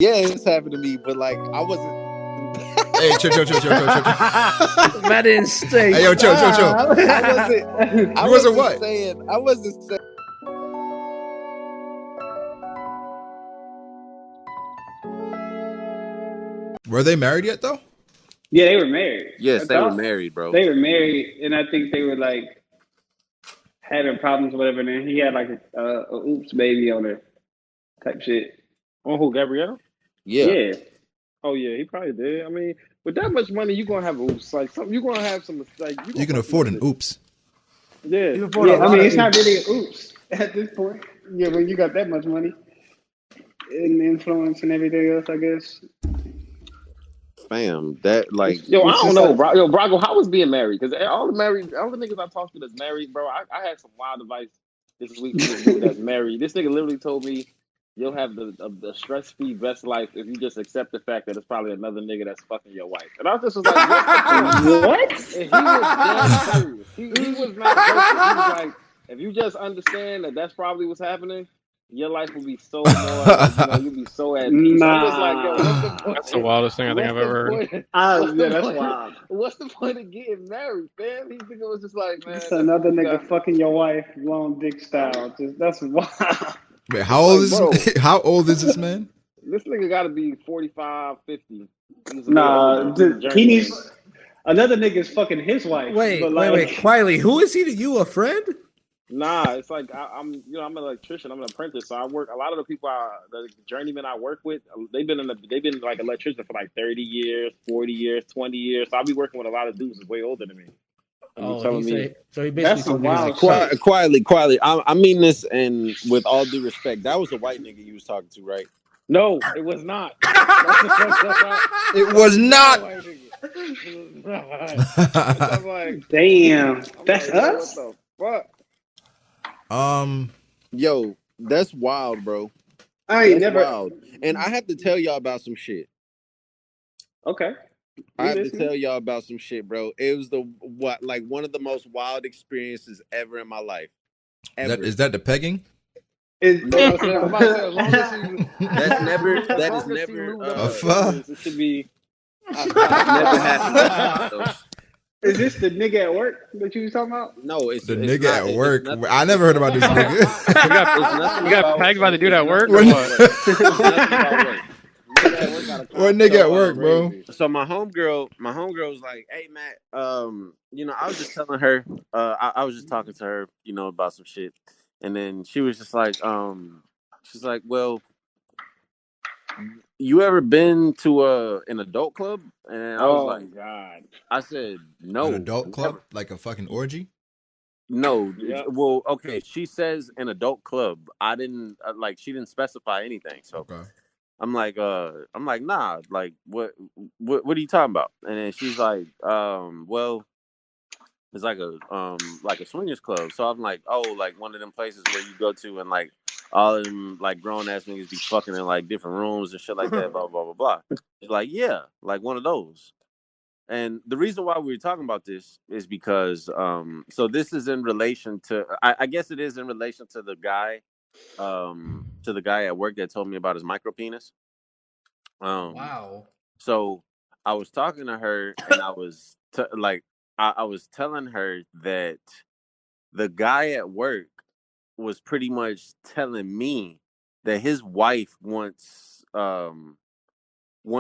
Yeah, it's happened to me, but like I wasn't. Hey, chill. Matt didn't say. Hey, yo, chill. I wasn't what? saying. I wasn't saying. Were they married yet, though? Yeah, they were married. Yes, they were married, bro. They were married, and I think they were like having problems or whatever. And then he had like a oops baby on her type shit. On who, Gabrielle? Yeah. Oh yeah, he probably did. I mean, with that much money, you gonna have oops. Like something, you gonna have some like. You can afford an oops. Yeah. I mean, it's not really an oops at this point. Yeah, when you got that much money and influence and everything else, I guess. Fam, that like. Yo, I don't know, bro. Yo, Brago, how was being married? Because all the niggas I talked to that's married, bro. I had some wild advice this week from a dude that's married. This nigga literally told me, you'll have the stress-free best life if you just accept the fact that it's probably another nigga that's fucking your wife. And I was just like, what? And he was damn serious. He was not joking. He was like, if you just understand that that's probably what's happening, your life will be so more, you'll be so at peace. I'm just like, yo, what's the point? That's the wildest thing I think I've ever heard. Yeah, that's wild. What's the point of getting married, man? He think it was just like, man. Just another nigga fucking your wife, long dick style. That's wild. Wait, how old is this man? This nigga got to be 45, 50. Nah, he needs another nigga's fucking his wife. Wait. Quietly, who is he to you? A friend? Nah, it's like I'm an electrician. I'm an apprentice, so I work. A lot of the people, the journeymen I work with, they've been like electricians for like 30 years, 40 years, 20 years. So I'll be working with a lot of dudes who's way older than me. So he basically that's a wild. Quietly. I mean this, and with all due respect, that was a white nigga you was talking to, right? No, it was not. It was not. I'm like, damn, that's us. What the fuck? Yo, that's wild, bro. That's wild. And I have to tell y'all about some shit. Okay. I have to tell y'all about some shit, bro. It was one of the most wild experiences ever in my life. Ever. Is that the pegging? That is never. It should be. I've never happened. Is this the nigga at work that you was talking about? No, it's the it's nigga not, at work. I never heard about this nigga. You got pegged by the dude at work? What nigga at work, bro? So my homegirl was like, "Hey, Matt, I was just telling her, I was just talking to her, about some shit, and then she was just like, she's like, well, you ever been to an adult club?" And I was like, God. I said, no. An adult club? Like a fucking orgy? No. Yep. Well, okay. She says an adult club. I didn't she didn't specify anything. So okay. I'm like, nah. Like, what are you talking about? And then she's like, well, it's like a swingers club. So I'm like, oh, like one of them places where you go to and like all of them like grown ass niggas be fucking in like different rooms and shit like that, blah blah blah blah. It's like, yeah, like one of those. And the reason why we were talking about this is because so this is in relation to I guess it is in relation to the guy at work that told me about his micro penis. Wow. So I was talking to her and I was I was telling her that the guy at work was pretty much telling me that his wife wants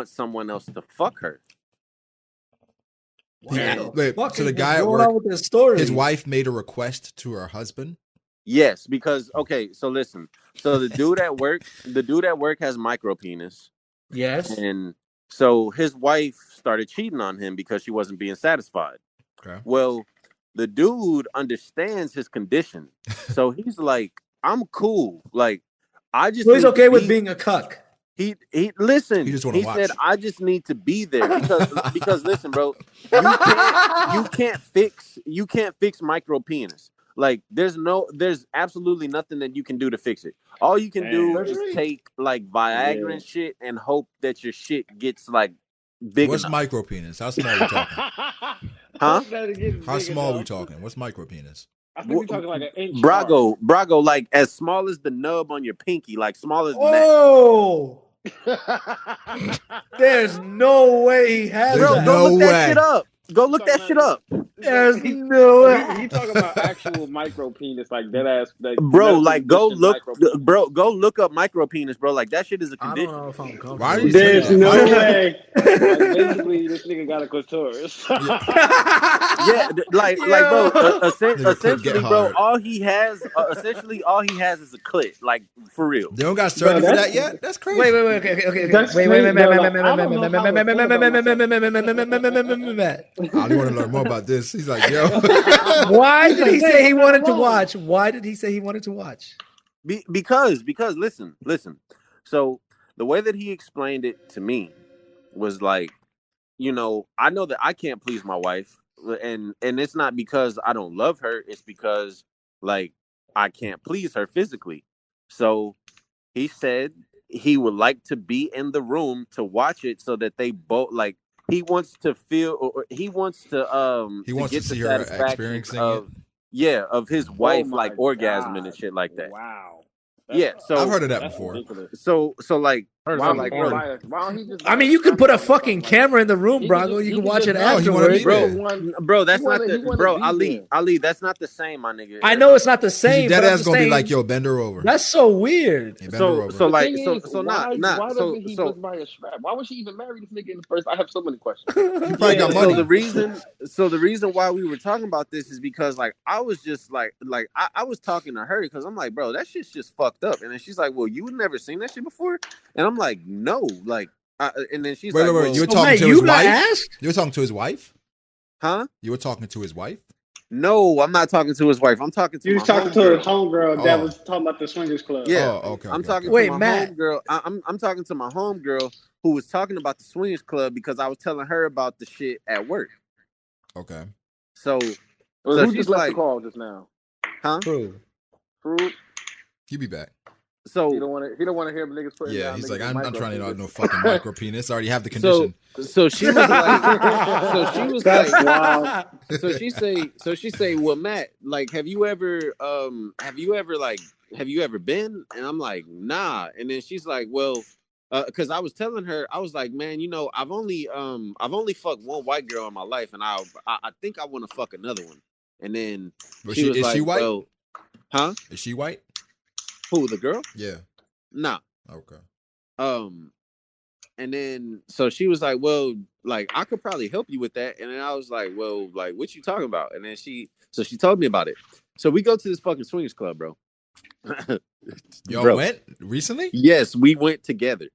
someone else to fuck her. Wow. Wait, so the guy at work, his wife made a request to her husband? Yes, because okay, so listen. So the dude at work has micro penis. Yes. And so his wife started cheating on him because she wasn't being satisfied. Okay. Well, the dude understands his condition. So he's like, I'm cool. Like, I just. So he's okay with being a cuck. He listen. He said, I just need to be there because listen, bro, you can't fix micro penis. Like, there's absolutely nothing that you can do to fix it. All you can do is take like Viagra and shit and hope that your shit gets like big. What's enough. micro penis? How small are we talking? Huh? How small are we talking? What's micro penis? I think we're talking like an inch. Brago, like as small as the nub on your pinky, like small as that. Oh. There's no way he has Bro, that. go look No that way. shit up. Go look that shit up. There's no way. He talking about actual micro penis, like dead ass. Like, Bro, like go definition look, micro penis. bro, go look up micro penis, bro. Like that shit is a I don't condition. know if I'm comfortable. Why are you There's saying no that? way. Like, basically, this nigga got a clitoris. Yeah, like, bro. Essentially, bro. hard. All he has, essentially, all he has is a clit. Like for real. They don't got surgery for that's- that yet? That's crazy. Wait, okay. That's Wait. crazy, bro. Like, I don't know how to feel I only want to learn more about this. He's like, yo. Why did he say he wanted to watch? Why did he say he wanted to watch? Because listen. So the way that he explained it to me was like, you know, I know that I can't please my wife, and it's not because I don't love her. It's because like I can't please her physically. So he said he would like to be in the room to watch it so that they both like. He wants to feel, or he wants to He get to the see her satisfaction experiencing of, it. Yeah, of his wife like my orgasming God. and shit like that. Wow. Yeah, so I've heard of that That's before. ridiculous. So like, Heard so of like, that bro, before. Why don't he just? I mean, you could put a fucking camera in the room, Brago. You can watch it afterwards. bro, that's not he the wanna bro. be Ali, there. Ali, that's not the same, my nigga. I know it's not the same. Dead but I'm ass just gonna be saying, like, yo, bend her over. that's so weird. Hey, bend her over. Like, Thing so is, not, why so doesn't he just buy a strap? Why would she even marry this nigga in the first? I have so many questions. He probably got so money. the reason why we were talking about this is because like I was just like I was talking to her because I'm like, bro, that shit's just fucked up. And then she's like, well, you never seen that shit before? And I'm like, no, like, and then she's wait, like, wait, well, you were talking to you his got wife? asked? You were talking to his wife? huh? You were talking to his wife? No, I'm not talking to his wife. I'm talking to You my was talking to a homegirl. homegirl that Oh. was talking about the swingers club. Yeah, Oh, okay. I'm okay, talking okay. Wait, to my Matt. homegirl. I'm talking to my homegirl who was talking about the swingers club because I was telling her about the shit at work. Okay. So Who she's just left like, the call just now? huh? True. Froob? You be back. So He don't want to hear niggas putting Yeah, down he's niggas like, with I'm micro trying to penis. know no fucking micro penis. I already have the condition. so she was like, That's like, wild. so she say, well, Matt, like, have you ever been? And I'm like, nah. And then she's like, well, because I was telling her, I was like, man, you know, I've only fucked one white girl in my life, and I think I want to fuck another one. And then she was is like, she white? well, huh? Is she white? Who, the girl? Yeah. Nah. Okay. And then so she was like, well, like I could probably help you with that. And then I was like, well, like what you talking about? And then she told me about it. So we go to this fucking swingers club, bro. Y'all went recently? Yes, we went together.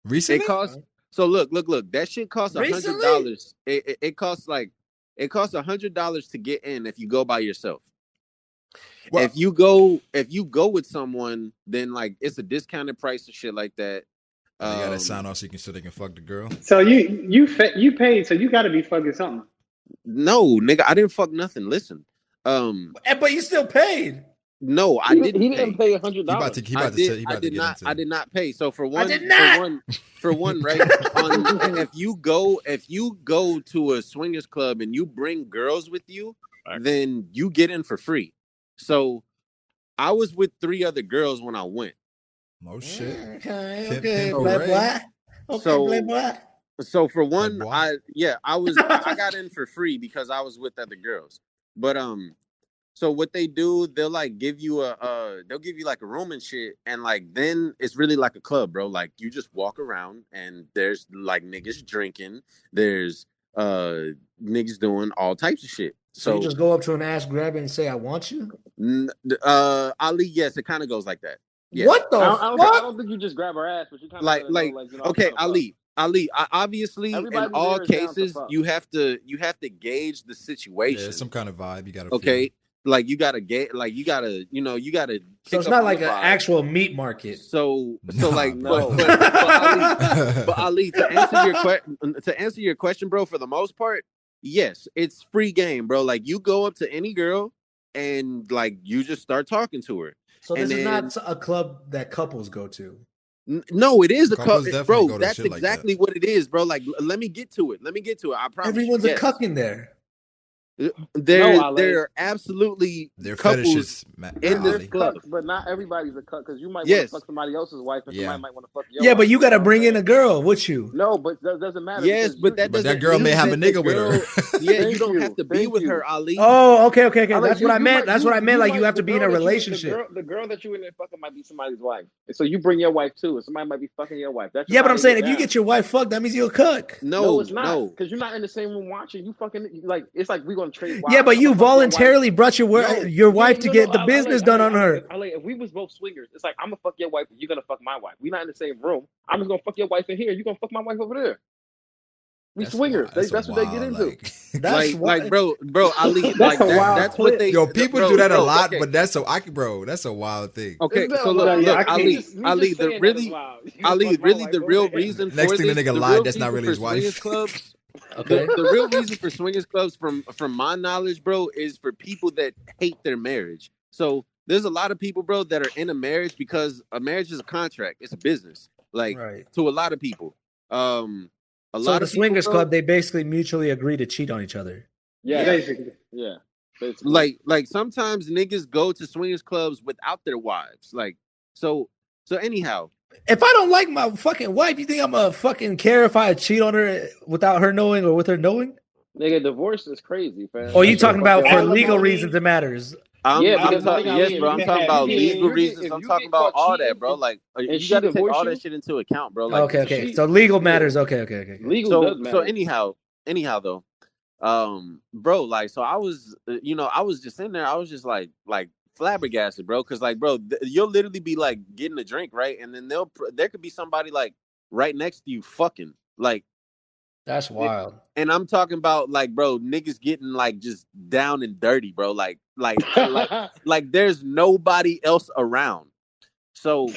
Recently? It cost. So look. That shit costs $100. It costs $100 to get in if you go by yourself. Well, if you go with someone, then like it's a discounted price and shit like that. You gotta sign off so they can fuck the girl. So you paid, so you gotta be fucking something. No, nigga, I didn't fuck nothing. Listen, but you still paid. No, I didn't. He didn't pay $100. I did not pay. So for one, I did not. for one, right? If you go to a swingers club and you bring girls with you, then you get in for free. So I was with 3 other girls when I went. Oh shit. Okay. Blah. Okay, blah. So for one, I got in for free because I was with other girls. But so what they do, they'll like give you like a room and shit, and like then it's really like a club, bro. Like you just walk around and there's like niggas drinking, there's niggas doing all types of shit. So you just go up to an ass grabber and say, "I want you." Ali, yes, it kind of goes like that. Yeah. What the fuck? I don't think you just grab her ass, but you kind of like okay, Ali, obviously in all cases you have to gauge the situation. Yeah, some kind of vibe you gotta feel. Like you gotta get, like you gotta. So it's not like an actual meat market. So like, no. but Ali, to answer your question, bro, for the most part, yes, it's free game, bro. Like you go up to any girl and like you just start talking to her. So this is not a club that couples go to. No, it is a couple, bro. That's like exactly that. what it is, bro. Like, let me get to it. I promise. Everyone's a cuck in there. They're absolutely they're couples fetishes in this club, but not everybody's a cut because you might want to fuck somebody else's wife, and somebody might want to fuck your wife. Yeah, but you got to bring in a girl with you. No, but that doesn't matter. Yes, but that girl may have a nigga with her. Yeah, you don't have to be with her, Ali. Oh, okay. That's what I meant. That's what I meant. Like you have to be in a relationship. The girl that you in there fucking might be somebody's wife, so you bring your wife too, and somebody might be fucking your wife. But I'm saying if you get your wife fucked, that means you're a cuck. No, it's not, because you're not in the same room watching. You fucking like it's like we're gonna trade. Yeah, but you voluntarily brought your wife to get the business done on her. If we was both swingers, it's like I'm gonna fuck your wife, and you're gonna fuck my wife. We're not in the same room. I'm just gonna fuck your wife in here. You're gonna fuck my wife over there. We swingers. That's what they get into. Like, bro, Ali, like that's what they. Yo, people do that a lot, but that's a wild thing. Okay, so look, Ali, the real reason. Next thing the nigga lied, that's not really his wife. Clubs, the real reason for swingers clubs, from my knowledge, bro, is for people that hate their marriage. So there's a lot of people, bro, that are in a marriage because a marriage is a contract. It's a business. Like to a lot of people. A lot of swingers club, they basically mutually agree to cheat on each other. Yeah, basically. Yeah. Basically. Like sometimes niggas go to swingers clubs without their wives. Like so anyhow. If I don't like my fucking wife, you think I'm gonna fucking care if I cheat on her without her knowing or with her knowing? Nigga, divorce is crazy, fam. Or you talking about for legal reasons it matters? I'm talking about legal reasons. I'm talking about all that, bro. Like you got to take all that shit into account, bro. Like, okay. So legal matters. Okay. Legal does matter. So anyhow though, bro. Like, so I was just in there. I was just like flabbergasted, bro. Because like, bro, you'll literally be like getting a drink, right? And then there could be somebody like right next to you, fucking like. That's wild. And I'm talking about like, bro, niggas getting like just down and dirty, bro. Like there's nobody else around. So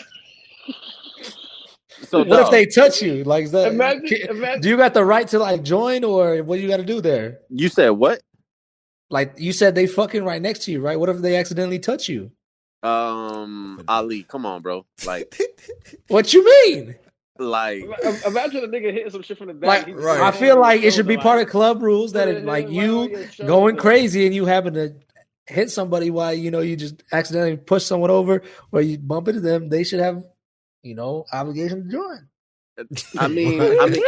what if they touch you? Like, is that, imagine. Do you got the right to like join, or what do you got to do there? You said what? Like you said, they fucking right next to you, right? What if they accidentally touch you? Ali, come on, bro. Like, what you mean? Like, imagine a nigga hitting some shit from the back. Like, I feel like it should be part of club rules that it, like you going crazy and you happen to hit somebody while you just accidentally push someone over or you bump into them. They should have obligation to join. I mean,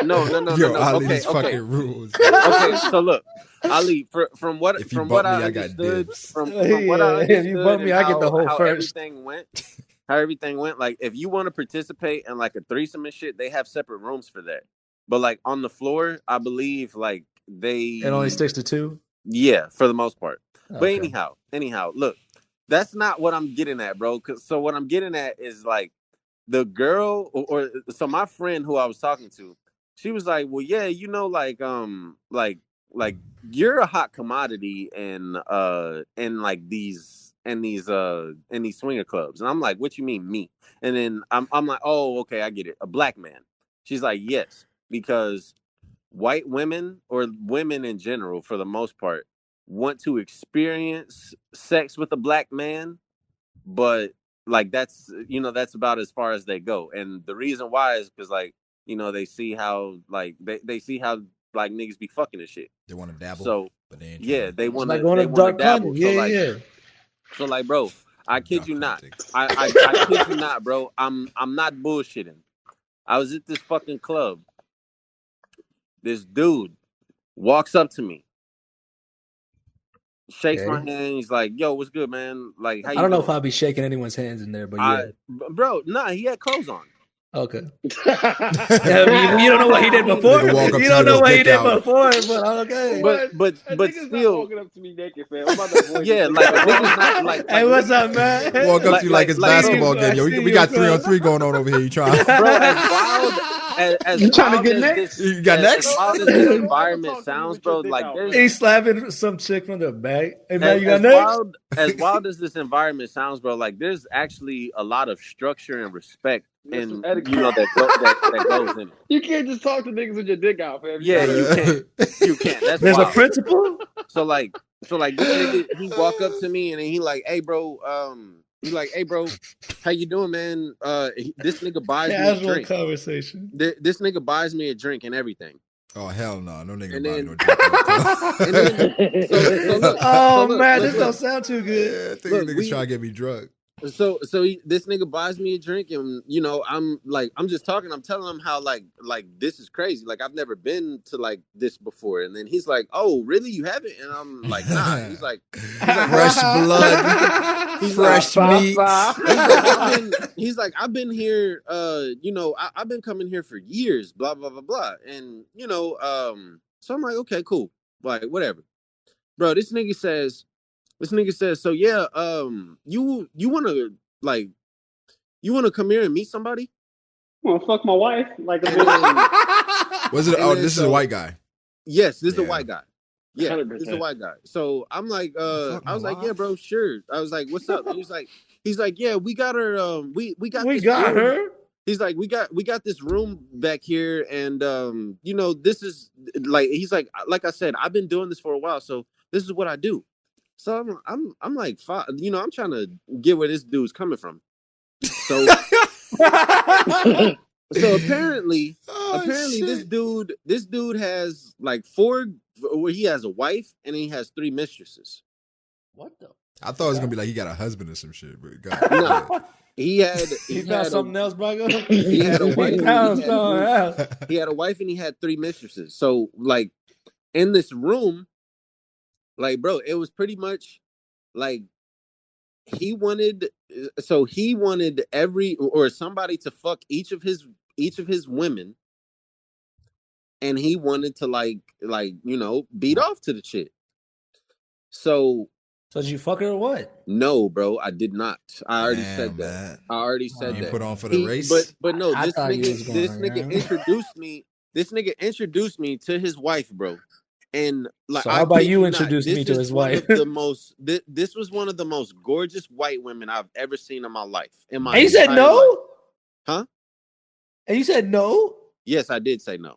no. Yo, Ali's fucking rules. Okay, so look, Ali, from what I understood, from what I understood, if you bump me, I get the whole first. How everything went, like if you want to participate in like a threesome and shit, they have separate rooms for that. But like on the floor, I believe like it only sticks to 2. Yeah, for the most part. Okay. But anyhow, look, that's not what I'm getting at, bro. So what I'm getting at is like the girl, or so my friend who I was talking to, she was like, well, yeah, like you're a hot commodity in like these swinger clubs. And I'm like, what you mean me? And then I'm like, oh, okay, I get it. A black man. She's like, yes, because white women or women in general, for the most part, want to experience sex with a black man, but like that's about as far as they go. And the reason why is because like, they see how like they see how like niggas be fucking and shit. They want to dabble. So but they they want to dabble. Yeah. So like, bro, I kid you not. I kid you not, bro. I'm not bullshitting. I was at this fucking club. This dude walks up to me, shakes my hand. He's like, "Yo, what's good, man? Like, how you?" I don't know if I'll be shaking anyone's hands in there, but yeah, bro, nah, he had clothes on. Okay. You don't know what he did before. You don't know what he did before, but okay. But still, walking up to me naked, fam. I'm about to yeah, like niggas not like. Hey, what's up, man? Walk up to you like it's basketball game. Yo, we got 3-on-3 going on over here. You trying? Bro, as you trying to get next? You got next? As wild as this environment sounds, bro, like he's slapping some chick from the back. Hey, man, you got next? As wild as this environment sounds, bro, like there's actually a lot of structure and respect. And that goes in it. You can't just talk to niggas with your dick out, fam. Yeah, you can't. That's there's wild. a principle. So like this nigga, he walk up to me and he like, hey bro, how you doing, man? This nigga buys me a drink. Conversation. This nigga buys me a drink and everything. Oh hell no, no nigga And buy then- no drink. And then, so look, Oh look, man, look, this look. don't sound too good. Yeah, I think Look, niggas trying to get me drunk. So this nigga buys me a drink, and I'm just talking. I'm telling him how like this is crazy. Like I've never been to like this before. And then he's like, "Oh, really? You haven't?" And I'm like, "Nah." He's like Fresh blood, fresh meat. He's like, "I've been here. I've been coming here for years. Blah blah blah blah." And so I'm like, "Okay, cool. Like whatever, bro." This nigga says, "So yeah, you wanna come here and meet somebody?" Well, fuck my wife. Like a Was it? And Oh, then this is a white guy. Yes, this is a Yeah. white guy. Yeah, this is a 100%. white guy. So I'm like, Fuck I was my like, yeah, wife? bro, sure. I was like, what's up? And he's like, yeah, we got her. We got We this got room. her. He's like, we got this room back here, and this is like, he's like I said, I've been doing this for a while, so this is what I do. So I'm like, I'm trying to get where this dude's coming from. So so apparently shit. this dude has like he has a wife and he has 3 mistresses. What the? I thought it was gonna be like he got a husband or some shit, but God, No. He He found something else, Brago. He had a wife. He He had a wife and he had 3 mistresses. So like in this room, like bro, it was pretty much like he wanted somebody to fuck each of his women, and he wanted to beat off to the shit. So did you fuck her or what? no, bro, I did not. I already Damn, said that. man. I already said You that. put on for the He- race. But no, I this thought he was going nigga around. introduced me. This nigga introduced me to his wife, bro. And like, So how about kid you not, introduce this me to is his one wife? of the most. This was one of the most gorgeous white women I've ever seen in my life. And you said entire no? life. Huh? And you said no? Yes, I did say no.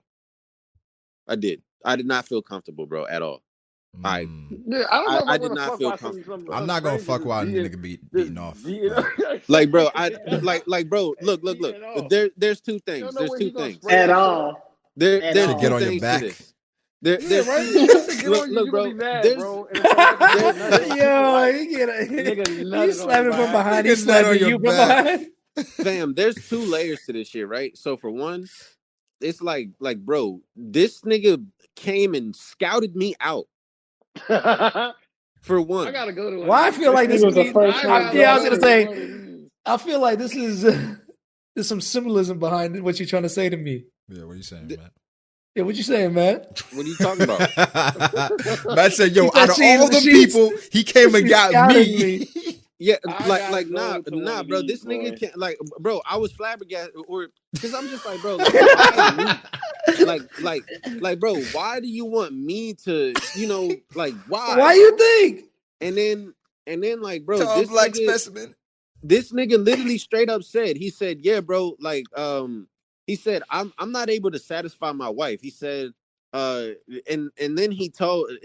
I did. I did not feel comfortable, bro, at all. I Yeah, I don't know. If I I'm did gonna not fuck feel while comfortable. I'm not gonna fuck while a nigga beating off. Like, bro, like, bro, look. There's 2 things. There's 2 things. At all. There's At 2 all. Get on your things back. to this. There's right? look, bro. Yo, you slapping from behind. He's Nigga nut on slapping your you from back. behind. Fam, there's 2 layers to this shit, right? So for one, it's like, bro, this nigga came and scouted me out. For one, I gotta go to. Well, I feel like this was the first one. I was gonna say, I feel like this is there's some symbolism behind what you're trying to say to me. Yeah, what are you saying, man? Yeah, what you saying, man? what are you talking about? Matt said, "Yo, He said out of she's- all the she's- people, he came and she got scouted me." Yeah, I like gotta go to nah, one of bro. these, This nigga boy. can't, like, bro. I was flabbergasted, or because I'm just like, bro, like, why me? like, bro, why do you want me to, like, why? Why you think? And then, like, bro, Tall this black nigga, specimen. this nigga literally straight up said, he said, yeah, bro, like, he said, I'm not able to satisfy my wife. He said, and then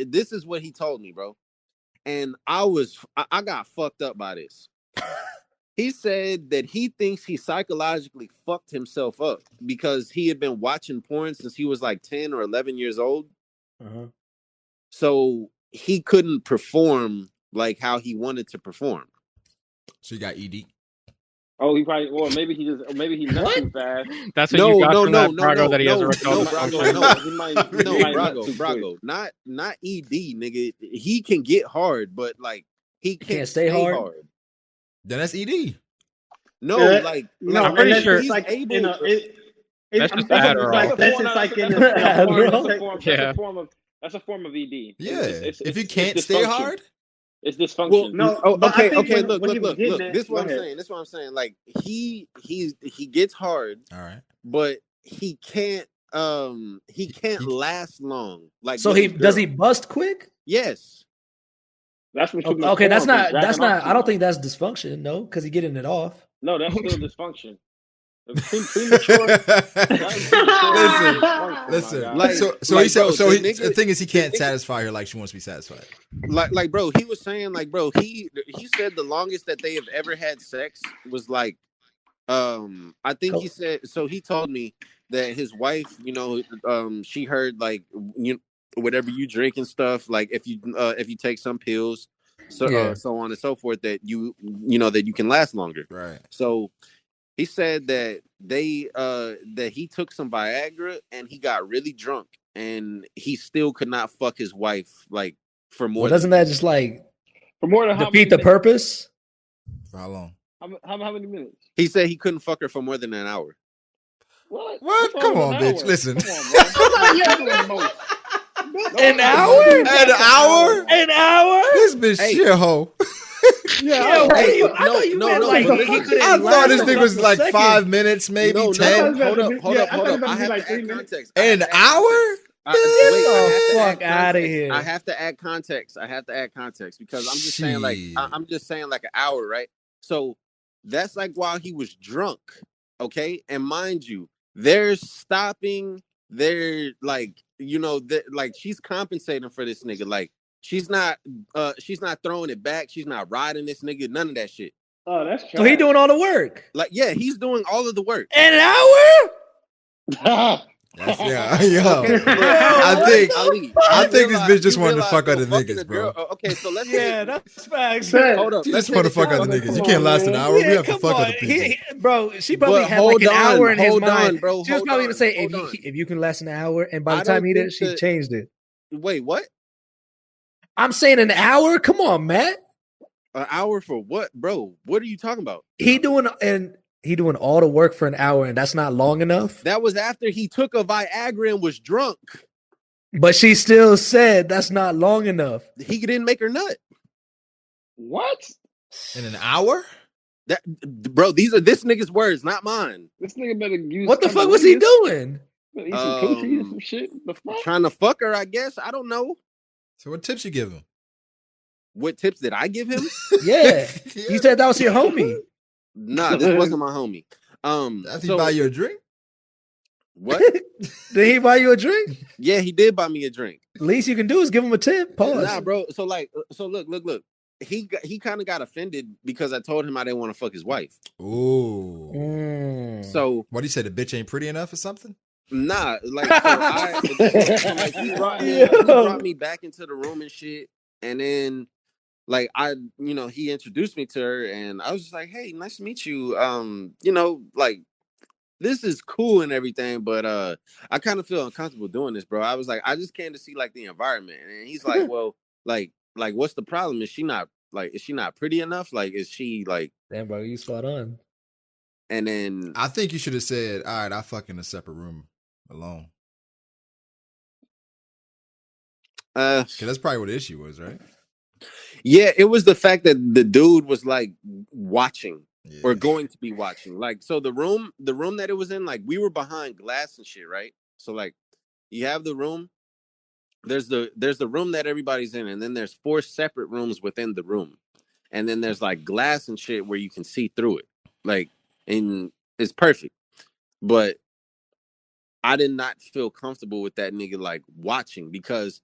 this is what he told me, bro. And I got fucked up by this. He said that he thinks he psychologically fucked himself up because he had been watching porn since he was like 10 or 11 years old. Uh-huh. So he couldn't perform like how he wanted to perform. So you got ED. Oh, he probably, or maybe he nut too fast. That's what you got from that Brago that he has a no, rectal Brago, dysfunction. no. He might Brago, nut too quick. Brago, not ED, nigga. He can get hard, but like he can't stay hard? Then that's ED. No, Yeah, no, I'm pretty sure- he's like able. you know, That's I'm just thinking Adderall. like that's just like in That's a form of ED. Yeah. It's If you can't stay dysfunction. hard, It's dysfunction. Well, No, oh, but I okay, think okay. when he was Look. getting at- This is what go I'm ahead. saying. This is what I'm saying. Like he gets hard, all right. but he can't last long. Like So with he his does girl. he bust quick? Yes. That's what. Okay, that's not. I don't think that's dysfunction. No, because he getting it off. No, that's still dysfunction. Premature. Listen. Like- so like, he said. bro, So the he, nigga- the thing is, he can't the nigga- satisfy her like she wants to be satisfied. Like bro, he was saying like, bro, he said the longest that they have ever had sex was like, I think he said, so he told me that his wife, she heard like whatever you drink and stuff, like if you take some pills, so on and so forth, that that you can last longer. Right. So he said that that he took some Viagra and he got really drunk and he still could not fuck his wife like for more. Doesn't that just like for more than defeat the purpose? For how long? How many minutes? He said he couldn't fuck her for more than an hour. What? Come on, bitch. Listen. An hour? An hour? An hour? This bitch shit hoe. Yeah, I thought this thing was like 5 minutes, maybe 10. Hold up. I have to add context. An hour? Fuck out of here. I have to add context. Because I'm just saying like an hour, right? So that's like while he was drunk, okay? And mind you, they're stopping. They're like, like she's compensating for this nigga. Like she's not throwing it back. She's not riding this nigga. None of that shit. Oh, that's trash. So he doing all the work. Like, yeah, he's doing all of the work. An hour? Okay, I think this bitch just wanted to fuck other niggas, bro. Okay, so let's that's facts. Hold up. She just want to fuck other niggas. You can't last an hour. We have to fuck other people. Bro, she probably had like an hour in his mind. Bro, she was probably gonna say if you can last an hour, and by the time he did, she changed it. Wait, what? I'm saying an hour. Come on, Matt. An hour for what, bro? What are you talking about? He doing all the work for an hour, and that's not long enough. That was after he took a Viagra and was drunk. But she still said that's not long enough. He didn't make her nut. What? In an hour? That, bro, these are this nigga's words, not mine. This nigga better use. What the fuck was he doing? Eat some coochie or some shit. The fuck? Trying to fuck her, I guess. I don't know. So what tips you give him? What tips did I give him? Yeah. You said that was your homie. Nah, this wasn't my homie. Did he buy you a drink? What? Did he buy you a drink? Yeah, he did buy me a drink. Least you can do is give him a tip. Pause. Nah, bro. So look. He kind of got offended because I told him I didn't want to fuck his wife. Ooh. So what, he said the bitch ain't pretty enough or something? Nah, like he brought me back into the room and shit, and then like he introduced me to her, and I was just like, hey, nice to meet you. Like this is cool and everything, but I kind of feel uncomfortable doing this, bro. I was like, I just came to see like the environment, and he's like, well, like what's the problem? Is she not pretty enough? Like, is she like? Damn, bro, you spot on. And then I think you should have said, all right, I'll fuck in a separate room alone. Because that's probably what the issue was, right? Yeah, it was the fact that the dude was like watching or going to be watching. Like, so the room that it was in, like we were behind glass and shit, right? So like you have the room, there's the room that everybody's in, and then there's 4 separate rooms within the room. And then there's like glass and shit where you can see through it. Like, and it's perfect. But I did not feel comfortable with that nigga like watching, because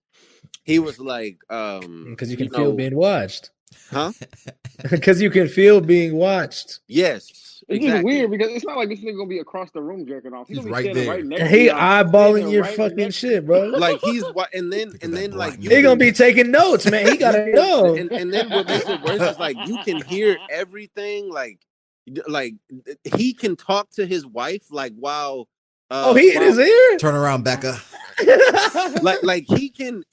he was like because you can feel being watched. Huh? Because you can feel being watched. Yes. It's just weird because it's not like this nigga gonna be across the room jerking off. He's right there. Right next he eyeballing your fucking shit, bro. Like he's and then like he gonna be taking notes, man. He gotta know. And then what makes it worse is like you can hear everything. Like he can talk to his wife like while. He in his ear. Turn around, Becca. like he can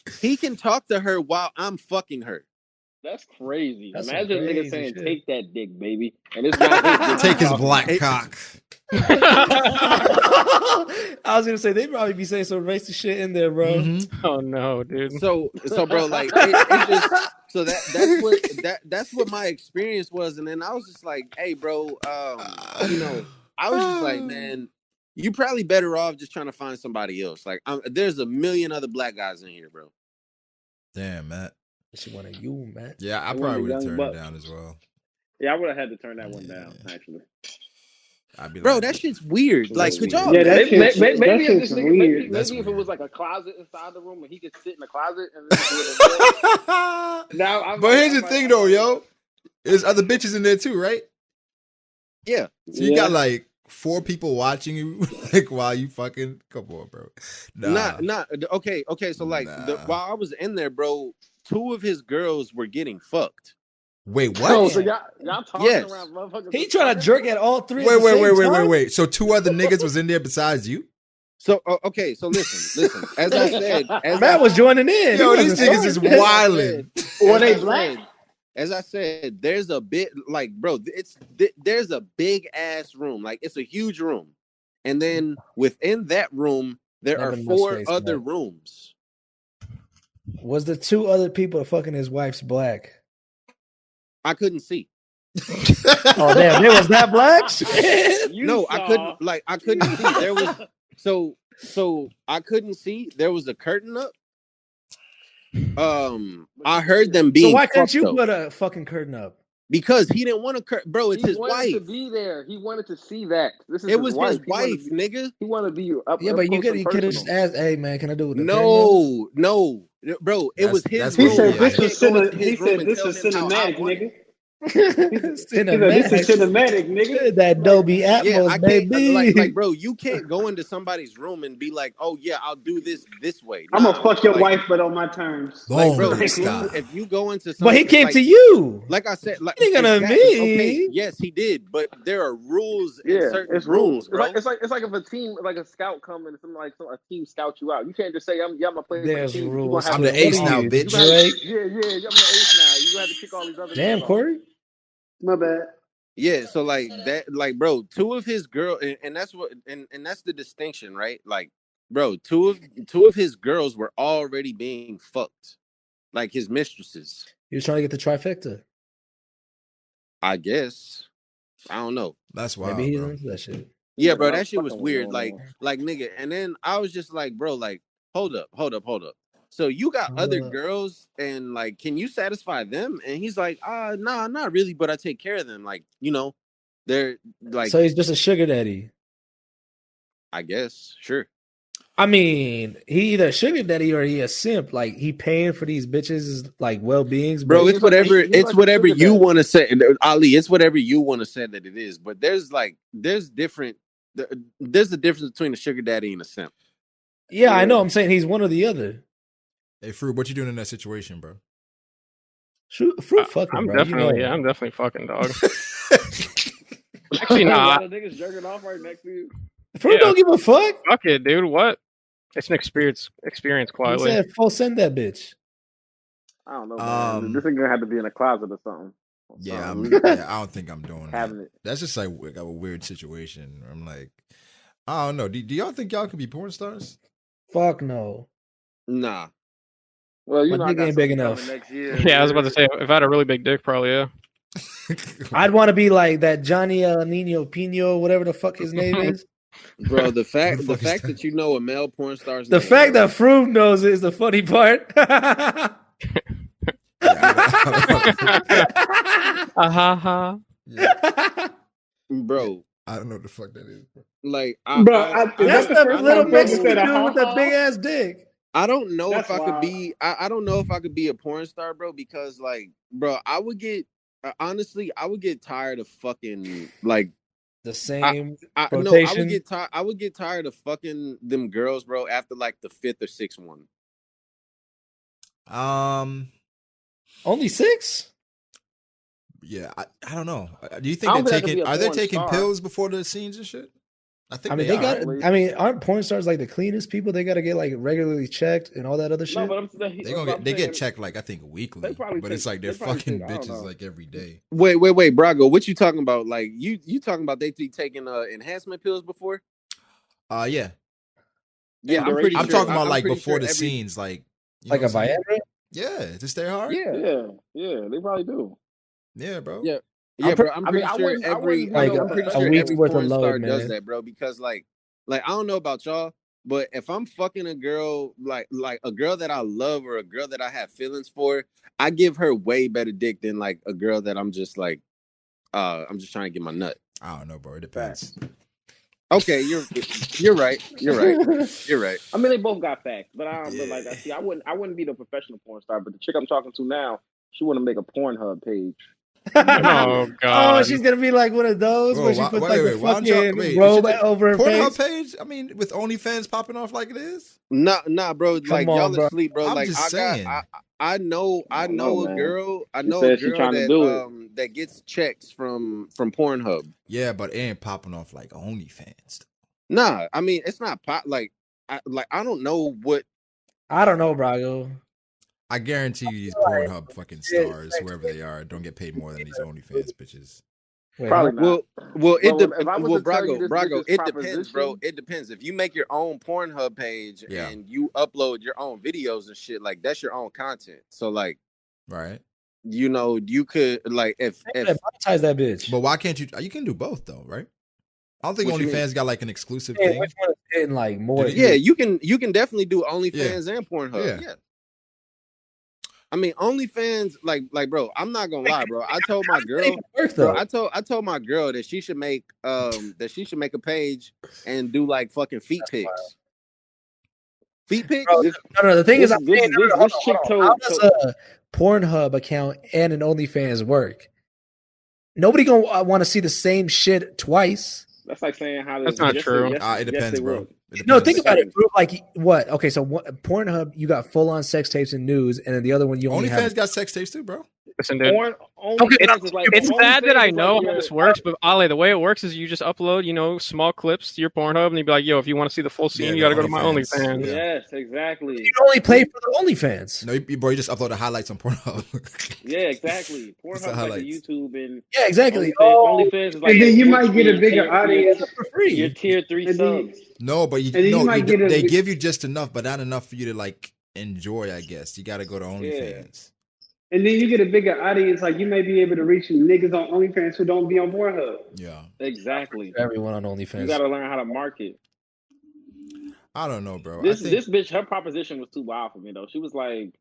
talk to her while I'm fucking her. That's crazy. That's Imagine a nigga crazy saying, shit. "Take that dick, baby," and it's not Take his black cock. I was gonna say they probably be saying some racist shit in there, bro. Mm-hmm. Oh no, dude. So bro, like that's what my experience was, and then I was just like, hey, bro, I was just like, man, you probably better off just trying to find somebody else. Like, there's a million other black guys in here, bro. Damn, Matt. She wanted you, Matt. Yeah, I probably would have turned it down as well. Yeah, I would have had to turn that one down, actually. I'd be bro, like, that shit's weird. Like, could y'all? Yeah, maybe shit's if this nigga, weird. maybe if it was like a closet inside the room and he could sit in the closet and then now. But here's the thing, though, yo. There's other bitches in there too, right? Yeah. So you got like 4 people watching you like while you fucking come on, bro. Nah. Okay. So like, while I was in there, bro, 2 of his girls were getting fucked. Wait, what? Oh, so y'all talking Yes. around motherfuckers? He trying to jerk at all 3 at the same time? Wait. So 2 other niggas was in there besides you? So okay, so listen. As I said, Matt was joining in. Yo, these niggas is wildin'. Or they black? As I said, there's a bit like, bro, there's a big ass room, like it's a huge room, and then within that room there are 4 other rooms. Was the 2 other people fucking his wife's black? I couldn't see. Oh damn, they was that blacks? No, I couldn't see. There was so I couldn't see. There was a curtain up. I heard them being. So why couldn't you put a fucking curtain up? Because he didn't want to curtain, bro. It's his wife. He wanted to be there. He wanted to see that. It was his wife, nigga. He wanted to be up. Yeah, but you could have just asked, "Hey, man, can I do it?" No, bro. It was his room. He said this was cinematic, nigga. Cinematic. This is cinematic, nigga. That Dolby Atmos, baby. Like, bro, you can't go into somebody's room and be like, "Oh yeah, I'll do this way." I'm gonna fuck your wife, but on my terms. Like, bro, if you go into, but he came to you. Like I said, like he gonna me. Okay, yes, he did, but there are rules in certain rooms, bro. It's like if a team, like a scout come and a team scout you out. You can't just say, "I'm gonna play." There's rules. I'm the ace now, bitch. Yeah, I'm the ace now. You have to kick all these other. Damn, Corey. My bad. Yeah, so like that, like, bro, 2 of his girls, and that's what, and that's the distinction, right? Like, bro, two of his girls were already being fucked, like his mistresses. He was trying to get the trifecta. I guess. I don't know. That's wild. Maybe he's into that shit. Yeah, bro, that shit was weird. Like nigga, and then I was just like, bro, like, hold up. So you got other girls, and like, can you satisfy them? And he's like, nah, not really, but I take care of them. Like, you know, they're like. So he's just a sugar daddy. I guess, sure. I mean, he either a sugar daddy or he a simp. Like he paying for these bitches' like well-beings. Bro, it's whatever. It's whatever you want to say, Ali. It's whatever you want to say that it is. But there's a difference between a sugar daddy and a simp. Yeah, I know. I'm saying he's one or the other. Hey, Froob, what you doing in that situation, bro? Froob fucking, I'm bro. definitely, I'm definitely fucking, dog. Actually, nah. A lot of niggas jerking off right next to you. Froob don't give a fuck. Fuck it, dude. What? It's an experience quietly. He said, "Full send that bitch." I don't know, man. This is gonna have to be in a closet or something. Yeah, I don't think I'm doing that. That's just like a weird situation. I'm like, I don't know. Do y'all think y'all can be porn stars? Fuck no. Nah. Well, you my dick ain't big enough. Next year, yeah, I was about to say, if I had a really big dick, probably, yeah. I'd want to be like that Johnny Nino Pino, whatever the fuck his name is. Bro, the fact that you know a male porn star's the name, fact that Froob knows it is the funny part. Bro, I don't know what the fuck that is. Like, that's the little Mexican dude with the big ass dick. I don't know if I could be. I don't know if I could be a porn star, bro. Because, like, bro, I would get honestly, I would get tired of fucking like the same. I would get tired of fucking them girls, bro. After like the 5th or 6th one. Only 6. Yeah, I don't know. Do you think they're taking pills before the scenes and shit? I mean, aren't porn stars like the cleanest people? They got to get like regularly checked and all that other shit. No, but they get checked like I think weekly, but it's like they're fucking bitches like every day. Wait, Brago, what you talking about? Like you talking about they be taking enhancement pills before? Yeah. I'm talking about like before the scenes, like a Viagra. Yeah, to stay hard. Yeah, they probably do. Yeah, bro. Yeah, bro. I'm pretty sure every porn star does that, bro. Because like I don't know about y'all, but if I'm fucking a girl like a girl that I love or a girl that I have feelings for, I give her way better dick than like a girl that I'm just like, I'm just trying to get my nut. I don't know, bro. It depends. Okay, you're right. You're right. I mean, they both got facts, but I don't. But like, I wouldn't be the professional porn star. But the chick I'm talking to now, she want to make a Pornhub page. Oh God! Oh, she's gonna be like one of those where she puts the fucking robe over her face. Page? I mean, with OnlyFans popping off like it is. Nah, bro. Like y'all asleep, bro. I'm like just saying. I know a girl. I know a girl that gets checks from Pornhub. Yeah, but it ain't popping off like OnlyFans. Nah, I mean it's not pop. Like I don't know what. I don't know, Brago. I guarantee you these Pornhub fucking stars, whoever they are, don't get paid more than these OnlyFans bitches. Probably not. Well, Brago, it depends, bro. It depends. If you make your own Pornhub page and you upload your own videos and shit, like that's your own content. So like, right? You know, you could like if monetize that bitch. But why can't you? You can do both though, right? I don't think OnlyFans got like an exclusive thing. Which one is getting like more? Yeah, you can definitely do OnlyFans and Pornhub. Yeah. I mean, OnlyFans, like, bro. I'm not gonna lie, bro. I told my girl, I told my girl that she should make a page and do like fucking feet pics. Feet pics? No. The thing is, how does a Pornhub account and an OnlyFans work? Nobody gonna want to see the same shit twice. That's like saying how that's not true. It depends, bro. No, think about it. Like what? Okay, so Pornhub, you got full on sex tapes and news, and then the other one you only have. OnlyFans got sex tapes too, bro. Listen, dude. It's sad that I know how this works, but Alehh, the way it works is you just upload, small clips to your Pornhub, and you'd be like, "Yo, if you want to see the full scene, you got to go to my OnlyFans." Yes, exactly. You can only pay for the OnlyFans. No, bro, you just upload the highlights on Pornhub. Yeah, exactly. Pornhub like the YouTube and exactly. OnlyFans is like, and then you might get a bigger audience for free. Your tier 3 subs. No, but they give you just enough, but not enough for you to like enjoy. I guess you got to go to OnlyFans. And then you get a bigger audience, like you may be able to reach niggas on OnlyFans who don't be on Pornhub. Yeah, exactly. Everyone on OnlyFans. You got to learn how to market. I don't know, bro. This bitch, her proposition was too wild for me though. She was like,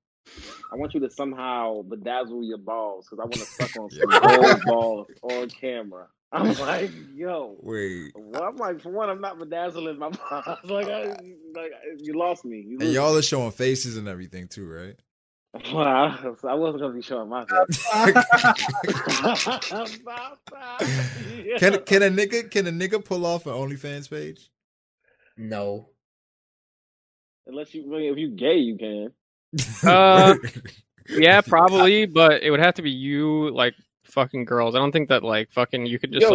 "I want you to somehow bedazzle your balls because I want to suck on some gold balls on camera." I'm like, "Yo, wait." Well, I'm like, for one, I'm not bedazzling my balls. Like, you lost me. And y'all are showing faces and everything too, right? Well, I wasn't gonna be showing my face. Can a nigga pull off an OnlyFans page? No. Unless if you gay, you can. Yeah, probably, but it would have to be you like fucking girls. I don't think that like fucking you could just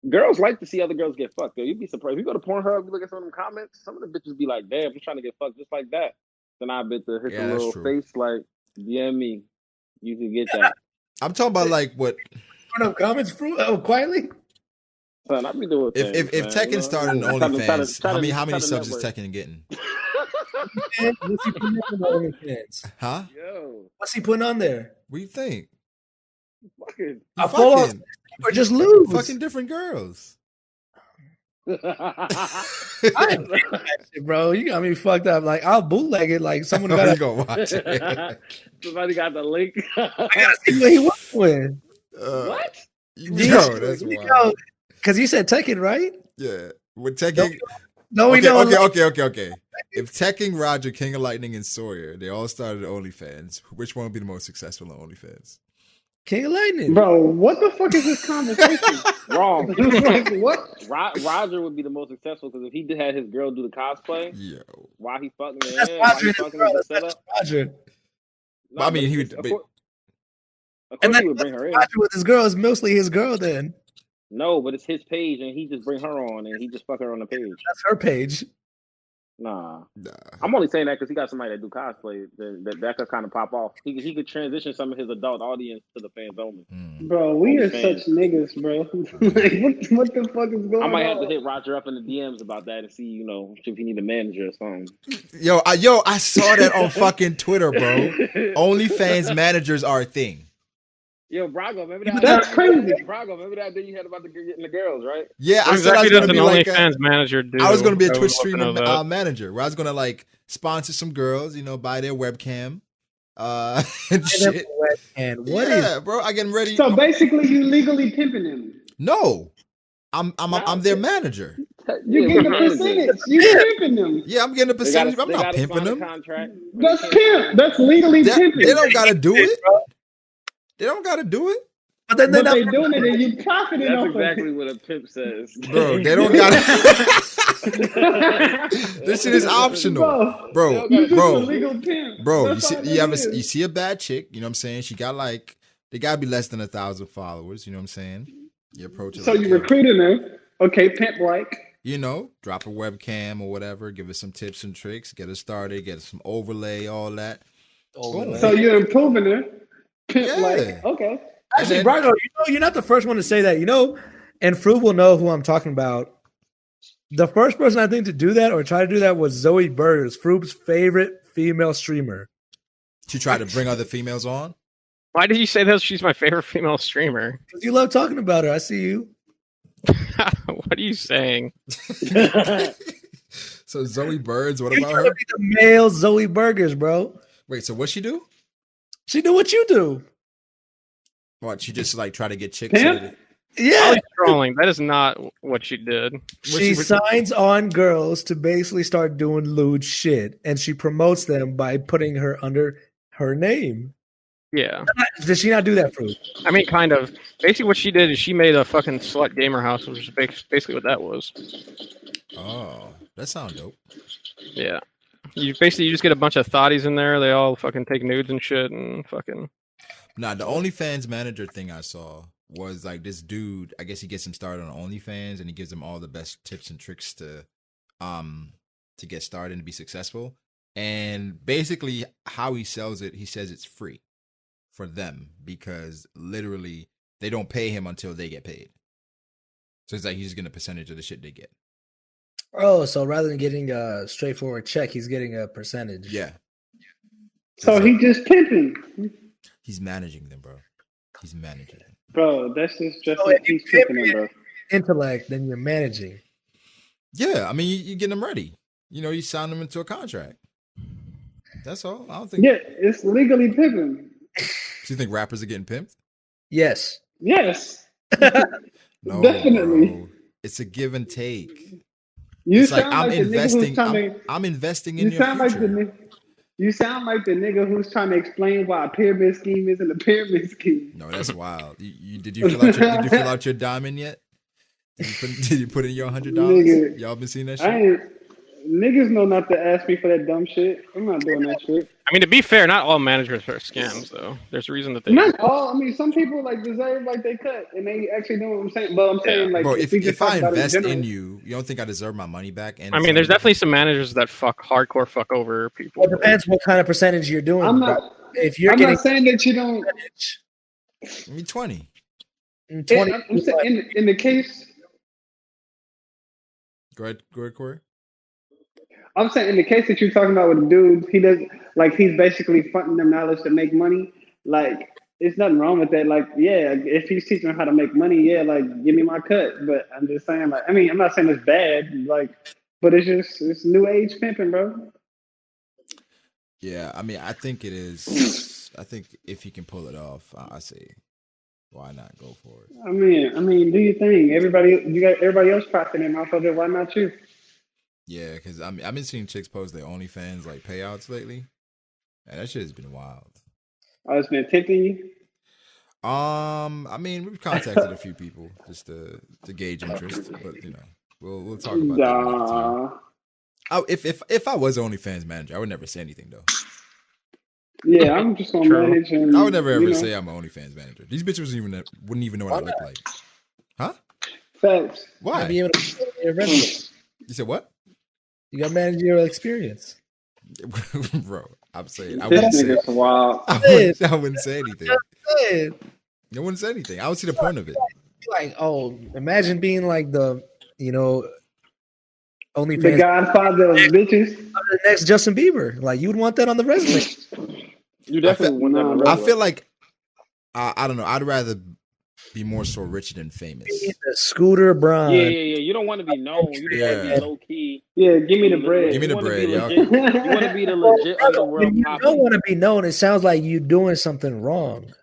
girls like to see other girls get fucked. Though. You'd be surprised. If you go to Pornhub, you look at some of them comments. Some of the bitches be like, "Damn, I'm trying to get fucked just like that." Then I bet to hit the little face like, "Yeah, me, you can get that." I'm talking about like what? Pornhub comments, quietly. Son, I be doing if Tekken started an OnlyFans, how many subs is Tekken getting? What's he putting on OnlyFans? Huh? Yo, what's he putting on there? What do you think? Fucking, or just lose? Fucking different girls. I ain't bro. You got me fucked up. Like I'll bootleg it. Like someone got to watch it. Somebody got the link. I gotta see what he went with. What? Yo, that's wild. Because you said Tekken, right? Yeah, with Tekken. Okay. If Tekken, Roger, King of Lightning, and Sawyer, they all started OnlyFans, which one would be the most successful on OnlyFans? King of Lightning. Bro, what the fuck is this conversation? Wrong. Like, what? Roger would be the most successful because if he had his girl do the cosplay, why he fucking the setup? Roger. No, I mean, he would. Of course he would bring her in. Roger with his girl is mostly his girl then. No, but it's his page and he just bring her on and he just fuck her on the page. That's her page. Nah. I'm only saying that because he got somebody that do cosplay that could kind of pop off. He could transition some of his adult audience to the fans only. Bro, we are such niggas, bro. Like, what the fuck is going on? I might have to hit Roger up in the DMs about that and see, if he need a manager or something. Yo, I saw that on fucking Twitter, bro. OnlyFans managers are a thing. Yo, Brago, remember that? That's crazy. Brago, remember that thing you had about getting the girls, right? Yeah, I said I was going to be like OnlyFans manager. I was going to be a Twitch streamer manager where I was going to like sponsor some girls, buy their webcam, and shit. And bro, I get ready. So basically, you legally pimping them? No, I'm their manager. You getting a percentage? You pimping them? Yeah, I'm getting a percentage. I'm not pimping them. That's pimp. That's legally pimping. They don't got to do it. They don't got to do it. But then they're doing it and you profiting That's off exactly of what a pimp says. Bro, they don't got to. This shit is optional. Bro. Legal pimp. Bro, you see a bad chick, you know what I'm saying? She got like, they got to be less than 1,000 followers, you know what I'm saying? You approach it. So you recruiting her. Okay, pimp like. You know, drop a webcam or whatever, give her some tips and tricks, get her started, get her some overlay, all that. Boom. So you're improving her. Pimp like. Okay. Actually, Brago, you're not the first one to say that. And Froob will know who I'm talking about. The first person I think to do that or try to do that was Zoe Burgers, Froob's favorite female streamer. She tried to bring other females on? Why did you say that she's my favorite female streamer? Because you love talking about her. I see you. What are you saying? So Zoe Birds, what about her? The male Zoe Burgers, bro. Wait, so what she do? She do what you do. What, she just like try to get chicks? Yeah. Trolling. That is not what she did. She signs on girls to basically start doing lewd shit, and she promotes them by putting her under her name. Yeah. Did she not do that, Froob? I mean, kind of. Basically, what she did is she made a fucking slut gamer house, which is basically what that was. Oh, that sounds dope. Yeah. You just get a bunch of thotties in there. They all fucking take nudes and shit and fucking. Nah, the OnlyFans manager thing I saw was like this dude. I guess he gets him started on OnlyFans, and he gives him all the best tips and tricks to get started and to be successful. And basically, how he sells it, he says it's free for them because literally they don't pay him until they get paid. So it's like he's getting a percentage of the shit they get. Oh, so rather than getting a straightforward check, he's getting a percentage. Yeah. So he just pimping. He's managing them, bro. He's managing them. Bro, that's just like he's pimping them, bro. Intellect, then you're managing. Yeah, I mean, you get them ready. You sign them into a contract. That's all. I don't think. Yeah, it's legally pimping. Do you think rappers are getting pimped? Yes. Yes. No, definitely. Bro. It's a give and take. You it's sound like I'm like investing. I'm investing in your future. You sound like the nigga who's trying to explain why a pyramid scheme isn't a pyramid scheme. No, that's wild. Did you fill out your diamond yet? Did you put in your $100? Y'all been seeing that shit? Niggas know not to ask me for that dumb shit. I'm not doing that shit. I mean, to be fair, not all managers are scams, though. There's a reason that they. Not all. I mean, some people deserve they cut, and they actually know what I'm saying. But I'm saying bro, if I invest in you, you don't think I deserve my money back? And I mean, there's definitely some managers that hardcore fuck over people. Well, it depends what kind of percentage you're doing. I'm not saying that you don't. I mean, 20. 20. I'm saying in the case. Go ahead, Corey. I'm saying in the case that you're talking about with the dude, he does he's basically fronting them knowledge to make money. Like, there's nothing wrong with that. Like, yeah, if he's teaching them how to make money, yeah, give me my cut. But I'm just saying, I'm not saying it's bad, but it's new age pimping, bro. Yeah, I mean, I think it is. I think if you can pull it off, I say, why not go for it? I mean, do your thing. You got everybody else profiting off of it. Why not you? Yeah, because I've been seeing chicks post their OnlyFans payouts lately, and that shit has been wild. Oh, it's been tempting you? I mean, we've contacted a few people just to gauge interest, but we'll talk about that another time. If I was OnlyFans manager, I would never say anything though. Yeah, I'm just gonna manage. And, I would never ever say I'm an OnlyFans manager. These bitches wouldn't even know what I look like. Huh? Facts. Why? Be able to your revenue. You said what? You got managerial experience. Bro, I'm saying I wouldn't say wild. I wouldn't say anything. I wouldn't say anything. I would see the point of it. Imagine being the OnlyFans. The godfather of bitches. The next Justin Bieber. You would want that on the resume. You definitely want that on the resume. I feel like I don't know. I'd rather be more so rich than famous. Scooter Braun. Yeah. You don't want to be known. You just want to be low key. Yeah, give me the bread. Give me the bread, yo. You want to be the legit underworld. You don't want to be known. It sounds like you're doing something wrong.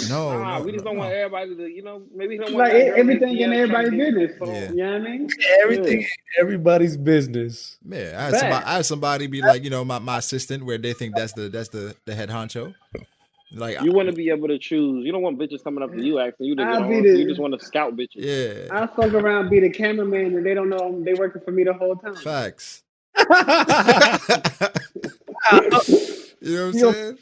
No, we just don't want everybody to, maybe don't want everything in everybody's business. Yeah. You know what I mean? Everything in everybody's business. Yeah, I had somebody be like, my assistant, where they think that's the head honcho. Like you want to be able to choose. You don't want bitches coming up to you asking you to get on. You just want to scout bitches. Yeah. I fuck around, be the cameraman, and they don't know they working for me the whole time. Facts. You know what I'm saying?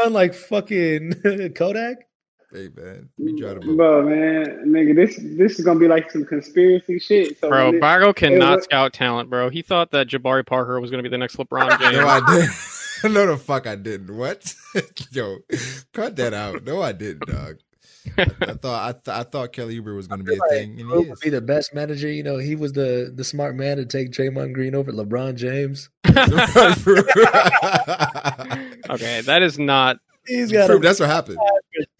On like fucking Kodak. Hey man, let me try to move. Bro, man, nigga, this is gonna be like some conspiracy shit. So bro, Brago cannot scout talent, bro. He thought that Jabari Parker was gonna be the next LeBron James. No, I didn't. No, the fuck I didn't. What? Yo, cut that out. No, I didn't, dog. I thought Kelly Oubre was gonna be a thing. And he would be the best manager. You know, he was the smart man to take Draymond Green over LeBron James. Okay, that is not. He's got. That's what happened.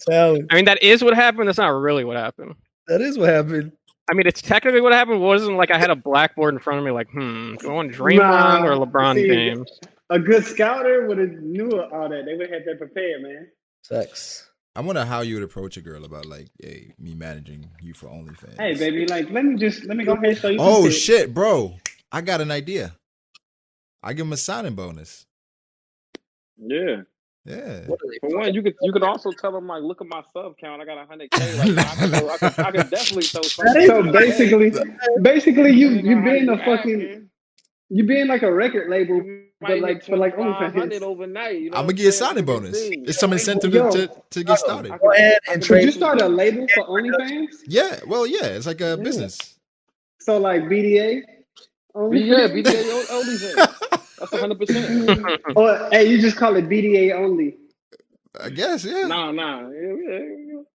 I mean, that is what happened. That's not really what happened. That is what happened. I mean, it's technically what happened. It wasn't like I had a blackboard in front of me, like, do I want Draymond or LeBron James? A good scouter would have knew all that. They would have had that prepared, man. Sex. I wonder how you would approach a girl about like, hey, me managing you for OnlyFans. Hey, baby, like, let me go ahead and show you. Oh shit, bro! I got an idea. I give him a signing bonus. Yeah. Yeah. For one, you could also tell them like, look at my sub count. I got 100K. Like, I could definitely throw something. So basically, you being a fucking, you being like a record label, but like for like OnlyFans overnight. You know I'm gonna get a signing bonus. It's some incentive to get started. Go ahead and trade. Did you start a label for OnlyFans? Yeah. Well, yeah. It's like a business. So like BDA. Yeah, BDA OnlyFans. That's 100%. Or hey, you just call it BDA only. I guess, yeah. Nah.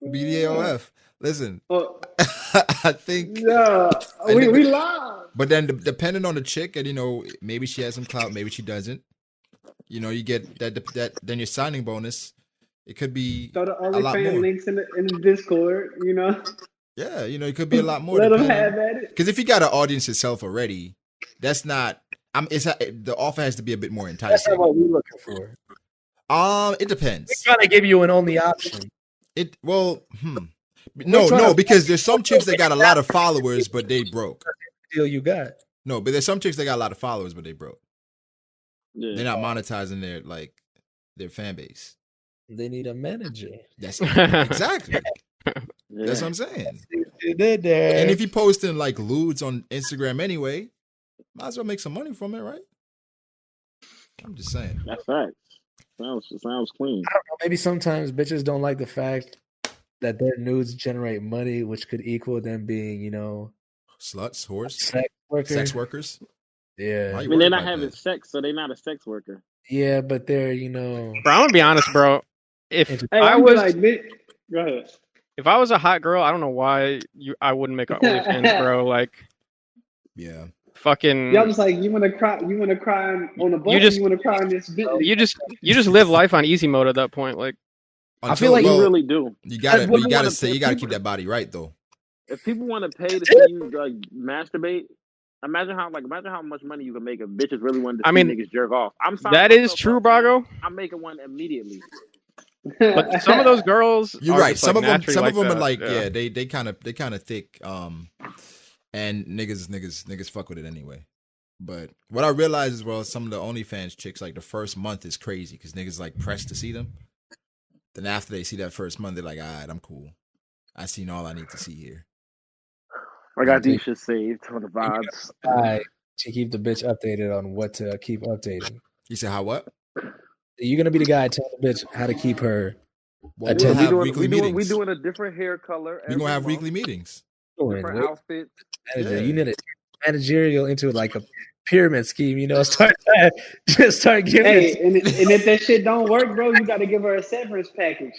BDAOF. Listen, I think. Yeah, we live. But then, depending on the chick, and you know, maybe she has some clout, maybe she doesn't. You know, you get that. Then your signing bonus, it could be so the a lot more. links in the Discord. You know. Yeah, you know, it could be a lot more. Let them have at it. Because if you got an audience itself already, that's not. The offer has to be a bit more enticing. That's not what we're looking for. It depends. We're trying to give you an only option. No, because there's some chicks that got a lot of followers, but they broke. Deal you got. No, but there's some chicks that got a lot of followers, but they broke. Yeah. They're not monetizing their fan base. They need a manager. That's exactly. Yeah. That's what I'm saying. And if you posting like lewds on Instagram anyway, might as well make some money from it, right? I'm just saying. That's right. Sounds clean. I don't know. Maybe sometimes bitches don't like the fact that their nudes generate money, which could equal them being, you know, sluts, whores, sex workers. Yeah. I mean, they're not having sex, so they're not a sex worker. Yeah, but they're, you know. Bro, I'm gonna be honest, bro. If I was a hot girl, I don't know why I wouldn't make an OnlyFans, bro. Like, yeah. Fucking, y'all just like you want to cry on the bus. You want to cry on this video. You just live life on easy mode at that point. Like, I feel like you really do. You gotta keep that body right though. If people want to pay to see you like masturbate, imagine how much money you can make if bitches really wanted to see niggas jerk off. That is true, Brago. I'm making one immediately. But some of those girls, you're right. Some of them are like they kind of thick. And niggas fuck with it anyway. But what I realized is, well, some of the OnlyFans chicks, like the first month is crazy because niggas like pressed to see them. Then after they see that first month, they're like, all right, I'm cool. I seen all I need to see here. I got these shit saved on the vibes. To keep the bitch updated on what to keep updating. You said how what? You're gonna be the guy telling the bitch how to keep her. We're doing a different hair color. We're gonna have weekly meetings. Different outfits. You need a managerial into like a pyramid scheme, you know. Start giving. Hey, and if that shit don't work, bro, you got to give her a severance package.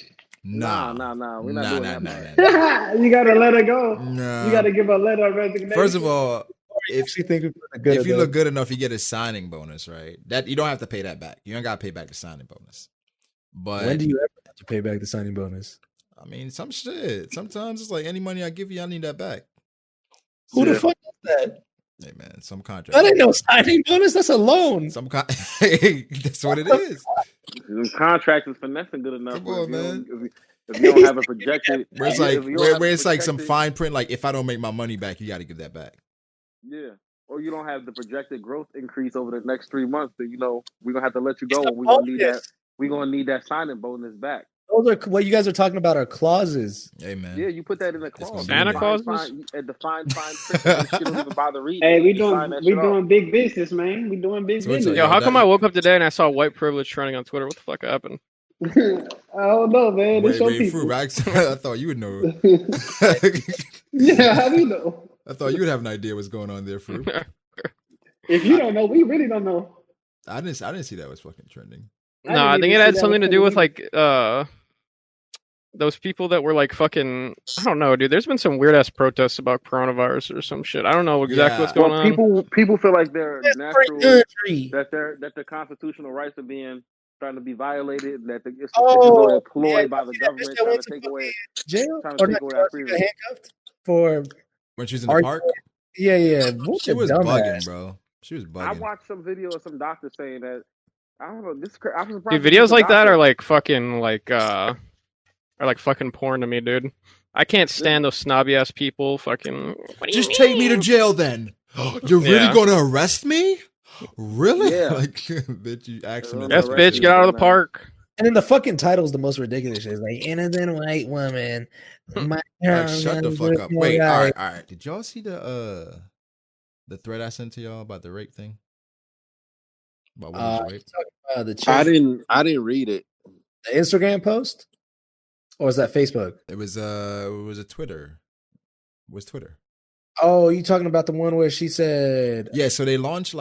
Nah. We're not doing that. You got to let her go. Nah. You got to give her a letter of resignation. First of all, if you look good enough, you get a signing bonus, right? That you don't have to pay that back. You don't got to pay back the signing bonus. But when do you ever have to pay back the signing bonus? I mean, some shit. Sometimes it's like any money I give you, I need that back. Who the fuck is that? Hey man, some contract. That ain't no signing bonus. That's a loan. That's what it is. Some contractors finessing good enough. Come on, man. If you don't have a projected, where it's like some fine print. Like if I don't make my money back, you got to give that back. Yeah, or you don't have the projected growth increase over the next 3 months. Then we're gonna have to let you go, and we're gonna need that. We're gonna need that signing bonus back. those are what you guys are talking about are clauses. Hey man. Yeah, you put that in a clause. Santa Claus. At the fine print, and shit don't even bother reading. Hey, we doing big business, man. We doing big business. Yo, how come I woke up today and I saw white privilege trending on Twitter? What the fuck happened? I don't know, man. Wait, Froob, I thought you would know. Yeah, how do you know? I thought you would have an idea what's going on there, Froob. If you don't know, we really don't know. I didn't see that was fucking trending. No, I think it had something to do with like those people that were like fucking, I don't know, dude. There's been some weird ass protests about coronavirus or some shit. I don't know exactly what's going on. People feel like they're natural, that their constitutional rights are trying to be violated, that it's employed by the government trying to take away our freedom. Handcuffed for when she's in the park. Yeah. She was bugging, bro. She was bugging. I watched some video of some doctor saying that. I don't know. I was dude, videos like that are like fucking are like fucking porn to me, dude. I can't stand those snobby ass people. Fucking. Just take me to jail, then. You're really going to arrest me? Really? Yeah. Like that you accidentally. Yes, bitch, get out of the park. And then the fucking title is the most ridiculous shit. It's like innocent white woman. Like, shut the fuck up. Wait, all right. Did y'all see the thread I sent to y'all about the rape thing? About rape? I didn't read it. The Instagram post? Or was that Facebook? It was a Twitter. It was Twitter. Oh, you talking about the one where she said? Yeah, so they launched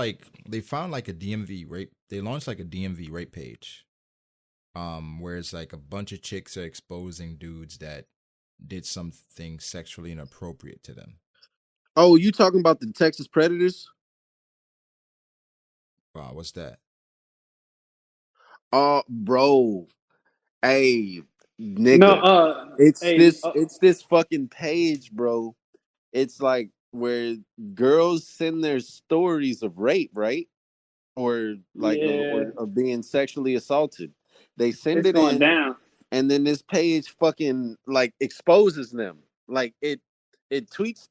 they found like a DMV rape. They launched like a DMV rape page, where it's like a bunch of chicks are exposing dudes that did something sexually inappropriate to them. Oh, you talking about the Texas Predators? Wow, what's that? Bro, hey, nigga, it's this fucking page, bro. It's like where girls send their stories of rape, right? Or like or being sexually assaulted. They send it in down. And then this page fucking like exposes them. Like it tweets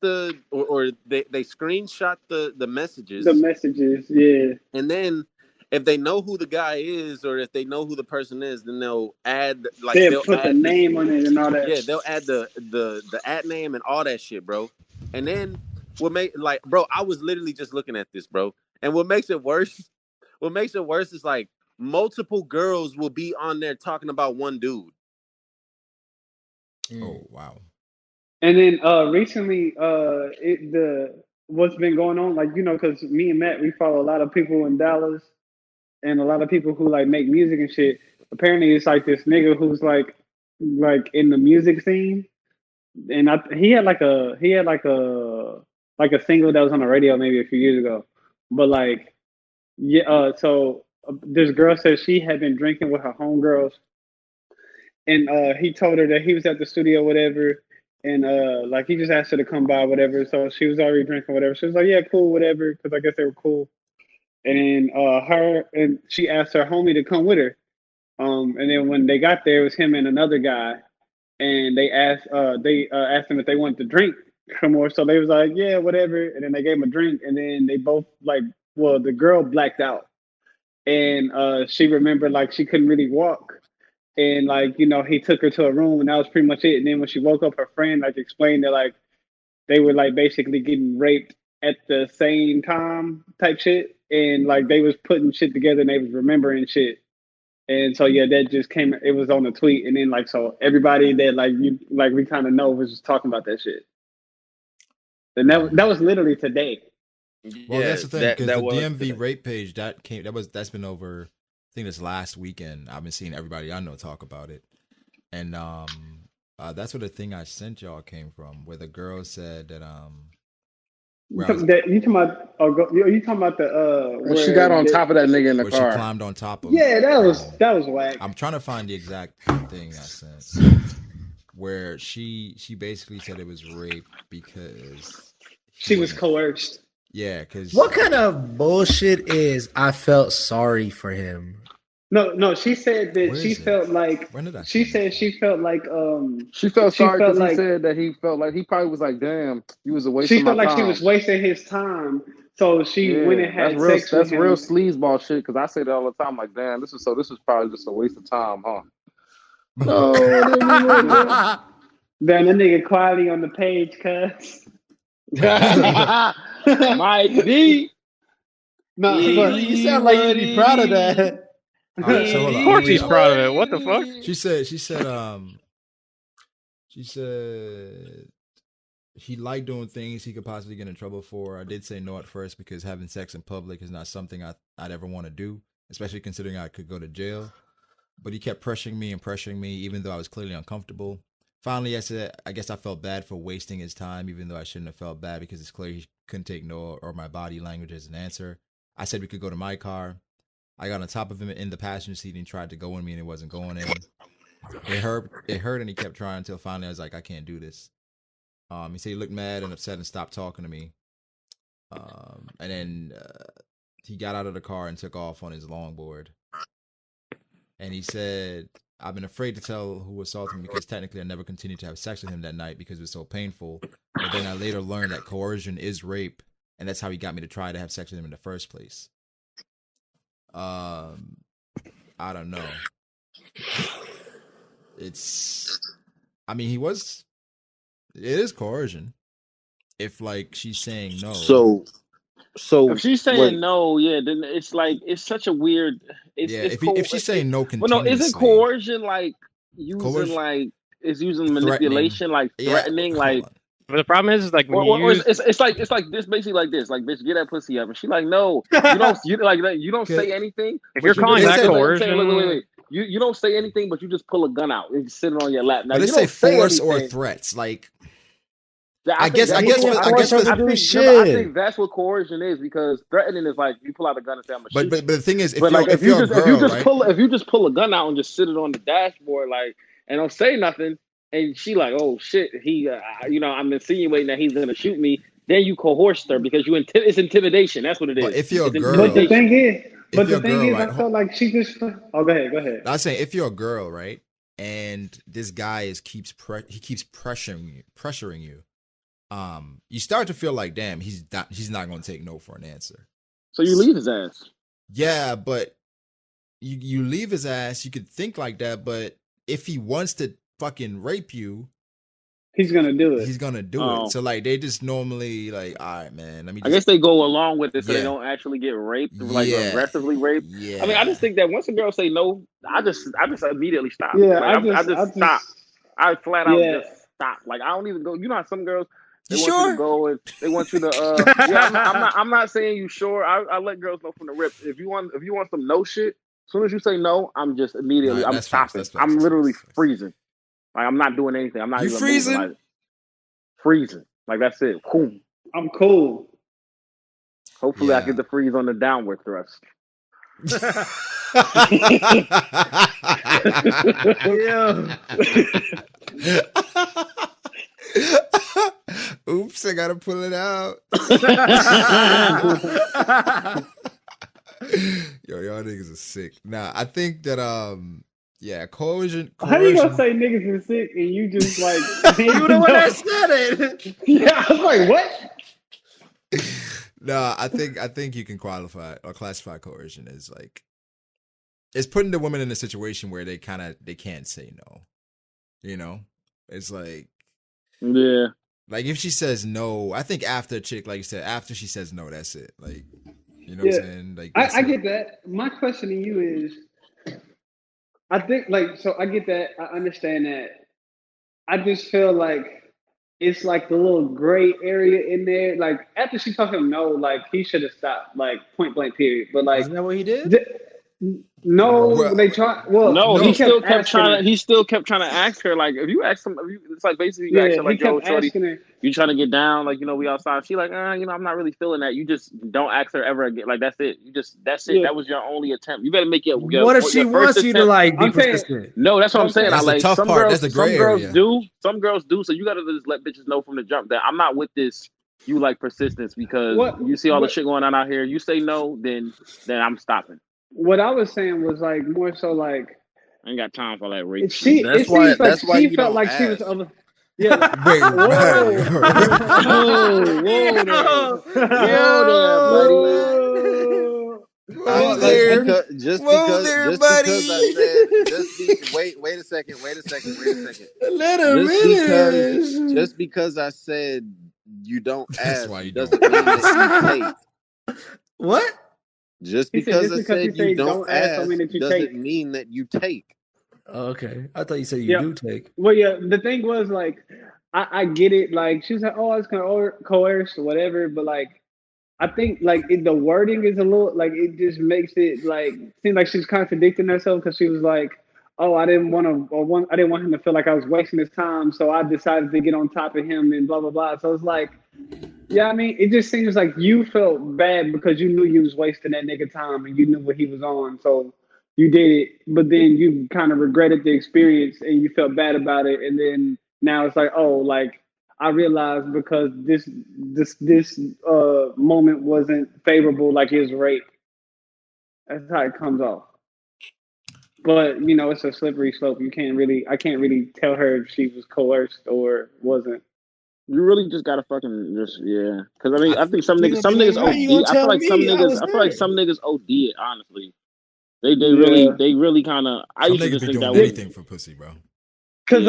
or they screenshot the messages. The messages, yeah. And then if they know who the guy is or if they know who the person is, then they'll add like they'll put the name on it and all that. Yeah, they'll add the ad name and all that shit, bro. And then bro, I was literally just looking at this, bro. And what makes it worse is like multiple girls will be on there talking about one dude. Oh wow. And then recently what's been going on, like, you know, because me and Matt, we follow a lot of people in Dallas and a lot of people who like make music and shit. Apparently it's like this nigga who's like in the music scene. And he had like a single that was on the radio maybe a few years ago, but like so this girl says she had been drinking with her homegirls, and he told her that he was at the studio, whatever, and like he just asked her to come by, whatever. So she was already drinking, whatever. She was like, yeah, cool, whatever, because I guess they were cool. And then she asked her homie to come with her, and then when they got there, it was him and another guy. And they asked them if they wanted to drink some more. So they was like, yeah, whatever. And then they gave him a drink. And then they both the girl blacked out. And she remembered like she couldn't really walk. And like, you know, he took her to a room and that was pretty much it. And then when she woke up, her friend like explained that like they were like basically getting raped at the same time type shit. And like they was putting shit together and they was remembering shit. And so yeah, that just came. It was on the tweet, and then like so everybody that we kind of know was just talking about that shit. And that was literally today. Well, yeah, that's the thing because the DMV rape page that's been over. I think this last weekend. I've been seeing everybody I know talk about it, and that's where the thing I sent y'all came from, where the girl said that you talking about the when she got on top of that nigga in the car. She climbed on top of that was whack. I'm trying to find the exact thing I sent where she basically said it was rape because she was coerced. Yeah, because what kind of bullshit is I felt sorry for him? No, she said that she felt like. When did I? She said she felt like She felt sorry because he said that he felt like he probably was like, damn, he was a waste of my time. She felt like she was wasting his time, so she went and had sex with him. That's real sleazeball shit. Because I say that all the time, like, damn, this is probably just a waste of time, huh? Oh, man, that nigga quietly on the page, cuz. MattB. No, but you sound like you'd be proud of that. Right, so of course he's proud of it. What the fuck? She said he liked doing things he could possibly get in trouble for. I did say no at first because having sex in public is not something I'd ever want to do, especially considering I could go to jail. But he kept pressuring me, even though I was clearly uncomfortable. Finally, I said, I guess I felt bad for wasting his time, even though I shouldn't have felt bad because it's clear he couldn't take no or my body language as an answer. I said we could go to my car. I got on top of him in the passenger seat and he tried to go in me and it wasn't going in. It hurt and he kept trying until finally I was like, I can't do this. He said he looked mad and upset and stopped talking to me. And then he got out of the car and took off on his longboard. And he said, I've been afraid to tell who assaulted me because technically I never continued to have sex with him that night because it was so painful. But then I later learned that coercion is rape, and that's how he got me to try to have sex with him in the first place. I don't know. It is coercion. If like she's saying no. So if she's saying no, yeah, then it's like it's such a weird. If she's saying no continuously. Well, no, isn't coercion like using using manipulation, like threatening, like? But the problem is like when it's like this, basically like this, like bitch, get that pussy up, and she like no, you don't say anything. If you're calling that coercion, wait. You don't say anything, but you just pull a gun out and sit it on your lap. Now but you say force or threats, like. I think that's what coercion is, because threatening is like you pull out a gun and say I'm gonna shoot. But the thing is, if you just pull a gun out and just sit it on the dashboard, like, and don't say nothing, and she like, oh shit, he, I'm insinuating that he's gonna shoot me. Then you coerce her because it's intimidation. That's what it is. But if you're a girl, but the thing is, I felt like she just. Oh, go ahead. I was saying, if you're a girl, right, and this guy keeps pressuring you. You start to feel like, damn, he's not going to take no for an answer. So you leave his ass. Yeah, but you leave his ass. You could think like that, but if he wants to fucking rape you, he's gonna do it. He's gonna do it. So like they just normally like, all right, man. I guess they go along with it so they don't actually get raped, like aggressively raped. Yeah. I mean, I just think that once a girl say no, I just immediately stop. Yeah, like, I just stop. I flat out just stop. Like I don't even go. You know how some girls. They want you to go and they want you to. I'm not saying you sure. I let girls know from the rip. If you want some no shit, as soon as you say no, I'm just immediately. I'm stopping. I'm literally freezing. Like I'm not doing anything. I'm not. You freezing? Like, freezing. Like that's it. Boom. I'm cool. Hopefully, I get the freeze on the downward thrust. Oops, I gotta pull it out. Yo, y'all niggas are sick. Nah, I think that coercion. How you gonna say niggas are sick and you just like you the one that said it? Yeah, I was like, what? No, I think you can qualify or classify coercion as like it's putting the women in a situation where they can't say no. You know, it's like like if she says no, I think after a chick, like you said, after she says no, that's it. Like, you know what I'm saying? Like I get that. My question to you is, I think so I get that. I understand that. I just feel like it's like the little gray area in there. Like after she told him no, like he should have stopped, like point blank period. But like, isn't that what he did? No, they tried. Well, no, he still kept trying to. He still kept trying to ask her. Like, if you ask him, it's like basically you ask her, like, "Yo, shorty, you trying to get down? Like, we outside." She like, I'm not really feeling that. You just don't ask her ever again. Like, that's it. That's it. That was your only attempt. You better make it. What if she wants you to like be persistent? No, that's what I'm saying. That's I like tough some part. girls. That's the gray area. Some girls do. So you gotta just let bitches know from the jump that I'm not with this. You like persistence because you see all the shit going on out here. You say no, then I'm stopping. What I was saying was like more so like I ain't got time for that rape. That's why she you felt don't like ask. she was other. Yeah. Wait, Whoa there, buddy. Whoa there, buddy. Wait a second. Let him finish. Just because I said you don't ask doesn't mean that you take. What? Just because I said you don't ask doesn't mean that you take. Okay, I thought you said you do take. Well, yeah, the thing was like, I get it. Like she was like, "Oh, I was gonna coerce or whatever," but like, I think like the wording is a little like it just makes it like seem like she's contradicting herself because she was like, "Oh, I didn't want him to feel like I was wasting his time, so I decided to get on top of him and blah blah blah." So it's like, yeah, I mean, it just seems like you felt bad because you knew you was wasting that nigga time and you knew what he was on, so you did it. But then you kind of regretted the experience and you felt bad about it, and then now it's like, oh, like. I realized because this moment wasn't favorable, like his rape. That's how it comes off. But you know, it's a slippery slope. I can't really tell her if she was coerced or wasn't. You really just gotta fucking because I mean, I think some niggas OD. I feel like some niggas OD it. Honestly, they really kind of. I used to just think that anything for pussy, bro. Because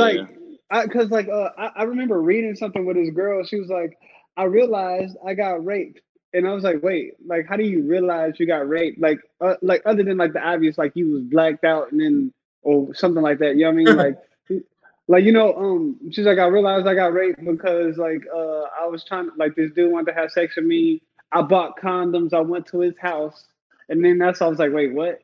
I remember reading something with this girl. She was like, I realized I got raped. And I was like, wait, like, how do you realize you got raped? Like other than like the obvious, like you was blacked out and then, or something like that. You know what I mean? like, you know, she's like, I realized I got raped because like, I was trying to, like this dude wanted to have sex with me. I bought condoms. I went to his house. And then that's, I was like, wait, what?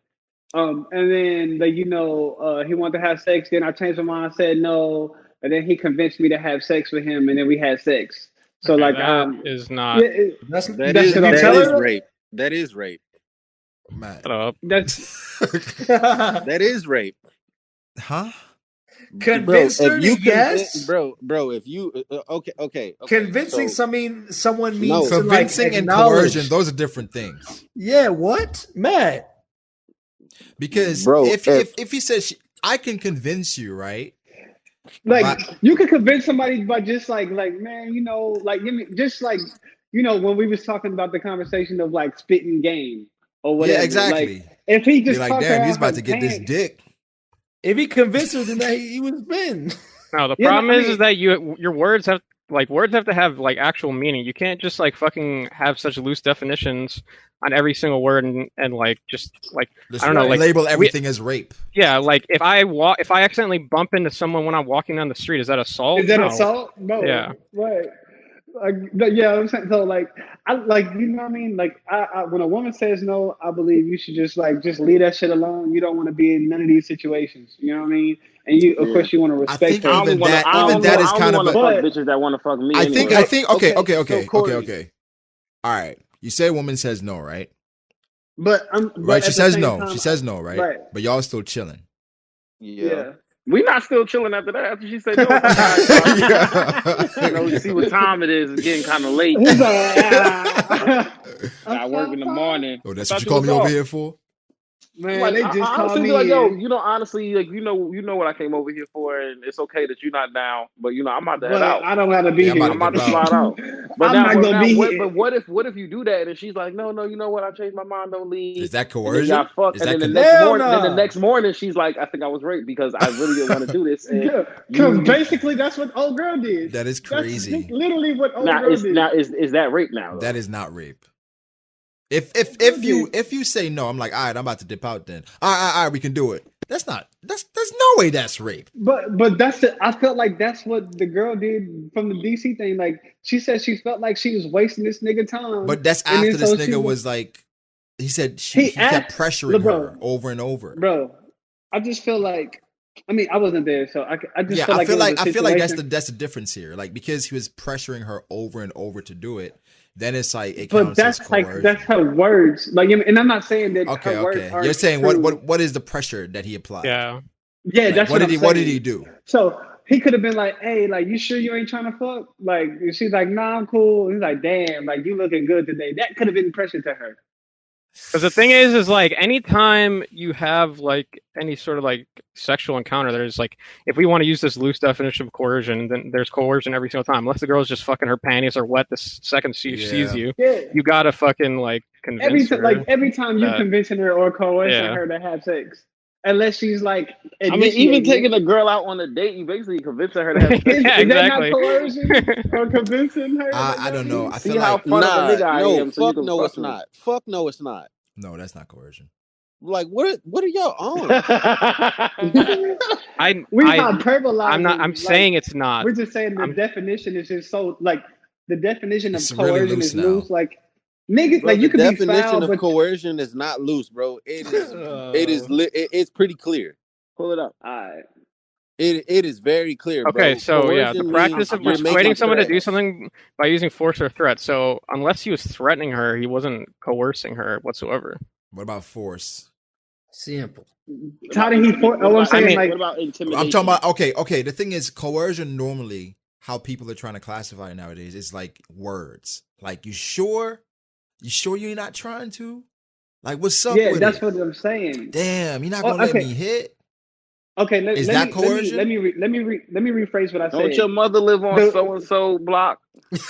And then like, you know, he wanted to have sex. Then I changed my mind. I said no. And then he convinced me to have sex with him, and then we had sex. So okay, like, that is not. That is rape. That is rape. Matt. Shut up. That is rape. Huh? Convince her to yes, bro. If you okay. Convincing someone means convincing like, and coercion. Those are different things. Yeah. What, Matt? Because if he says I can convince you, right? Like you could convince somebody by just like man, you know, like just like you know when we was talking about the conversation of like spitting game or whatever. Yeah, exactly. Like, if he just like, damn, he's about to get this dick. If he convinced her, then he was been. No, the problem is that your words have to have like actual meaning. You can't just like fucking have such loose definitions on every single word and like just like I don't know, like label everything as rape. Yeah, like if I accidentally bump into someone when I'm walking down the street, is that assault? Is that assault? No. Yeah. Right. Yeah, I'm saying so. Like, I like you know what I mean. Like, I when a woman says no, I believe you should just leave that shit alone. You don't want to be in none of these situations. You know what I mean? And you, of course, you want to respect her. Even that is kind of a fuck bitches that want to fuck me. I think. Okay. All right. You say a woman says no, right? But right. She says no. She says no, right? Right. But y'all still chilling. Yeah. We not still chilling after that. After she said no, you know, we see what time it is. It's getting kind of late. I work in the morning. Oh, that's what you called me over here for? Man, like, they just called me. Like, yo, you know, honestly, like you know what I came over here for, and it's okay that you're not down. But you know, I'm about to head out. I don't gotta be here. I'm about to slide out. But I'm not gonna be here. But what if you do that and she's like, no, you know what? I changed my mind. Don't leave. Is that coercion? And then the next morning, she's like, I think I was raped because I really didn't want to do this. Because basically, that's what old girl did. That is crazy. That's literally what old girl did. Now is that rape now? Though? That is not rape. If you say no, I'm like, all right, I'm about to dip out then. All right, we can do it. There's no way that's rape. But that's I felt like that's what the girl did from the DC thing. Like she said she felt like she was wasting this nigga time. But that's after this nigga was like, he said he kept pressuring her over and over. Bro, I just feel like, I mean, I wasn't there, so I just I feel like that's the difference here. Like because he was pressuring her over and over to do it. Then it's like it but that's her words. Like, and I'm not saying that. Okay. Words You're saying true. what is the pressure that he applied? Yeah. Like, that's what did he do? So he could have been like, "Hey, like, you sure you ain't trying to fuck?" Like, she's like, "Nah, I'm cool." He's like, "Damn, like, you looking good today." That could have been pressure to her. Because the thing is like anytime you have like any sort of like sexual encounter, there's like, if we want to use this loose definition of coercion, then there's coercion every single time. Unless the girl's just fucking her panties are wet the second she sees you, you gotta fucking like convince her. Like every time you're convincing her or coercing her to have sex. Unless she's like, I mean, even taking a girl out on a date, you basically convincing her to have sex. Is that not coercion or convincing her? I don't know. I feel See how fun of a nigga I am. Fuck no, it's not. Fuck no, it's not. No, that's not coercion. Like, what are y'all on? I'm saying it's not. We're just saying the definition is just so like the definition of coercion really is loose. Like niggas, bro, like you could be foul. The definition of coercion is not loose, bro. It's pretty clear. Pull it up. All right. It is very clear. Okay, bro. so the practice of persuading someone to do something by using force or threat. So unless he was threatening her, he wasn't coercing her whatsoever. What about force? Simple. How did he force? I'm saying, what about intimidation? I'm talking about okay. The thing is, coercion normally, how people are trying to classify it nowadays, is like words. Like, you sure you're not trying to? Like, what's up? Yeah, with that's it? what I'm saying. Damn, you're not gonna let me hit. Okay, is that coercion? Let me rephrase what I said. Don't your mother live on so and so block? That's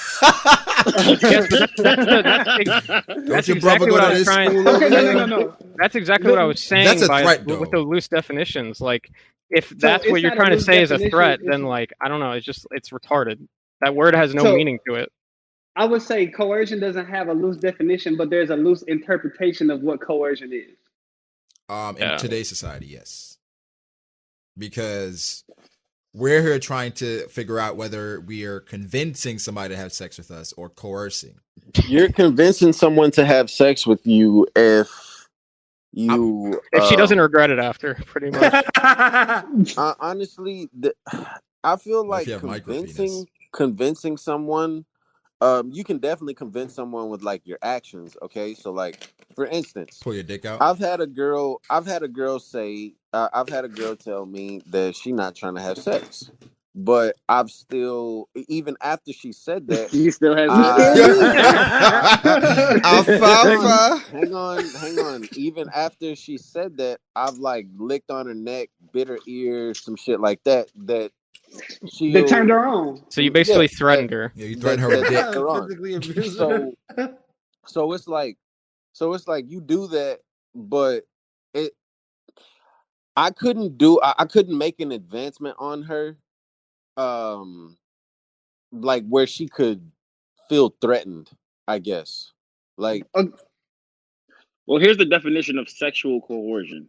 exactly what I was trying. No. That's exactly what I was saying. That's a threat, though. With the loose definitions. Like, if that's what you're trying to say is a threat, then like I don't know. It's retarded. That word has no meaning to it. I would say coercion doesn't have a loose definition, but there's a loose interpretation of what coercion is. In today's society, yes. Because we're here trying to figure out whether we are convincing somebody to have sex with us or coercing. You're convincing someone to have sex with you if she doesn't regret it after, pretty much. Honestly, I feel like convincing someone. You can definitely convince someone with like your actions. Okay, so like for instance, pull your dick out. I've had a girl tell me that she's not trying to have sex, but I've still, even after she said that, you still have. Hang on. Even after she said that, I've like licked on her neck, bit her ear, some shit like that. They turned her on. So you basically threatened her. Yeah, you threatened her with dick. So it's like you do that, but I couldn't make an advancement on her, like where she could feel threatened, I guess. Like, well, here's the definition of sexual coercion.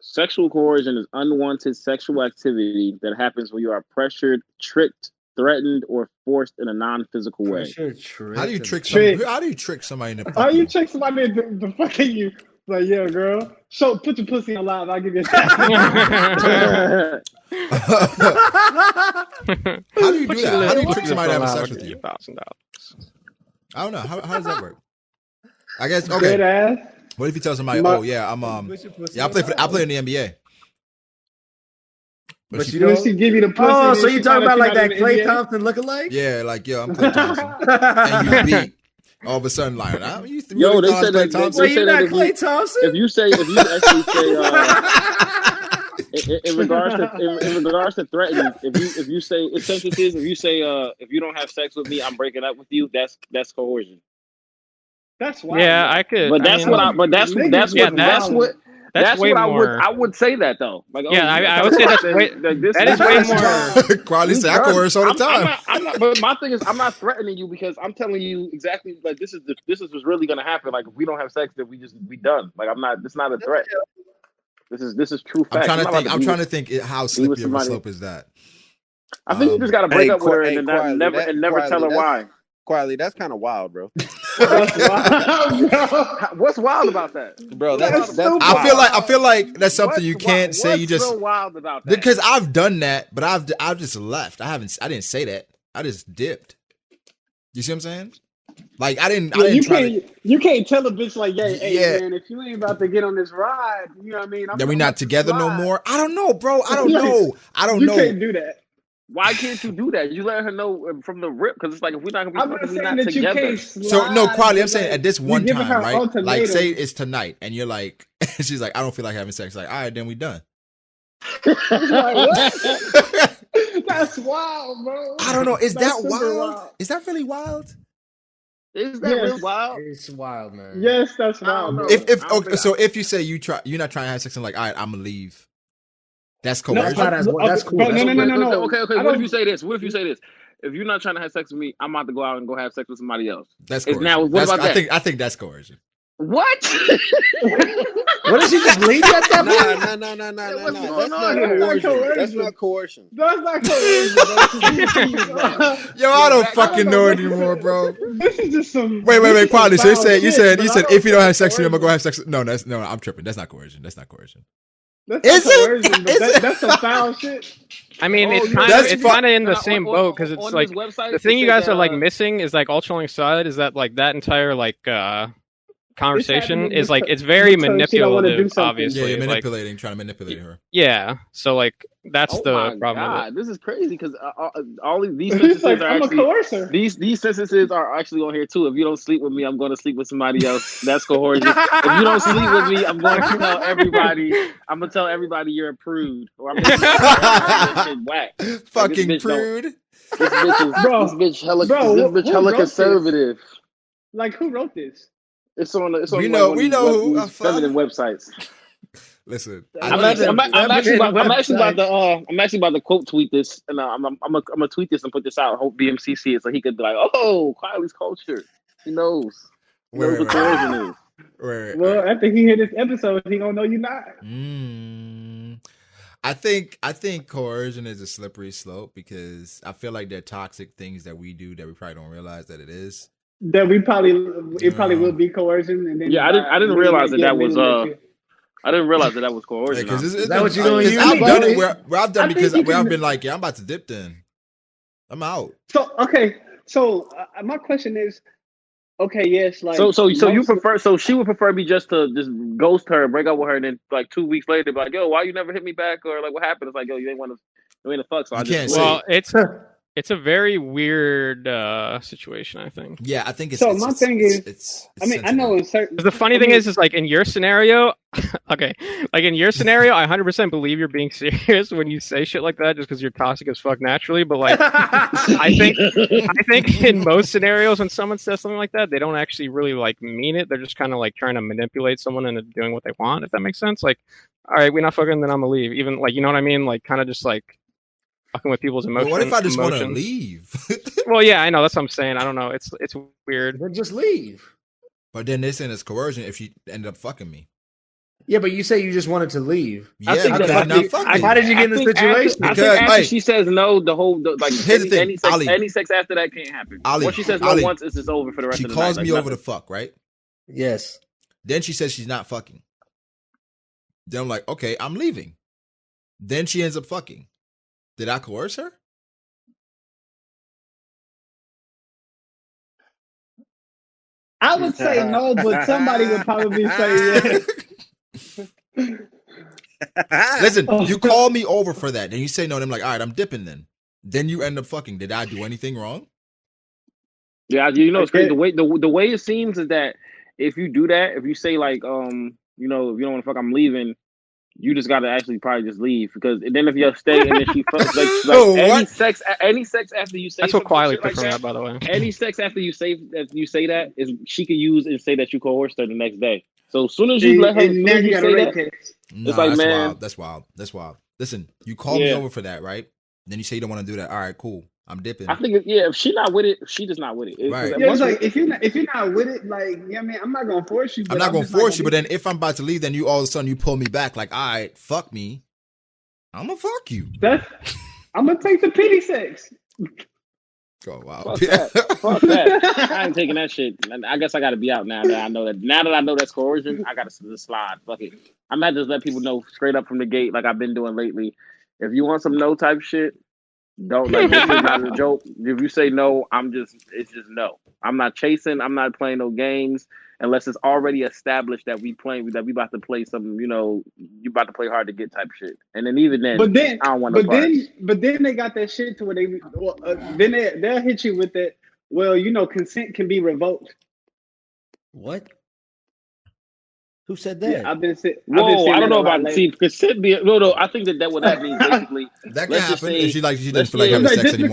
Sexual coercion is unwanted sexual activity that happens when you are pressured, tricked, threatened, or forced in a non-physical way. How do you trick somebody? How do you trick somebody into? How do you trick somebody into fucking you? Like, yeah, girl, put your pussy on live. I'll give you a shot. How do you do that? How do you trick somebody to have sex with you? $1,000. I don't know. How does that work? I guess okay. Good ass. What if you tell somebody, I play in the NBA. But she give you the pussy. Oh, so you talking about like that Klay Thompson lookalike? Yeah, like, yo, I'm Klay Thompson. And you beat. All of a sudden, like, they said that Klay Thompson. If you actually say in regards to threatening, if you say it's sentences, if you say if you don't have sex with me, I'm breaking up with you. That's coercion. That's wild. Yeah, I could. But that's what I would say that though. Like, I would say that is way more. Quality say I coerce all the time. I'm not, but my thing is, I'm not threatening you because I'm telling you exactly like this is what's really gonna happen. Like if we don't have sex, then we done. Like I'm not. It's not a threat. This is true fact. I'm trying to think how slippery of a slope is that. I think you just gotta break up with her and never tell her why. Quietly, that's kind of wild, bro. What's wild about that, bro? That's I feel like that's something you can't say. You just so wild about that because I've done that, but I've just left. I didn't say that. I just dipped. You see what I'm saying? Like I didn't. You can't tell a bitch like, hey, man, if you ain't about to get on this ride, you know what I mean? Then we not together no more. I don't know, bro. I don't know. You can't do that. Why can't you do that? You let her know from the rip, because it's like if we're not gonna be I'm fucking, not we're not together. So no, Quality. I'm saying at this one time, right? Ultimatum. Like, say it's tonight, and you're like, she's like, I don't feel like having sex. Like, all right, then we done. Like, what? That's wild, bro. I don't know. Is that wild? Is that really wild? Is that really wild? It's wild, man. Yes, that's wild. If you say you're not trying to have sex, and like, all right, I'm gonna leave. That's coercion. That's cool. No. Okay. What if you say this? If you're not trying to have sex with me, I'm about to go out and go have sex with somebody else. That's coercion. Now, what about that? I think that's coercion. What? What does he just leave at that point? No. That's not coercion. That's not coercion. Yo, I don't fucking know anymore, bro. This is just some. Wait, Quality. So you said if you don't have sex with me, I'm gonna go have sex. No, I'm tripping. That's not coercion. That's not coercion. That's some foul shit. I mean, it's kind of in the same boat because it's like the thing you guys are like missing is like all trolling aside is that like that entire like conversation is like it's very manipulative. Obviously, yeah, you're manipulating, trying to manipulate her. Yeah, so like that's the problem. God, this is crazy because all these sentences are actually these sentences are actually on here too. If you don't sleep with me, I'm going to sleep with somebody else. That's coercion. If you don't sleep with me, I'm going to tell everybody. I'm gonna tell everybody you're a prude, or I'm gonna whack. Fucking prude. This bitch hella conservative. Like, who wrote this? It's on we know who feminine websites. Listen, I'm actually about to quote tweet this, and I'm gonna tweet this and put this out. I hope BMC see it so he could be like, "Oh, Kylie's culture. He knows. He knows what coercion is." Well, after he hear this episode, he gonna know you're not. I think coercion is a slippery slope because I feel like they're toxic things that we do that we probably don't realize that it is. That it probably will be coercion, and then I didn't realize that was I didn't realize that was coercion. Is that what you're going to use? I've done it where I've done because I've been like, yeah, I'm about to dip then. I'm out. So my question is, okay, yes, like so you prefer she would prefer me just to just ghost her, break up with her, and then like 2 weeks later be like, yo, why you never hit me back, or like what happened? It's like, yo, you ain't a fuck, so I just it's a very weird situation, I think. Yeah, I think it's. So my thing is, I know in certain. The funny thing is like in your scenario, okay, like in your scenario, I 100% believe you're being serious when you say shit like that, just because you're toxic as fuck naturally. But like, I think in most scenarios when someone says something like that, they don't actually really like mean it. They're just kind of like trying to manipulate someone into doing what they want. If that makes sense. Like, all right, we're not fucking, then I'm gonna leave. Even like, you know what I mean? Like, kind of just like. Fucking with people's emotions. But what if I just want to leave? Well, yeah, I know. That's what I'm saying. I don't know. It's weird. Then just leave. But then they're saying it's coercion if she ended up fucking me. Yeah, but you say you just wanted to leave. Yeah, how did you get in the situation? After she says no, here's the thing. Any sex after that can't happen. Once she says no once, it's just over for the rest of the night. She calls me over to fuck, right? Yes. Then she says she's not fucking. Then I'm like, okay, I'm leaving. Then she ends up fucking. Did I coerce her? I would say no, but somebody would probably say yes. Listen, you call me over for that, and you say no, and I'm like, all right, I'm dipping then. Then you end up fucking. Did I do anything wrong? Yeah, you know, it's crazy. The way it seems is that if you do that, if you say like, if you don't want to fuck, I'm leaving. You just gotta actually probably just leave because then if you stay and then she fucks any sex after you say that's what Quiley put like from that, by the way. Any sex after you say that is she could use and say that you coerced her the next day. So as soon as you let her, it's like man, that's wild. Listen, you call me over for that, right? Then you say you don't want to do that. All right, cool. I'm dipping. I think if she's not with it, she just not with it. Right. Yeah, it's like if you're not with it, like I'm not gonna force you. I'm not gonna force you, but then if I'm about to leave, then you all of a sudden you pull me back, like, all right, fuck me. I'm gonna fuck you. I'm gonna take the pity sex. Oh wow. Fuck that. I ain't taking that shit. I guess I gotta be out now that I know that. Now that I know that's coercion, I gotta slide. Fuck it. I'm not just let people know straight up from the gate like I've been doing lately. If you want some no type shit. Don't this is not a joke. If you say no, it's just no. I'm not chasing. I'm not playing no games unless it's already established that we about to play some, you about to play hard to get type shit. And then even then, I don't want but then they got that shit to where then they'll hit you with that. Well, consent can be revoked. What? Who said that? Yeah, I've been saying. I don't know about consent. No. I think that what that means basically. That can happen if she didn't feel like having sex anymore.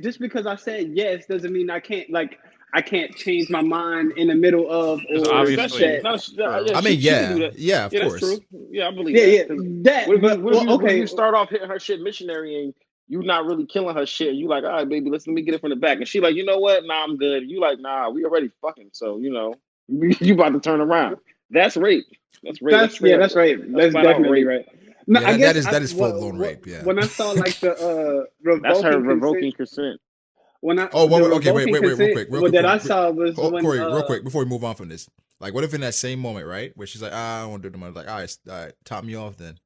Just because I said yes doesn't mean I can't change my mind in the middle of. Obviously. Of course. That's true. Yeah, I believe that. When you start off hitting her shit missionary and you not really killing her shit, you like, all right, baby, let me get it from the back, and she like, you know what? Nah, I'm good. You like, nah, we already fucking. So you about to turn around. That's rape. That's rape. That's rape. That's definitely rape. No, I guess that is full blown rape. Yeah. When I saw like the that's her revoking consent. Wait, real quick. What that I saw was Corey, real quick before we move on from this. Like, what if in that same moment, right, where she's like, I don't want to do the money, like, all right, top me off then.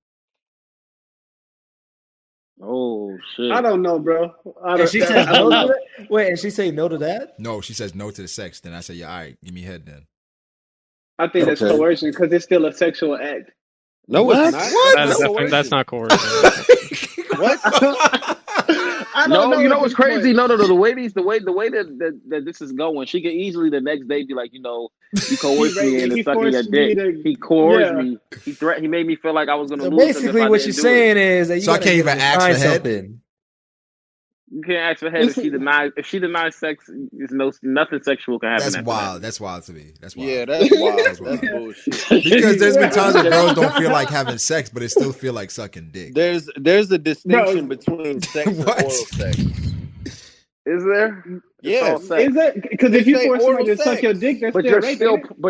Oh shit! I don't know, bro. And she says no to that? Wait, and she say no to that? No, she says no to the sex. Then I say, yeah, all right, give me head then. I think that's coercion because it's still a sexual act. No, it's not. What? That's not coercion. What? I don't know. You know what's crazy? No. The way that this is going, she could easily the next day be like, you coerced me into sucking your dick. He coerced me. He made me feel like I was going to lose. Basically, what she's saying is that I can't even ask for head. Something. You can't ask for head if she denies sex. Nothing sexual can happen. That's wild. That's wild to me. That's wild. Yeah, that's wild. That's bullshit. Because there's been times where girls don't feel like having sex, but it still feel like sucking dick. There's a distinction between sex and oral sex. Is there? Yeah. Is that because if you force somebody to suck your dick, that's still rape.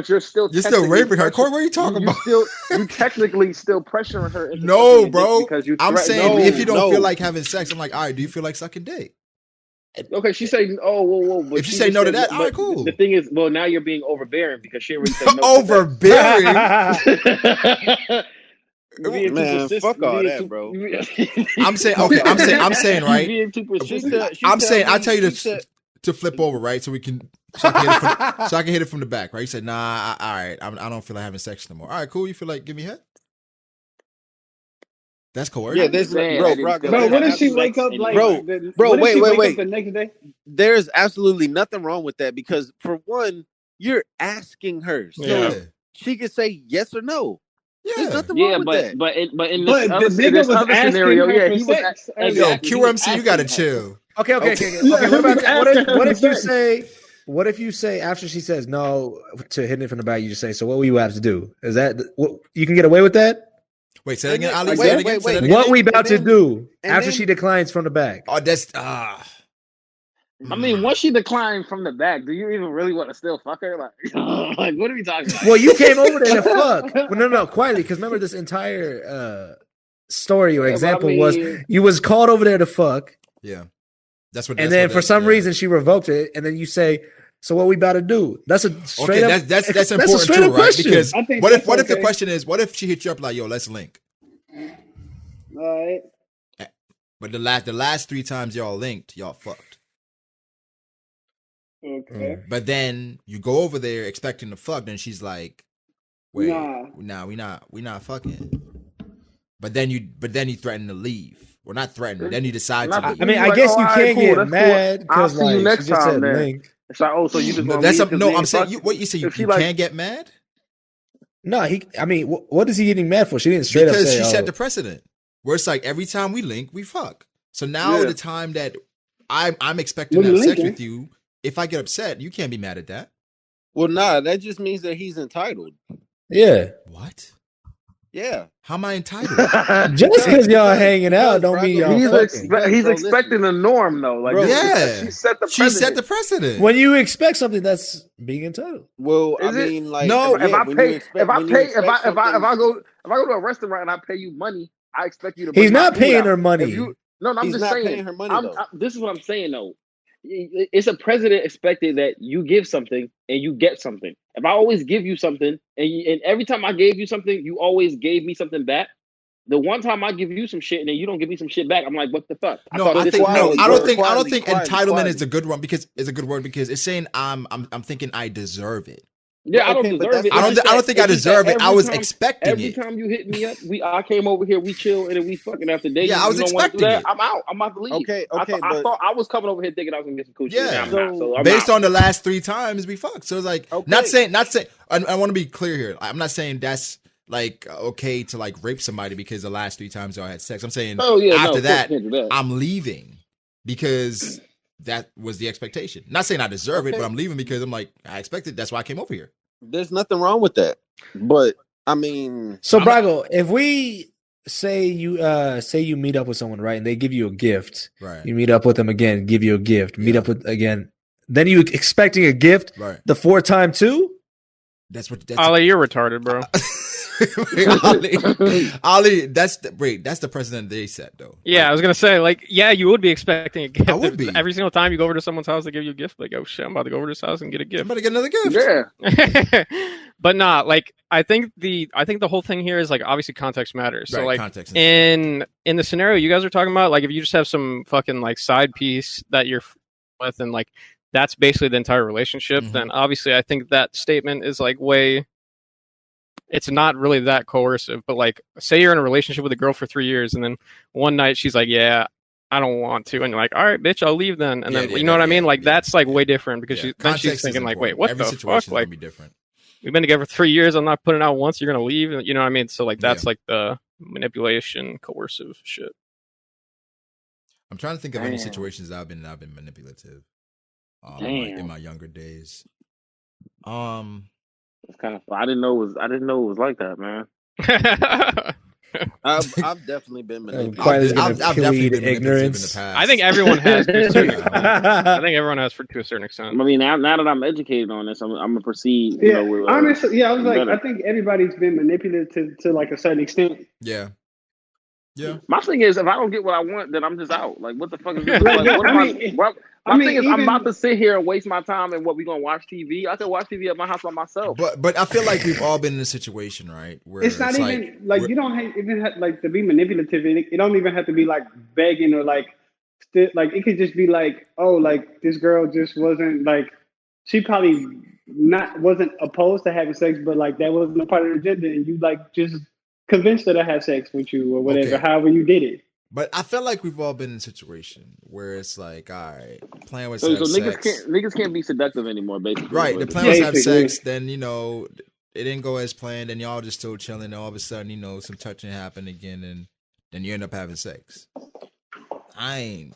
You're still raping her. Corey, what are you talking about? You technically still pressuring her. Into no, bro. I'm saying if you don't no. feel like having sex, I'm like, all right, do you feel like sucking dick? Okay, she's saying, whoa. But if you say no to that, all right, cool. The thing is, well, now you're being overbearing because she already said no. Overbearing? Man, fuck all that, bro. I'm saying, right? I'm saying, I tell you to flip over, right? So I can hit it from the back, right? You said, nah, all right, I don't feel like having sex no more. All right, cool. You feel like give me head? That's coercion. Yeah, there's bro. What if she wake up like, bro? Wait. The next day? There's absolutely nothing wrong with that because for one, you're asking her, so she can say yes or no. Yeah, there's nothing wrong with that. But in this other scenario, he was. Yo, QMC, you gotta chill. Okay. What if you say? What if you say after she says no to hitting it from the back? You just say, "So what will you have to do?" Is that what you can get away with that? Wait, say that again, Ali. Wait. What we about to do after she declines from the back? Oh, that's I mean, once she declined from the back, do you even really want to still fuck her? Like what are we talking about? Well, you came over there to fuck. Well, no, quietly, because remember this entire story or example was you was called over there to fuck. Yeah, that's what. And then for some reason she revoked it, and then you say, "So what we about to do?" That's a straight up. That's important too, right? Question. Because what if the question is, what if she hit you up like, "Yo, let's link"? All right. But the last 3 times y'all linked, y'all fucked. Okay. But then you go over there expecting to fuck, then she's like, "Wait, nah, we not fucking." But then you threaten to leave. Well, not threaten. Then you decide to leave. I mean, I guess you can't get mad because I'll see you next time. Link. It's like, so you just I'm saying what you say. You can't get mad. No, I mean, what is he getting mad for? She didn't straight up say, because she set the precedent. Where it's like every time we link, we fuck. So now the time that I'm expecting to have sex with you, if I get upset, you can't be mad at that. Well, nah, that just means that he's entitled. Yeah. What? Yeah. How am I entitled? Just because y'all hanging out don't mean y'all fucking. He's expecting the norm, though. Like, yeah, she set the precedent. When you expect something, that's being entitled. Well, I mean, like, no. If I go to a restaurant and I pay you money, I expect you to. He's not paying her money. I'm just saying. Paying her money, this is what I'm saying, though. It's a president expected that you give something and you get something. If I always give you something and every time I gave you something, you always gave me something back. The one time I give you some shit and then you don't give me some shit back, I'm like, what the fuck? I don't think entitlement is a good one because it's saying I'm thinking I deserve it. Yeah, I don't deserve it. I don't think I deserve it. I was expecting it. Every time you hit me up, I came over here, we chill, and then we fucking after dating. Yeah, I was expecting it. I'm out. I'm about to leave. Okay, I thought I was coming over here thinking I was gonna get some coochie. Yeah, so based on the last 3 times we fucked. So it's like, not saying. I want to be clear here. I'm not saying that's like okay to like rape somebody because the last 3 times y'all had sex. I'm saying after that, I'm leaving because that was the expectation. Not saying I deserve it, but I'm leaving because I'm like, I expected. That's why I came over here. There's nothing wrong with that. But I mean, so Brago, if we say you meet up with someone, right, and they give you a gift, right? You meet up with them again, give you a gift, meet up with again, then you expecting a gift, right? The 4th time too. That's Alehh, you're retarded, bro. Alehh, that's the precedent they set, though. Yeah, like, I was gonna say, like, yeah, you would be expecting a gift. I would be. Every single time you go over to someone's house, they give you a gift. Like, oh shit, I'm about to go over to this house and get a gift. I'm about to get another gift. Yeah. But not like I think the whole thing here is like obviously context matters. So like context in the scenario you guys are talking about, like if you just have some fucking like side piece that you're with and like that's basically the entire relationship, then obviously I think that statement is like way. It's not really that coercive, but like, say you're in a relationship with a girl for 3 years, and then one night she's like, "Yeah, I don't want to," and you're like, "All right, bitch, I'll leave then." And then you know what I mean? Like that's like way different because then she's thinking like, "Wait, what the fuck?" Like, be different. We've been together for 3 years. I'm not putting out once. You're gonna leave. You know what I mean? So like that's like the manipulation, coercive shit. I'm trying to think of any situations I've been manipulative. In my younger days. It's kind of. I didn't know it was like that, man. I've definitely been manipulative. I've definitely been ignorance in the past. I think everyone has. To a certain extent. I think everyone has to a certain extent. I mean, now that I'm educated on this, I'm gonna proceed. Yeah, honestly, I was like, I think everybody's been manipulative to like a certain extent. Yeah. Yeah. My thing is, if I don't get what I want, then I'm just out. Like, what the fuck is this? My thing is, I'm about to sit here and waste my time and what we gonna watch TV. I could watch TV at my house by myself. But I feel like we've all been in a situation, right? Where it's not even like you don't even have like to be manipulative. It don't even have to be like begging or like it could just be like, oh, like this girl just wasn't like she probably wasn't opposed to having sex, but like that wasn't a part of her agenda, and you like just convinced her to have sex with you or whatever, however you did it. But I feel like we've all been in a situation where it's like, all right, plan with so sex. Niggas can't be seductive anymore, basically. Right, the plan was to have sex, then, it didn't go as planned, and y'all just still chilling, and all of a sudden, some touching happened again, and then you end up having sex. I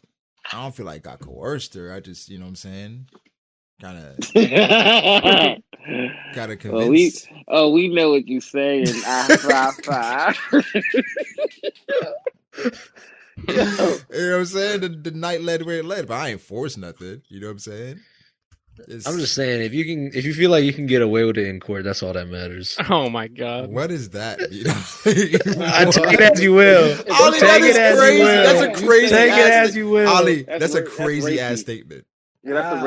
don't feel like I coerced her. I just, you know what I'm saying? Kind of convinced. We know what you say, and I. You know what I'm saying? The night led where it led, but I ain't forced nothing. You know what I'm saying? I'm just saying, if you feel like you can get away with it in court, that's all that matters. Oh my god, what is that? Take it as you will. Alehh, take it as crazy. you will. That's a crazy. Take it as you will. Alehh, that's a crazy ass statement. Yeah, that's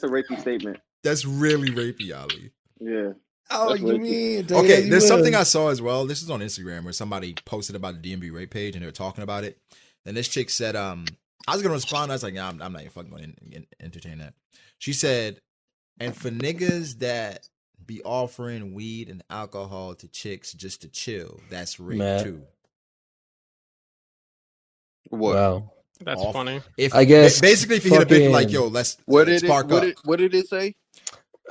a rapey statement. That's really rapey, Alehh. Yeah. Oh, you mean? Okay, there's something I saw as well. This is on Instagram where somebody posted about the DMV rape page and they were talking about it. And this chick said, I was gonna respond. I was like, nah, I'm not even fucking gonna entertain that. She said, and for niggas that be offering weed and alcohol to chicks just to chill, that's rape too. What? Wow. That's funny. I guess basically if you hit a bitch like, yo, let's spark up. What did it say?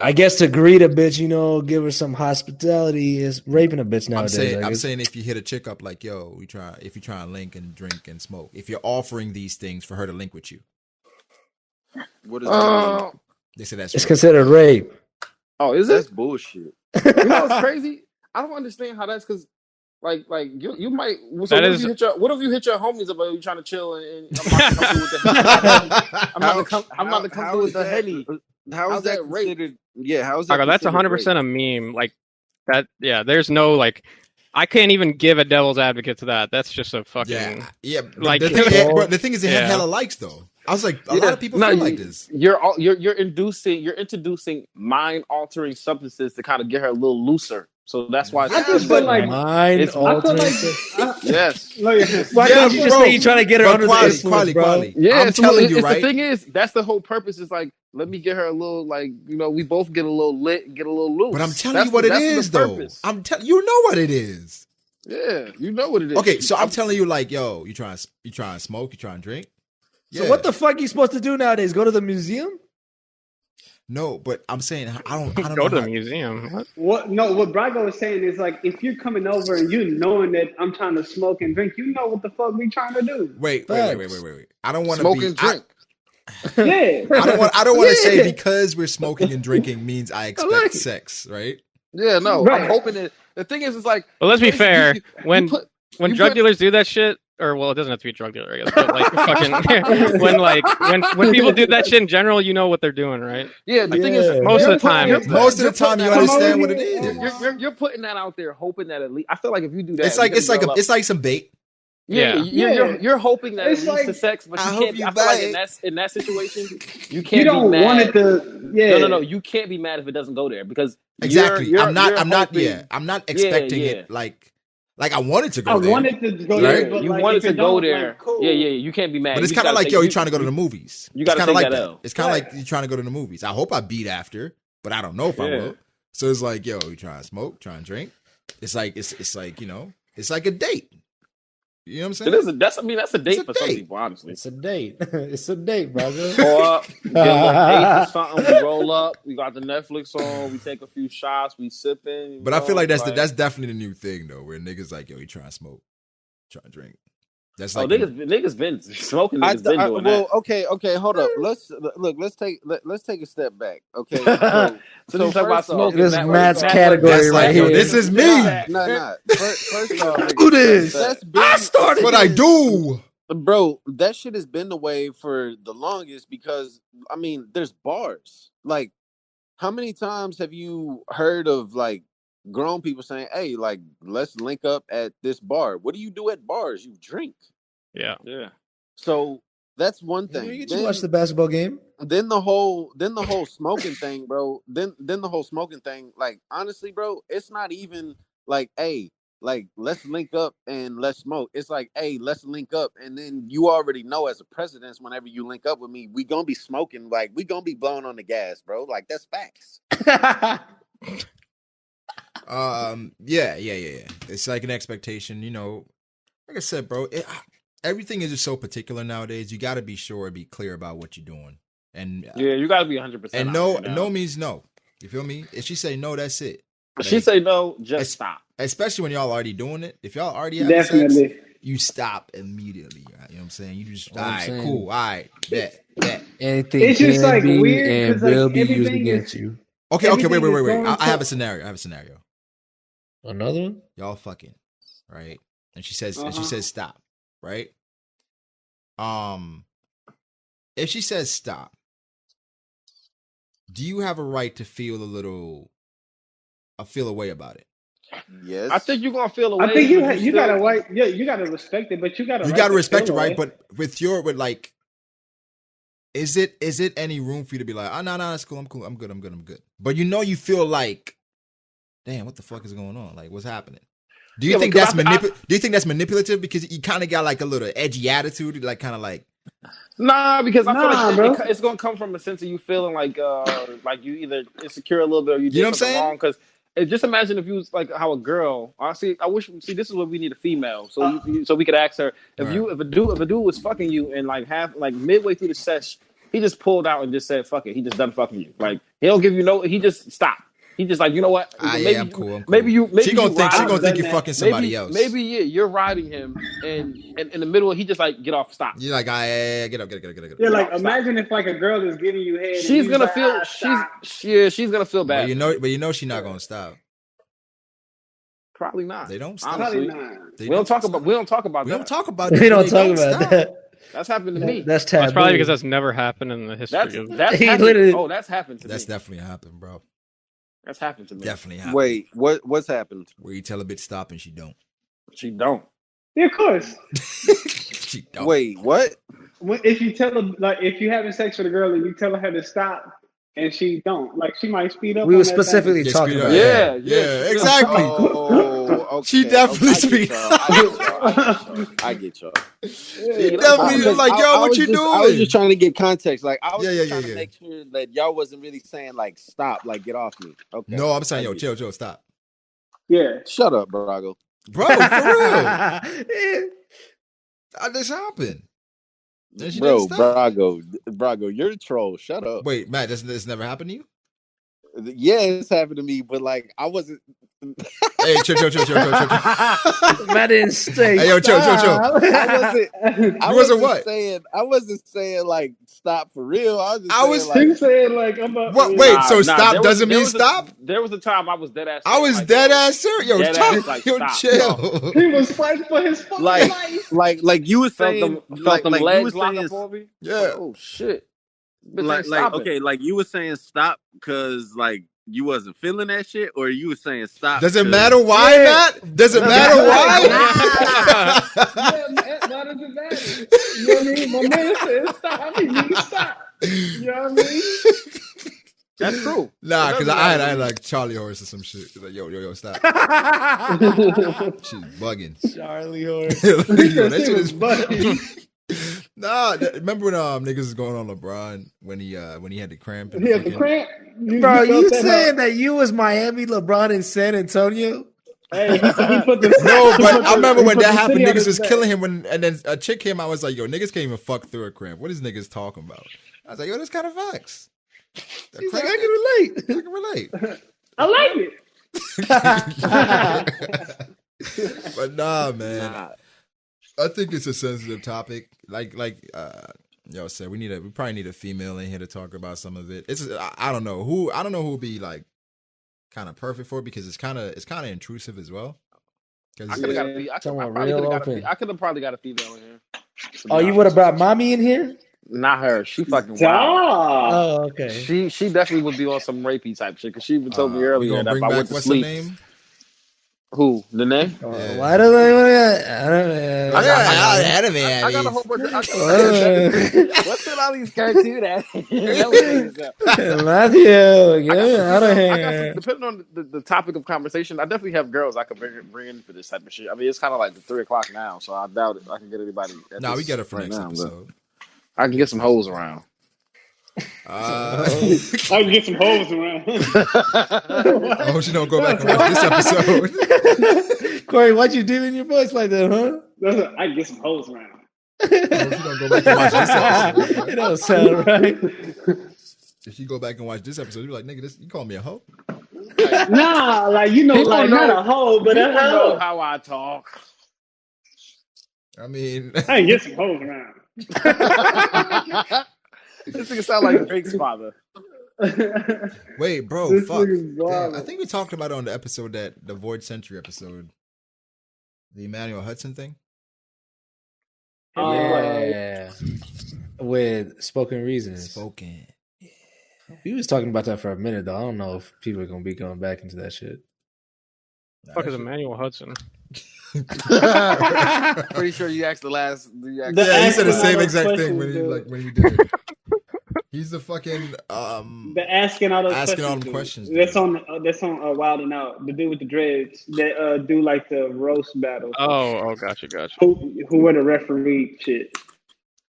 I guess to greet a bitch, give her some hospitality is raping a bitch nowadays. I'm saying if you hit a chick up like, yo, if you try and link and drink and smoke, if you're offering these things for her to link with you. What does that mean? They say that's it's considered rape. Oh, is it? That's bullshit. You know what's crazy? I don't understand how that's because like you might. So what if you hit your homies about you trying to chill and I'm not to come through with the Henny. How is that considered? Yeah, how is that? That's 100% a meme. Like that. Yeah, there's no like. I can't even give a devil's advocate to that. That's just a fucking Like the thing is, it had hella likes though. I was like, a lot of people feel like this. You're introducing mind altering substances to kind of get her a little looser. So that's why I just feel like mind altering. Yes. Why don't you just say you're trying to get her under the influence, bro? Yeah, I'm telling you, right? The thing is, that's the whole purpose. Is like, let me get her a little, like, we both get a little lit, get a little loose. But I'm telling you what it is, though. I'm telling you know what it is. Yeah, you know what it is. Okay, so I'm telling you, like, yo, you trying to smoke, you trying to drink. So what the fuck you supposed to do nowadays? Go to the museum? No, but I'm saying I don't go to the museum. What Brago is saying is like, if you're coming over and you knowing that I'm trying to smoke and drink, you know what the fuck we trying to do. Wait. I don't want to smoke and drink. Yeah. I don't want to say because we're smoking and drinking means I expect sex, right? Yeah, no. Right. I'm hoping that the thing is like. Well, let's be fair. When drug dealers do that shit. Or well, it doesn't have to be a drug dealer, I guess. But like fucking when people do that shit in general, you know what they're doing, right? Yeah, the thing is, most of the time you understand what it is. You're putting that out there, hoping that at least. I feel like if you do that, it's like some bait. Yeah, you're hoping that it leads to sex, but you can't. I feel like in that situation, you can't. You don't be mad. Want it to. Yeah. No. You can't be mad if it doesn't go there because exactly. I'm not expecting it like I wanted to go there. I wanted to go there. But you like, wanted to go there. Like, cool. Yeah. You can't be mad. But it's kind of like, you're trying to go to the movies. You got to take that L. It's kind of like you're trying to go to the movies. I hope I beat after, but I don't know if I will. So it's like, yo, you trying to smoke, trying to drink. It's like it's like, it's like a date. You know what I'm saying? That's a date for some people, honestly. It's a date. It's a date, brother. Or get a date or something. We roll up. We got the Netflix on. We take a few shots. We sipping. But I feel like that's definitely the new thing though, where niggas like, yo, you trying to smoke, trying to drink. That's like niggas been smoking. Niggas been doing that. Okay, hold up. Let's take a step back. Okay, so talk about smoking. This Matt's category right here. This is me. No. First off, who this? I started what I do, bro. That shit has been the way for the longest because I mean, there's bars. Like, how many times have you heard of like grown people saying, "Hey, like, let's link up at this bar." What do you do at bars? You drink. Yeah. So that's one thing. You get to watch the basketball game. Then the whole smoking thing, bro. Then the whole smoking thing. Like, honestly, bro, it's not even like, hey, like, let's link up and let's smoke. It's like, hey, let's link up, and then you already know as a precedence, whenever you link up with me, we gonna be smoking. Like, we gonna be blowing on the gas, bro. Like, that's facts. Yeah. It's like an expectation, like I said, bro, everything is just so particular nowadays. You got to be sure and be clear about what you're doing. And you got to be 100%. And no means no. You feel me? If she say no, that's it. If she say no, just stop. Especially when y'all already doing it. If y'all already have sex, you stop immediately. Right? You know what I'm saying? You just, all right, cool. All right, bet. Anything it's just like be weird and will be used against you. Okay, wait. I have a scenario. Another one? Y'all fucking, right? And she says stop, right? If she says stop, do you have a right to feel a way about it? Yes. I think you're gonna feel a way. I think you gotta wait. Yeah, you gotta respect it, but you gotta respect it, right? But with like, is it any room for you to be like, oh no, that's cool, I'm cool, I'm good. But you feel like, damn, what the fuck is going on? Like, what's happening? Do you think that's do you think that's manipulative because you kind of got like a little edgy attitude, like kind of like? Nah, because I feel like it's gonna come from a sense of you feeling like you either insecure a little bit or you did something wrong. Because just imagine if you was like how a girl. This is what we need a female, so we could ask her if a dude was fucking you and like midway through the sesh, he just pulled out and just said fuck it, he just done fucking you. Like he don't give you he just stopped. He just like, you know what? Maybe, I'm cool. Maybe she gonna think you're fucking somebody else. Maybe you're riding him, and in the middle he just like get off, stop. You're like, get up. Yeah, like imagine if like a girl is giving you head. She's gonna feel she's gonna feel bad. But she's not gonna stop. Probably not. They don't stop. Probably not. We don't talk about that. That's happened to me. That's taboo. That's probably because that's never happened in the history of that's happened. That's happened to me. That's definitely happened, bro. That's happened to me. Definitely happened. Wait, what's happened? Where you tell a bitch stop and she don't. She don't. Yeah, of course. She don't. Wait, what? If you tell her, like, if you're having sex with a girl and you tell her to stop and she don't, like, she might speed up. We were specifically talking about Yeah, exactly. She definitely speaks. I get y'all. She definitely like, yo, what you doing? I was just trying to get context. Like, I was just trying to make sure that y'all wasn't really saying like, stop, like, get off me. Okay. No, I'm saying, yo, chill, stop. Yeah. Shut up, Brago. Bro, for real. This happened. Bro, Brago, you're the troll. Shut up. Wait, Matt, this never happened to you? Yeah, it's happened to me, but like I wasn't. Hey, chill. Matt didn't stay. Hey, yo, chill. I wasn't saying like stop for real. I was saying like I'm about. What? Wait, so stop doesn't mean stop? There was a time I was dead ass. I was dead ass serious. Yo, stop. Yo, chill. He was fighting for his fucking life. Like you were saying, felt them legs lock up for me. Yeah. Oh shit. Like okay, like you were saying stop because like you wasn't feeling that shit, or you were saying stop. Does it matter why, Matt? Does it matter why? Why does it matter? You know what I mean? My man said stop. I mean, stop. You know what I mean? That's true. Nah, because I had like Charlie horse or some shit. Like, yo, stop. She's bugging. Charlie horse. That shit is bugging. Nah, remember when niggas was going on LeBron when he had the cramp? He had the cramp? Bro, you saying that you was Miami, LeBron in San Antonio? Hey, he put the no, but I remember when that happened, niggas was killing him and then a chick came out and was like, yo, niggas can't even fuck through a cramp. What is niggas talking about? I was like, yo, that's kind of facts. She's like, I can relate. I like it. But nah, man. I think it's a sensitive topic. Like yo said, we probably need a female in here to talk about some of it. I don't know who would be like kind of perfect for it, because it's kind of intrusive as well. I could have probably got a female in here. Oh, you would have brought mommy in here? Not her. She fucking wild. Oh, okay. She definitely would be on some rapey type shit, because she even told me earlier that if I went to sleep. Her name? Who? Danae? Why do they want to? I got a whole bunch of. What's in all these cartoon Matthew, get out of here. Depending on the topic of conversation, I definitely have girls I could bring in for this type of shit. I mean, it's kind of like 3:00 now, so I doubt it. I can get anybody. We get it for next episode. I can get some hoes around. I can get some hoes around. I hope you don't go back and watch this episode. Corey, why'd you do in your voice like that, huh? I can get some hoes around. I hope you don't go back and watch this episode. It don't sound right. If you go back and watch this episode, you're like, nigga, you call me a hoe? Nah, like, you know, like not a hoe, but a hoe. Know how I talk. I mean, I can get some hoes around. This nigga sound like Drake's father. Wait, bro, fuck. Damn, I think we talked about it on the episode, the Void Century episode. The Emmanuel Hudson thing? Yeah. With Spoken Reasons. We was talking about that for a minute, though. I don't know if people are going to be going back into that shit. Fuck is Emmanuel Hudson? Pretty sure you asked the last. He said the same exact thing when he did it. He's the fucking the asking all those questions. That's on Wild and Out. The dude with the dreads that do like the roast battle. Oh, gotcha. Who were the referee shit?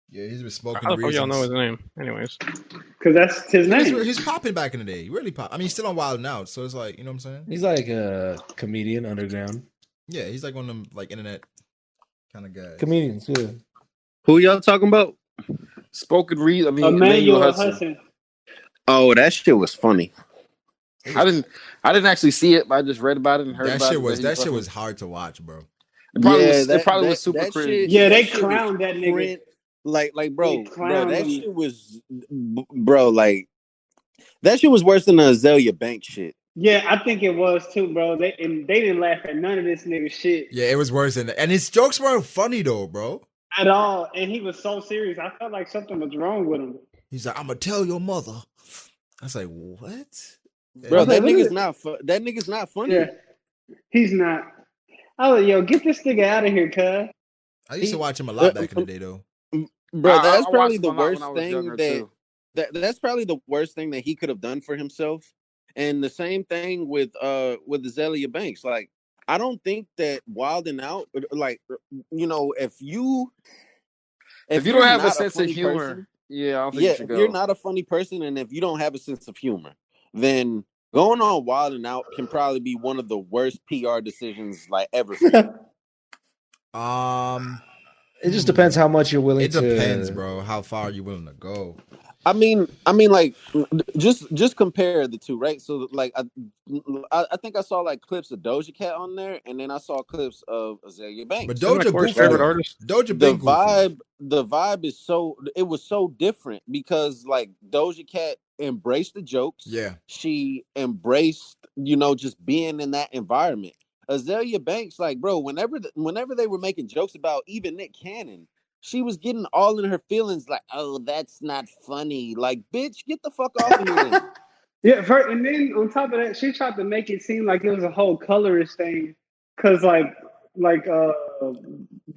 Yeah, he's been Spoken How the Reasons. fuck y'all know his name? Anyways, because that's his name. He's popping back in the day. He really pop. I mean, he's still on Wild and Out, so it's like, you know what I'm saying? He's like a comedian underground. Yeah, he's like one of them like internet kind of guys. Comedians, yeah. Who y'all talking about? Spoken Reasons. I mean, Emmanuel Hudson. Oh, that shit was funny. I didn't actually see it, but I just read about it and heard about it. That shit was hard to watch, bro. It probably was super cringe. Yeah, they clowned that nigga. Like, bro, that shit was, bro, like, that shit was worse than the Azalea Banks shit. Yeah, I think it was too, bro. They didn't laugh at none of this nigga shit. Yeah, it was worse than that. And his jokes weren't funny though, bro. At all. And he was so serious. I felt like something was wrong with him. He's like, I'm gonna tell your mother. I was like, what? Bro, that nigga's not funny. Yeah, he's not. I was like, yo, get this nigga out of here, cuz. I used to watch him a lot back in the day though. Bro, that's probably the worst thing that's probably the worst thing that he could have done for himself. And the same thing with Azalea Banks. Like, I don't think that wilding out, like, you know, if you don't have a sense of humor, I don't think you should go. If you're not a funny person, and if you don't have a sense of humor, then going on wilding out can probably be one of the worst PR decisions like ever. It just depends how much you're willing to. It depends, bro. How far you're willing to go. I mean, like, just compare the two, right? So, like, I think I saw like clips of Doja Cat on there, and then I saw clips of Azalea Banks. But Doja goofy. Doja the vibe is it was so different because like Doja Cat embraced the jokes. Yeah, she embraced, you know, just being in that environment. Azalea Banks, like, bro, whenever they were making jokes about even Nick Cannon, she was getting all in her feelings, like, oh, that's not funny. Like, bitch, get the fuck off of here. Yeah, and then on top of that, she tried to make it seem like it was a whole colorist thing, because like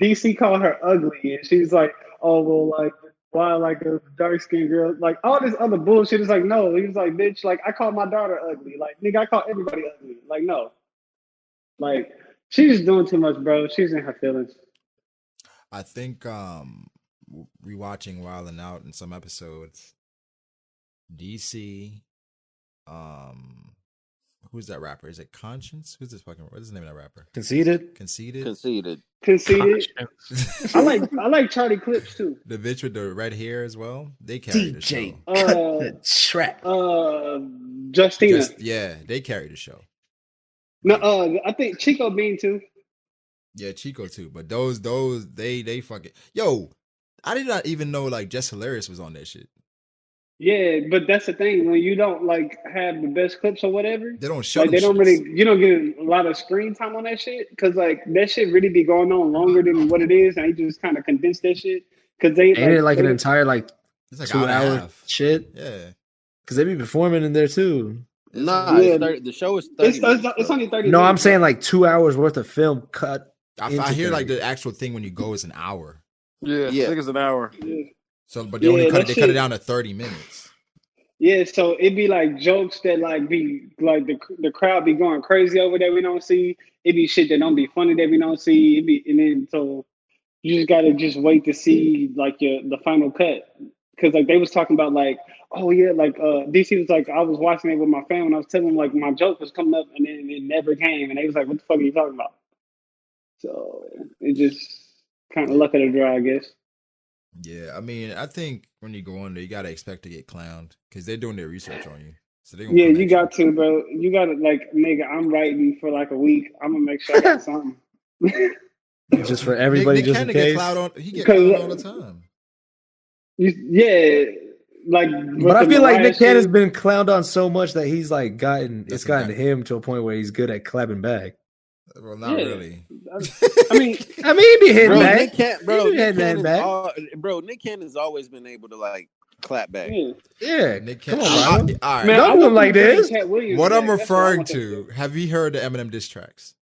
DC called her ugly, and she's like, oh well, like why like a dark skinned girl, like all this other bullshit. Is like, no, he was like, bitch, like I call my daughter ugly, like nigga, I call everybody ugly, like no, like she's doing too much, bro. She's in her feelings. I think rewatching Wild 'N Out in some episodes, DC, who's that rapper? Is it Conscience? Who's this fucking? What's the name of that rapper? Conceited. I like Charlie Clips too. The bitch with the red hair as well. They carry DJ the show. Cut the track. Justina. They carry the show. No, I think Chico Bean too. Yeah, Chico too. But those they fucking I did not even know like Just Hilarious was on that shit. Yeah, but that's the thing, when you don't like have the best clips or whatever, they don't show. Like, you don't get a lot of screen time on that shit, because like that shit really be going on longer than what it is, and they just kind of condense that shit because they ain't it like an entire like it's like 2 hour shit. Yeah, because they be performing in there too. Nah, the show is 30. It's only 30. No, I'm saying like 2 hours worth of film cut. I hear like the actual thing when you go is an hour. Yeah, I think it's an hour. Yeah. So, but they cut it down to 30 minutes. Yeah, so it'd be like jokes that like be like the crowd be going crazy over that we don't see. It'd be shit that don't be funny that we don't see. And then so you just gotta just wait to see like the final cut, because like they was talking about like, oh yeah, like DC was like, I was watching it with my family and I was telling them like my joke was coming up and then it never came, and they was like, what the fuck are you talking about? So it just kind of luck of the draw, I guess. Yeah, I mean, I think when you go on there, you gotta expect to get clowned because they're doing their research on you. So they you got to, bro. You gotta like, nigga, I'm writing for like a week. I'm gonna make sure I got something. Just for everybody, just in case. He get clowned all the time. Yeah, like. But I feel like Nick Cannon's been clowned on so much that he's like gotten him to a point where he's good at clapping back. Well, not really. I mean, he be hitting back. Nick Cannon's always been able to like clap back. Yeah, Nick Come on, on, man. All right. Man, don't do him like this. What I'm referring to, have you heard the Eminem diss tracks?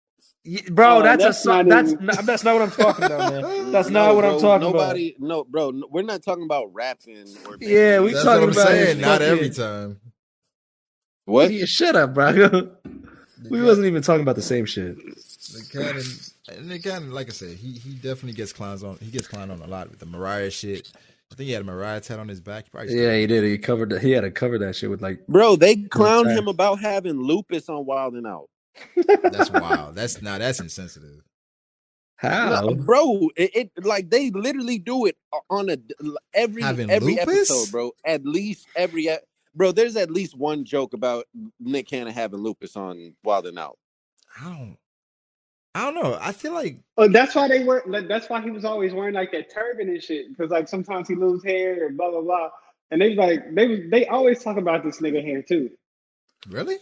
Bro, that's not what I'm talking about, man. That's not what I'm talking about. No, bro, we're not talking about rapping. Yeah, we talking about saying, not every time. What? Yeah, shut up, Brago. We wasn't even talking about the same shit. Nick Cannon, like I said, he definitely gets clowns on. He gets clowned on a lot with the Mariah shit. I think he had a Mariah tat on his back. Yeah, he did. He had to cover that shit with like. Bro, they clowned him about having lupus on Wild 'N Out. That's wild. That's insensitive. How, bro? It like they literally do it on every episode, bro. At least every. Bro, there's at least one joke about Nick Cannon having lupus on Wild 'N Out. I don't know. I feel like that's why that's why he was always wearing like that turban and shit. Because like sometimes he lose hair or blah blah blah. And they always talk about this nigga hair too. Really?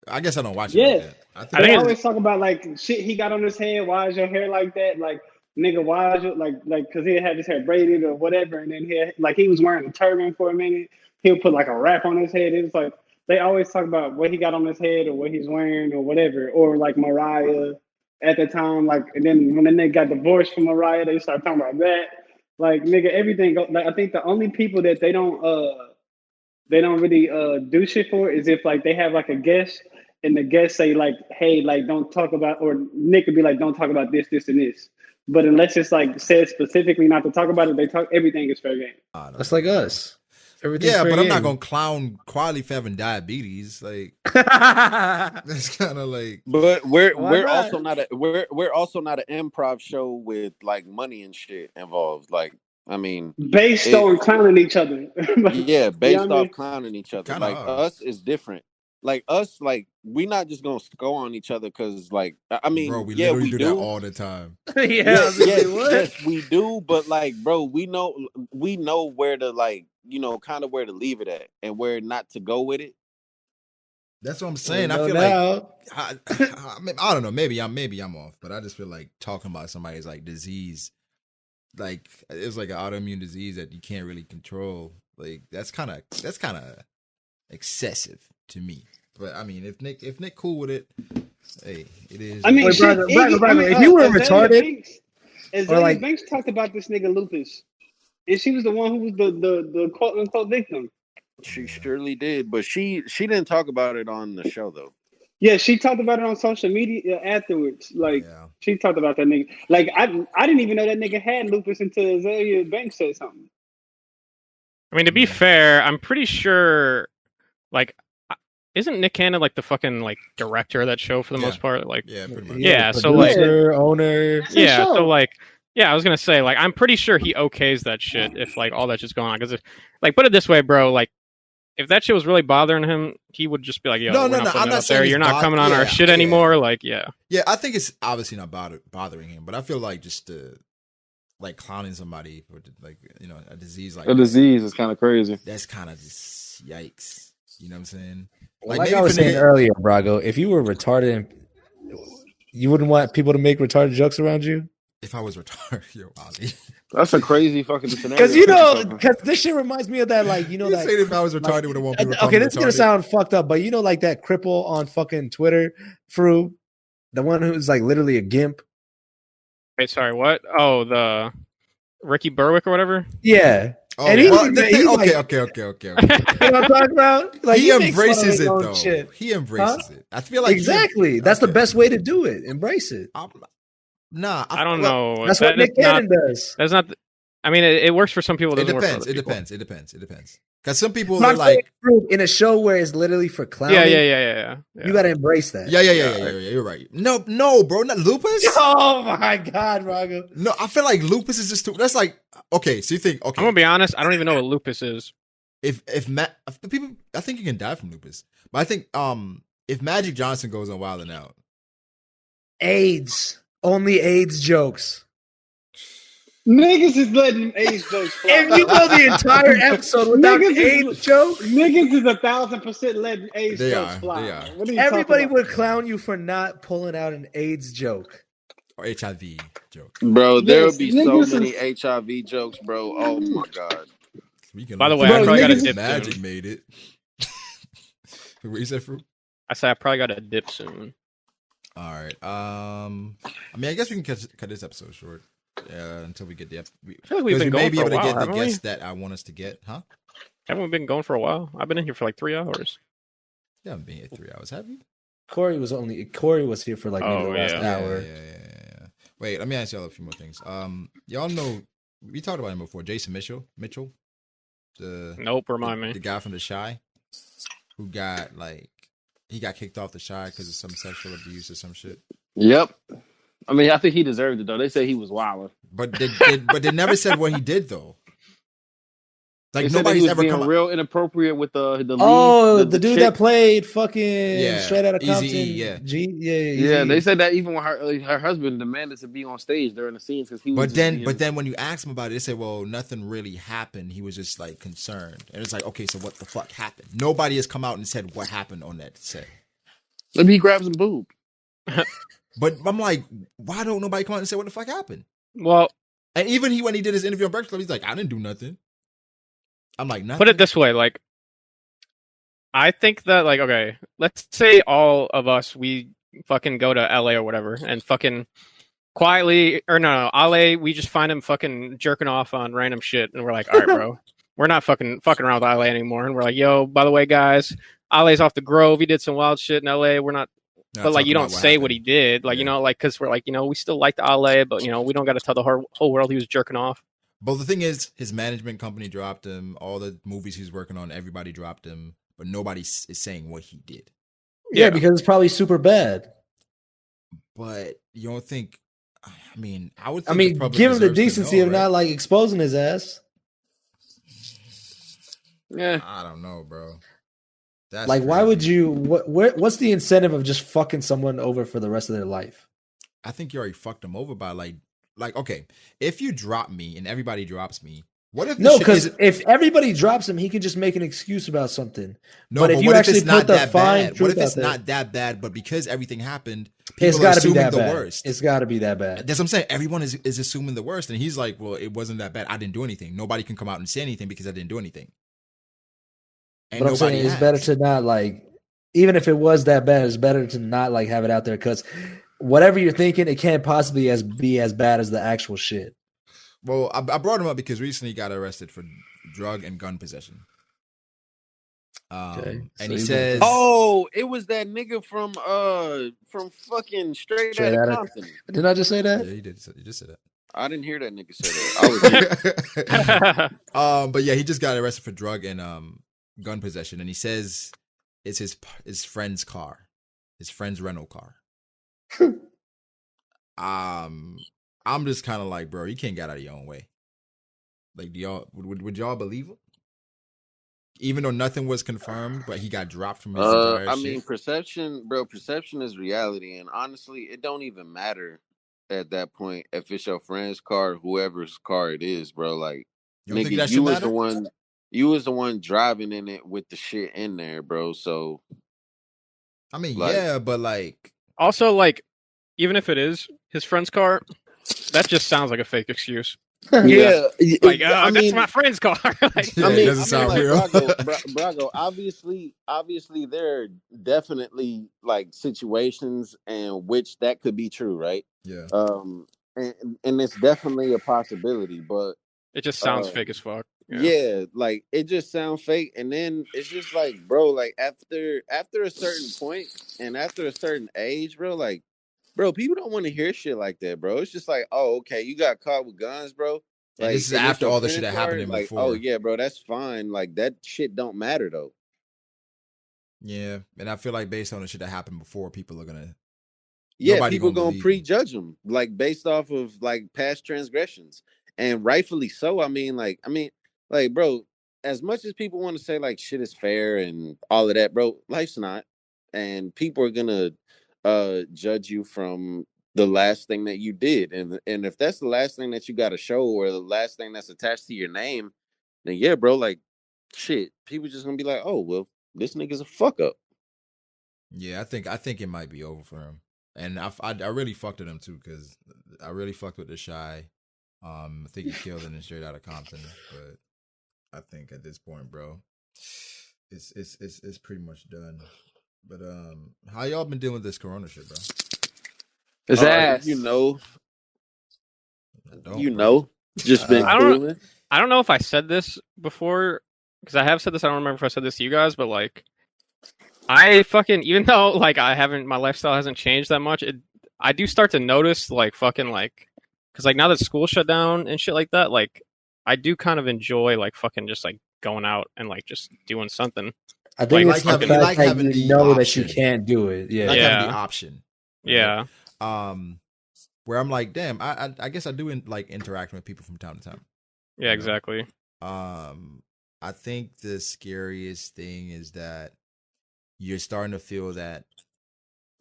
I guess I don't watch it. Yeah, like that. They always talk about like shit he got on his head. Why is your hair like that? Like nigga, why is it like because he had his hair braided or whatever, and then he was wearing a turban for a minute. He'll put like a wrap on his head. It was like they always talk about what he got on his head or what he's wearing or whatever. Or like Mariah at the time, like, and then when they got divorced from Mariah, they start talking about that. Like nigga, everything. Like I think the only people that they don't really do shit for is if like they have like a guest and the guest say like, hey, like don't talk about, or Nick would be like, don't talk about this, this, and this. But unless it's like said specifically not to talk about it, they talk. Everything is fair game. That's like us. Yeah, but I'm not gonna clown Quality for having diabetes. Like that's kind of like. But we're also not an improv show with like money and shit involved. Like, I mean, based on clowning each other. Yeah, based off clowning each other. Kinda like us is different. Like us, like we not just gonna go on each other because, like, I mean, bro, we do that all the time. yes, we do. But like, bro, we know where to like, kind of where to leave it at and where not to go with it. That's what I'm saying. I feel like I don't know. Maybe I'm off, but I just feel like talking about somebody's like disease, like it's like an autoimmune disease that you can't really control. Like that's kind of excessive to me. But I mean, if Nick cool with it, hey, it is. I mean, if you were retarded, or like Banks talked about this nigga Lupus, and she was the one who was the quote unquote victim. She surely did, but she didn't talk about it on the show though. Yeah, she talked about it on social media afterwards. Like she talked about that nigga. Like I didn't even know that nigga had lupus until Azalea Banks said something. I mean, to be fair, I'm pretty sure. Like, isn't Nick Cannon like the fucking like director of that show for the most part? Like, pretty much. Yeah, so like owner. Yeah, so like, yeah, I was gonna say like I'm pretty sure he okays that shit if like all that shit's going on because like put it this way, bro, like. If that shit was really bothering him, he would just be like, "Yo, I'm not saying you're not coming on our shit anymore." Like, yeah, I think it's obviously not bothering him, but I feel like just like clowning somebody for like a disease like disease is kind of crazy. That's kind of just yikes. You know what I'm saying? Like I was saying earlier, Brago, if you were retarded, you wouldn't want people to make retarded jokes around you. If I was retarded, yo, Ollie. That's a crazy fucking scenario. Because this shit reminds me of that, like, you that. Say if I was retarded, would have want people. Okay, this is gonna sound fucked up, but like that cripple on fucking Twitter, Froob, the one who's like literally a gimp. Wait, sorry, what? Oh, the Ricky Berwick or whatever. Yeah. Oh, and okay. You know what I'm talking about? Like, he embraces it though. Shit. He embraces it. I feel like exactly. That's the best way to do it. Embrace it. Nah, I don't know. That's what Nick Cannon does. That's not. I mean, it works for some people. It depends. It depends. Because some people are like in a show where it's literally for clowning. Yeah. You got to embrace that. Yeah. You're right. No, bro, not lupus. Oh my god, Brago. No, I feel like lupus is just too. That's like okay. So you think okay? I'm gonna be honest. I don't even know what lupus is. If people, I think you can die from lupus. But I think if Magic Johnson goes on Wild 'N Out, AIDS. Only AIDS jokes. Niggas is letting AIDS jokes fly. If you go the entire episode without AIDS jokes, niggas is 1,000% letting AIDS jokes fly. Everybody would clown you for not pulling out an AIDS joke or HIV joke, bro. There would be so many HIV jokes, bro. Oh my god. By the way, I probably got a dip. Magic made it. What you said, Froob? I said I probably got a dip soon. All right. I mean, I guess we can cut this episode short until we get the. I feel like we've been going for a while, get the guests that I want us to get, huh? Haven't we been going for a while? I've been in here for like 3 hours. You haven't been here 3 hours, have you? Corey was here for like maybe the last hour. Yeah. Wait, let me ask y'all a few more things. Y'all know we talked about him before. Jason Mitchell. Nope, remind me. The guy from The Chi, who got he got kicked off The Chi because of some sexual abuse or some shit. Yep. I mean, I think he deserved it though. They say he was wilding, but they never said what he did though. Like nobody's ever come real inappropriate with the lead. Oh, the dude that played fucking Straight Outta Compton. Yeah. They said that even when her husband demanded to be on stage during the scenes because he was. But then when you ask him about it, they say, "Well, nothing really happened. He was just like concerned." And it's like, okay, so what the fuck happened? Nobody has come out and said what happened on that set. Maybe he grabbed some boob. But I'm like, why don't nobody come out and say what the fuck happened? Well, and even when he did his interview on Breakfast Club, he's like, I didn't do nothing. I'm like, nothing. Put it this way, like, I think that, like, okay, let's say all of us, we fucking go to LA or whatever, and fucking quietly, or no, Alehh, we just find him fucking jerking off on random shit, and we're like, all right, bro, we're not fucking around with Alehh anymore, and we're like, yo, by the way, guys, Alehh's off the Grove. He did some wild shit in LA. We're not, but like you don't say what he did, like you know, like because we're like we still liked Alehh, but we don't got to tell the whole world he was jerking off. But the thing is, his management company dropped him. All the movies he's working on, everybody dropped him, but nobody is saying what he did. Yeah, because it's probably super bad. But you don't think? I mean, I would. I mean, give him the decency of not like exposing his ass. Yeah, I don't know, bro. That's like, crazy. Why would you? What's the incentive of just fucking someone over for the rest of their life? I think you already fucked them over by like okay, if you drop me and everybody drops me, what if because if everybody drops him, he can just make an excuse about something. No, but if you actually put the fine, what if it's not that bad? But because everything happened, people are assuming the worst. It's got to be that bad. That's what I'm saying. Everyone is assuming the worst, and he's like, "Well, it wasn't that bad. I didn't do anything. Nobody can come out and say anything because I didn't do anything." And but I'm saying it's better to not like, even if it was that bad, it's better to not like have it out there because whatever you're thinking, it can't possibly be as bad as the actual shit. Well, I brought him up because recently he got arrested for drug and gun possession. And he says, "Oh, it was that nigga from fucking Straight Outta Compton." Didn't I just say that? Yeah, you did. You just said that. I didn't hear that nigga say that. I was but yeah, he just got arrested for drug and gun possession, and he says it's his friend's car, his friend's rental car. I'm just kind of like, bro, you can't get out of your own way. Like, do y'all would y'all believe him? Even though nothing was confirmed, but he got dropped from his entire I mean, perception is reality, and honestly, it don't even matter at that point if it's your friend's car, whoever's car it is, bro. Like, nigga, you was the one driving in it with the shit in there, bro. So, I mean, like, yeah, but like, also, like, even if it is his friend's car, that just sounds like a fake excuse. Yeah, like that's my friend's car. Like, yeah, it doesn't sound real. Brago, obviously, there are definitely like situations in which that could be true, right? Yeah. And it's definitely a possibility, but it just sounds fake as fuck. Yeah, like it just sounds fake, and then it's just like, bro, like after a certain point and after a certain age, bro, like. Bro, people don't want to hear shit like that, bro. It's just like, oh, okay, you got caught with guns, bro. Like, and this is after all the shit that happened like, before. Oh, yeah, bro, that's fine. Like, that shit don't matter, though. Yeah, and I feel like based on the shit that happened before, people are gonna... Yeah, people gonna prejudge them, like, based off of, like, past transgressions. And rightfully so. I mean, bro, as much as people want to say, like, shit is fair and all of that, bro, life's not. And people are gonna... judge you from the last thing that you did, and if that's the last thing that you got to show or the last thing that's attached to your name, then yeah, bro, like shit, people just gonna be like, oh well, this nigga's a fuck up. Yeah, I think it might be over for him, and I really fucked with him too because I really fucked with the Shy. I think he killed it in Straight Outta Compton, but I think at this point, bro, it's pretty much done. But how y'all been dealing with this corona shit, bro? His ass, just been. I don't know if I said this before because I have said this. I don't remember if I said this to you guys, but like, I fucking even though like my lifestyle hasn't changed that much. I do start to notice like fucking like because like now that school shut down and shit like that, like I do kind of enjoy like fucking just like going out and like just doing something. I think it's the fact that you know that you can't do it. Yeah, having the option. Right? Yeah. Where I'm like, damn, I guess I do like interacting with people from time to time. Yeah, exactly. I think the scariest thing is that you're starting to feel that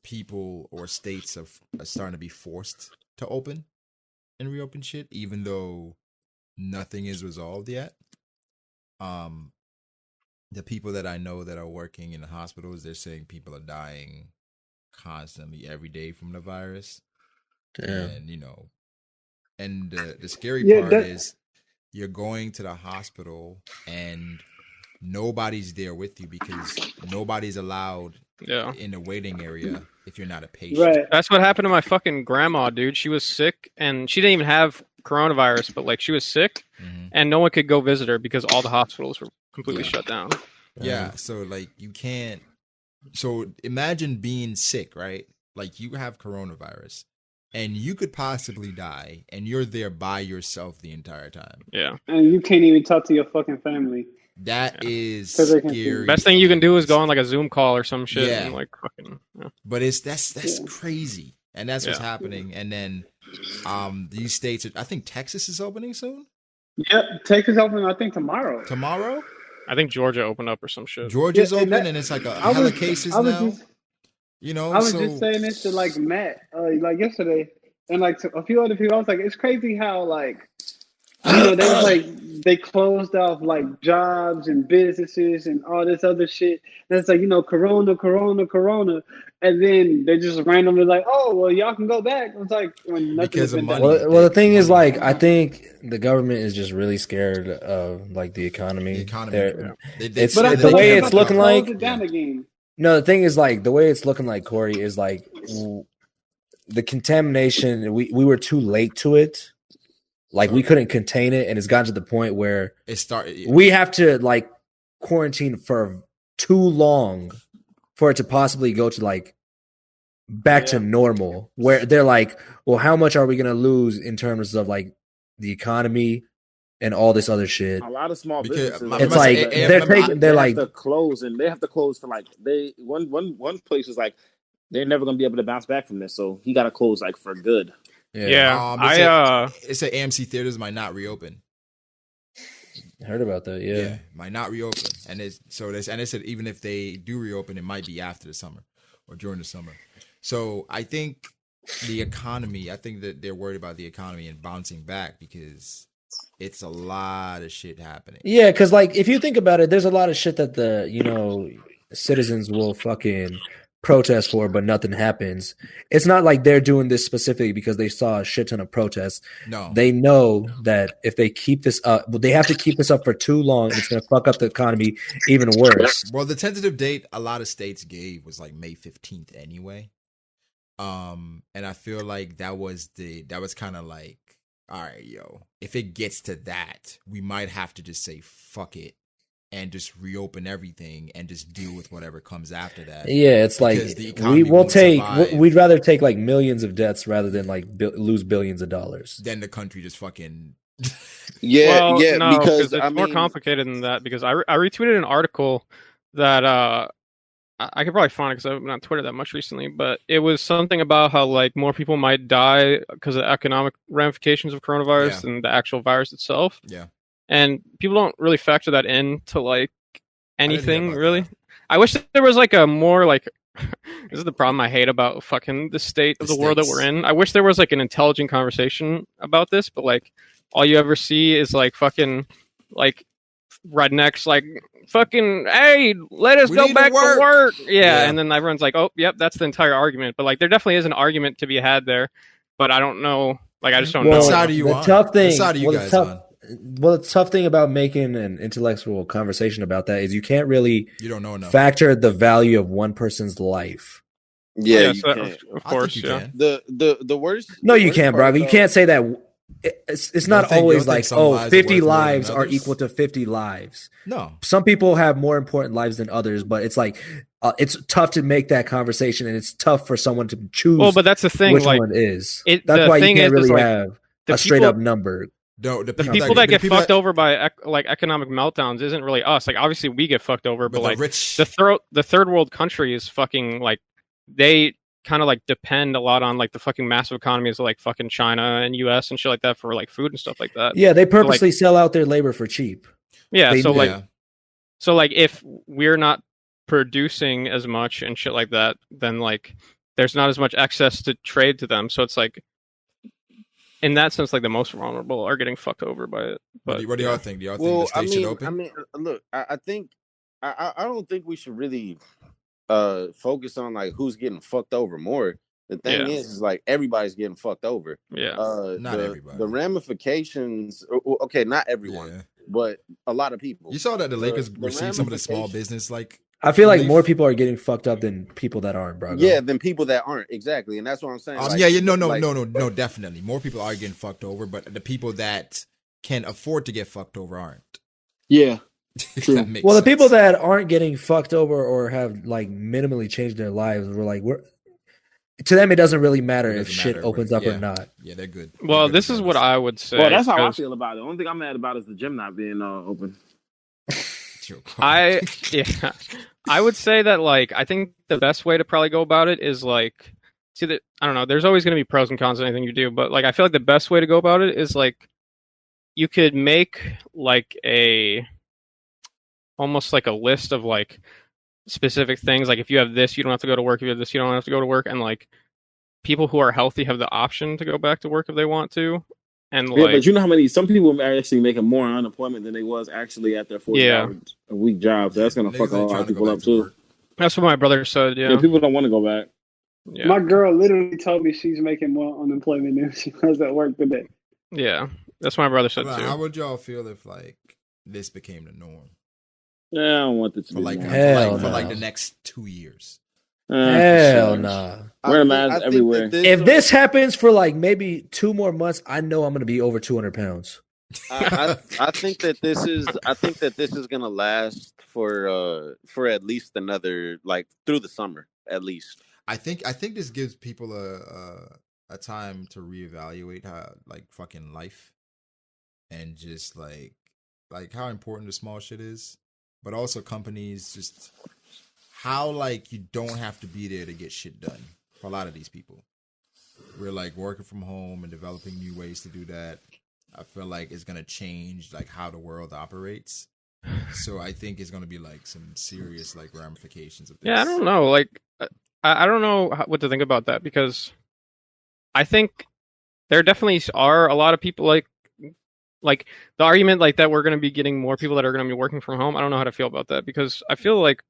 people or states are starting to be forced to open and reopen shit, even though nothing is resolved yet. The people that I know that are working in the hospitals, they're saying people are dying constantly every day from the virus. Damn. And, and the scary part is you're going to the hospital and nobody's there with you because nobody's allowed in the waiting area if you're not a patient. Right. That's what happened to my fucking grandma, dude. She was sick and she didn't even have coronavirus, but like she was sick and no one could go visit her because all the hospitals were completely shut down. Yeah, so like you can't. So imagine being sick, right? Like you have coronavirus, and you could possibly die, and you're there by yourself the entire time. Yeah, and you can't even talk to your fucking family. That is scary. Best thing you can do is go on like a Zoom call or some shit. Yeah. And like fucking. Yeah. But that's crazy, and that's what's happening. And then, these states. I think Texas is opening soon. Yep, Texas open. I think tomorrow. Tomorrow. I think Georgia opened up or some shit. Georgia's open, and it's like a hella cases now. I was just saying this to like Matt, like yesterday, and like to a few other people. I was like, it's crazy how like, they closed off like jobs and businesses and all this other shit. And it's like, corona, and then they just randomly like, oh well, y'all can go back. It's like when nothing because of money. Well, the thing is, like, I think the government is just really scared of like the economy. But the way it's looking like. No, the thing is, like, the way it's looking like, Corey, is like the contamination. We were too late to it. Like, we couldn't contain it, and it's gotten to the point where it started. We have to like quarantine for too long for it to possibly go to like back to normal. Where they're like, well, how much are we gonna lose in terms of like the economy and all this other shit? A lot of small businesses. It's like they're like to close, and they have to close for like one place is like they're never gonna be able to bounce back from this, so he got to close like for good. Yeah, it said AMC theaters might not reopen. I heard about that. Yeah, might not reopen, and it said even if they do reopen, it might be after the summer or during the summer. So I think the economy. I think that they're worried about the economy and bouncing back because it's a lot of shit happening. Yeah, because like if you think about it, there's a lot of shit that the citizens will fucking protest for, but nothing happens. It's not like they're doing this specifically because they saw a shit ton of protests. No, they know that if they keep this up, they have to keep this up for too long. It's going to fuck up the economy even worse. Well, the tentative date a lot of states gave was like May 15th anyway. And I feel like that was kind of like, all right, yo, if it gets to that, we might have to just say fuck it and just reopen everything and just deal with whatever comes after that. Yeah, it's like we'd rather take like millions of deaths rather than like lose billions of dollars. Then the country just fucking because it's more complicated than that. Because I retweeted an article that I could probably find it because I haven't been on Twitter that much recently, but it was something about how like more people might die because of economic ramifications of coronavirus than the actual virus itself. Yeah. And people don't really factor that into like anything really. I wish that there was like a more like this is the problem I hate about fucking the state of the world that we're in. I wish there was like an intelligent conversation about this, but like all you ever see is like fucking like rednecks like fucking hey, let us go back to work. Yeah, and then everyone's like, oh, yep, that's the entire argument. But like there definitely is an argument to be had there, but I don't know. Like I just don't know. What side are you on? Tough thing. What side are you guys on? Well, the tough thing about making an intellectual conversation about that is you can't really don't know enough. Factor the value of one person's life. Yeah, of course. Yeah. The worst. No, you can't, Brago. You can't say that. It's not always like 50 lives are equal to 50 lives. No, some people have more important lives than others, but it's like it's tough to make that conversation, and it's tough for someone to choose. Well, but that's the thing. Which like, one is? That's why you can't really have a straight up number. No, the people that get fucked over by like economic meltdowns isn't really us. Like obviously we get fucked over, but like the third world countries fucking like they kind of like depend a lot on like the fucking massive economies of like fucking China and US and shit like that for like food and stuff like that. Yeah, they purposely sell out their labor for cheap. Yeah, so like if we're not producing as much and shit like that, then like there's not as much access to trade to them. So it's like in that sense, like the most vulnerable are getting fucked over by it. But what do y'all think? Do y'all think the state should open? I mean, look, I think I don't think we should really focus on like who's getting fucked over more. The thing is like everybody's getting fucked over. Yeah, not everybody. The ramifications. Okay, not everyone, but a lot of people. You saw that the Lakers received some of the small business like. I feel like more people are getting fucked up than people that aren't, bro. Yeah, than people that aren't, exactly, and that's what I'm saying. No, definitely. More people are getting fucked over, but the people that can afford to get fucked over aren't. Yeah, Well, the people that aren't getting fucked over or have like minimally changed their lives were like, to them, it doesn't really matter if shit opens up or not. Yeah, they're good. Well, this is what I would say. Well, that's how I feel about it. The only thing I'm mad about is the gym not being open. I would say that like I think the best way to probably go about it is like I don't know. There's always going to be pros and cons to anything you do, but like I feel like the best way to go about it is like you could make like almost like a list of like specific things. Like if you have this, you don't have to go to work. If you have this, you don't have to go to work. And like people who are healthy have the option to go back to work if they want to. And like, but you know how many? Some people are actually making more unemployment than they was actually at their 40 hour a week job. So that's gonna fuck a lot of people up too. That's what my brother said. Yeah, people don't want to go back. Yeah. My girl literally told me she's making more unemployment than she was at work today. Yeah, that's what my brother said too. How would y'all feel if like this became the norm? Yeah, I don't want this to be like for like the next 2 years. Hell nah. Wear masks everywhere. If this happens for like maybe 2 more months, I know I'm going to be over 200 pounds. I think that this is gonna last for at least another like through the summer at least. I think this gives people a time to reevaluate how like fucking life and just like how important the small shit is, but also companies just how like you don't have to be there to get shit done for a lot of these people. We're like working from home and developing new ways to do that. I feel like it's gonna change like how the world operates. So I think it's gonna be like some serious like ramifications of this. Yeah, I don't know. Like, I don't know what to think about that because I think there definitely are a lot of people like the argument like that we're gonna be getting more people that are gonna be working from home. I don't know how to feel about that because I feel like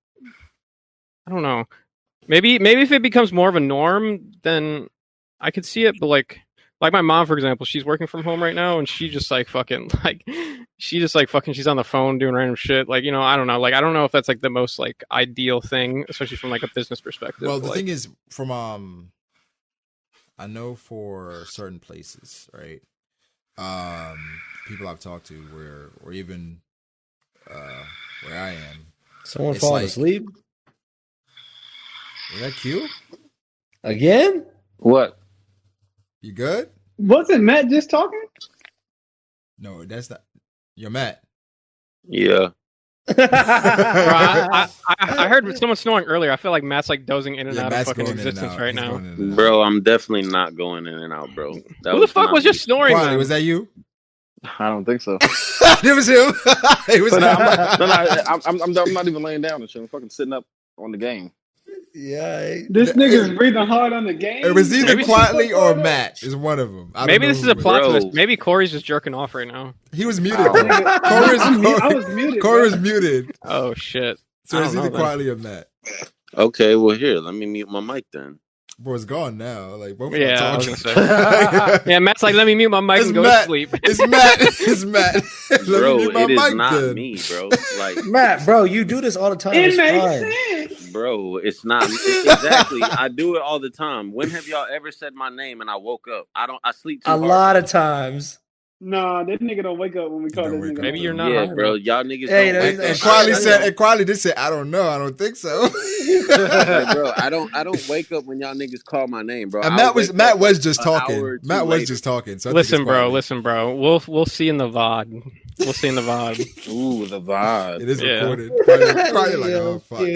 I don't know. Maybe if it becomes more of a norm, then I could see it. But like my mom, for example, she's working from home right now, and she just like fucking like she's on the phone doing random shit. Like I don't know. Like I don't know if that's like the most like ideal thing, especially from like a business perspective. Well, the thing is, from I know for certain places, right? People I've talked to or even where I am, someone falling asleep. Is that cute? Again? What? You good? Wasn't Matt just talking? No, that's not. You're Matt. Yeah. Bro, I heard someone snoring earlier. I feel like Matt's like dozing in and out of fucking existence right now. Bro, I'm definitely not going in and out, bro. Who the fuck was just snoring? Why, was that you? I don't think so. It was him. It was. I'm not even laying down and shit. I'm fucking sitting up on the game. Yeah, this nigga's breathing hard on the game. It was either quietly or Matt is one of them. Maybe this is a plot twist. Maybe Corey's just jerking off right now. He was muted. I was muted. Corey was muted. Oh shit! So it's either quietly or Matt. Okay, well here, let me mute my mic then. Bro, it's gone now. Like both of I was gonna say. Yeah, Matt's like, let me mute my mic and go to sleep. It's Matt. It's Matt. Bro, it is not me, bro. Like Matt, bro, you do this all the time. It makes sense. Bro, it's not exactly. I do it all the time. When have y'all ever said my name and I woke up? I sleep too hard. A lot of times. Nah, this nigga don't wake up when we call this nigga. Maybe you're not. Yeah, bro. Y'all niggas. And Quali did say, I don't know. I don't think so. Yeah, bro, I don't wake up when y'all niggas call my name, bro. And Matt was just talking. Matt was just talking. So listen, bro. We'll see in the VOD. We'll see in the VOD. Ooh, the VOD. It is recorded. Probably like, oh fuck,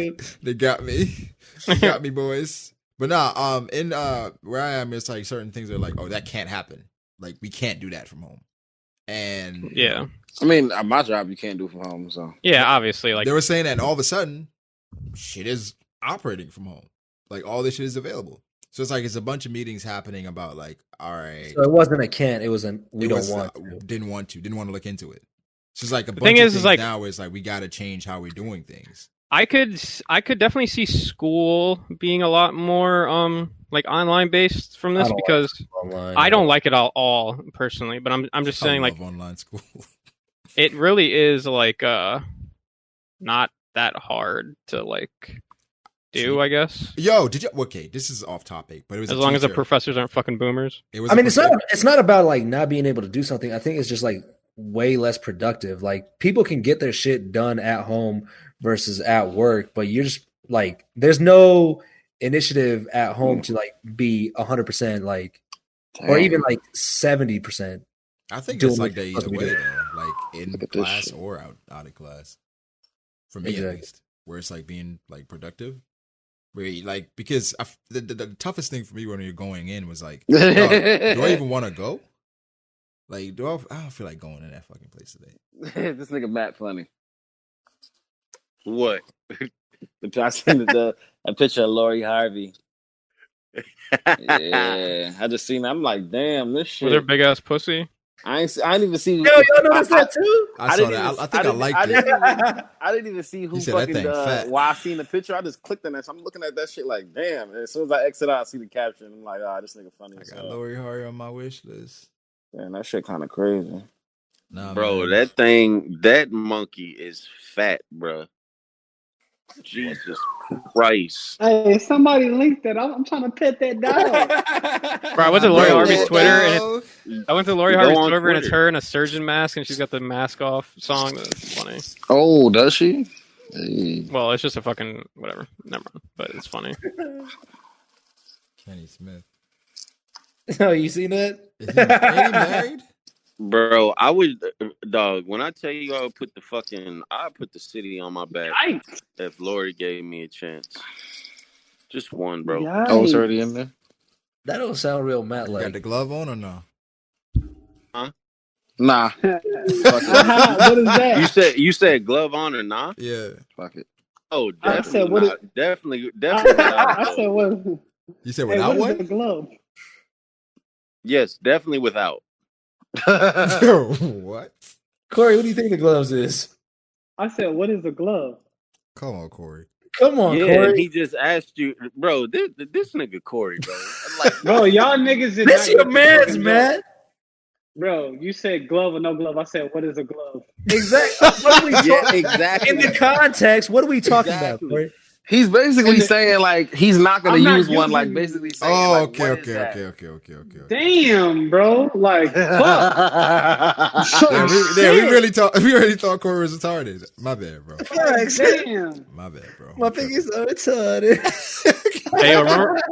they got me. They got me, boys. But nah, in where I am, it's like certain things are like, oh, that can't happen. Like we can't do that from home. And yeah, I mean, at my job, you can't do from home. So yeah, obviously, like they were saying that, and all of a sudden, shit is operating from home. Like all this shit is available. So it's like it's a bunch of meetings happening about like, all right. So it wasn't a can't. It was an we don't want. Didn't want to look into it. So it's like a bunch of things like, now is like we got to change how we're doing things. I could definitely see school being a lot more like online based from this because I don't like it all personally, but I'm just saying like online school. It really is like not that hard to like do, I guess. Yo, okay, this is off topic, but it was as long as the professors aren't fucking boomers. It's not about like not being able to do something. I think it's just like way less productive. Like people can get their shit done at home versus at work, but you're just like there's no initiative at home to like be 100% like or even like 70%. I think it's like that either way though, like in class or out of class. For me at least, where it's like being like productive. Where like because the toughest thing for me when you're going in was like, do I even want to go? Like, I don't feel like going in that fucking place today. This nigga Matt funny. What? I seen a picture of Lori Harvey. Yeah, I just seen. I'm like, damn, this shit. With her big ass pussy. I didn't even see. Yo, y'all noticed that too? I saw that. I think I liked it. I didn't even see who fucking. While I seen the picture, I just clicked on that. So I'm looking at that shit like, damn. And as soon as I exit out, I see the caption. I'm like, this nigga funny. I got Lori Harvey on my wish list. Damn, that shit kind of crazy. Nah, bro, man. that monkey is fat, bro. Jesus Christ. Hey, somebody linked that. I'm trying to pet that dog. Bro, I went to Lori Harvey's Twitter and it's her in a surgeon mask and she's got the mask off song. That's funny. Oh, does she? Hey. Well, it's just a fucking whatever. Never mind. But it's funny. Kenny Smith. Oh, you seen that? Is he married? Bro, I would, dog. When I tell you, I put the city on my back if Lori gave me a chance. Just one, bro. Yikes. Oh, it's already in there. That don't sound real Matt like. Got the glove on or no? Huh? Nah. What is that? You said glove on or nah? Yeah. Fuck it. Oh, definitely. I said, definitely. I said what? You said without what? one? The glove. Yes, definitely without. What? Corey, what do you think the gloves is? I said, what is a glove? Come on, Corey. Come on, Yeah, Corey. he just asked you, bro. This nigga Corey, bro. Like, bro, y'all niggas did this not your man's, man. Bro, you said glove or no glove. I said, what is a glove? Exactly. What are we talking? Exactly. In the context, what are we talking about, Corey? He's basically saying like he's not gonna use one. Like basically saying. Oh, like, okay. Damn, bro. Like, fuck. We really thought Corey was retarded. My bad, bro. Damn. My bad, bro. My thing is so retarded.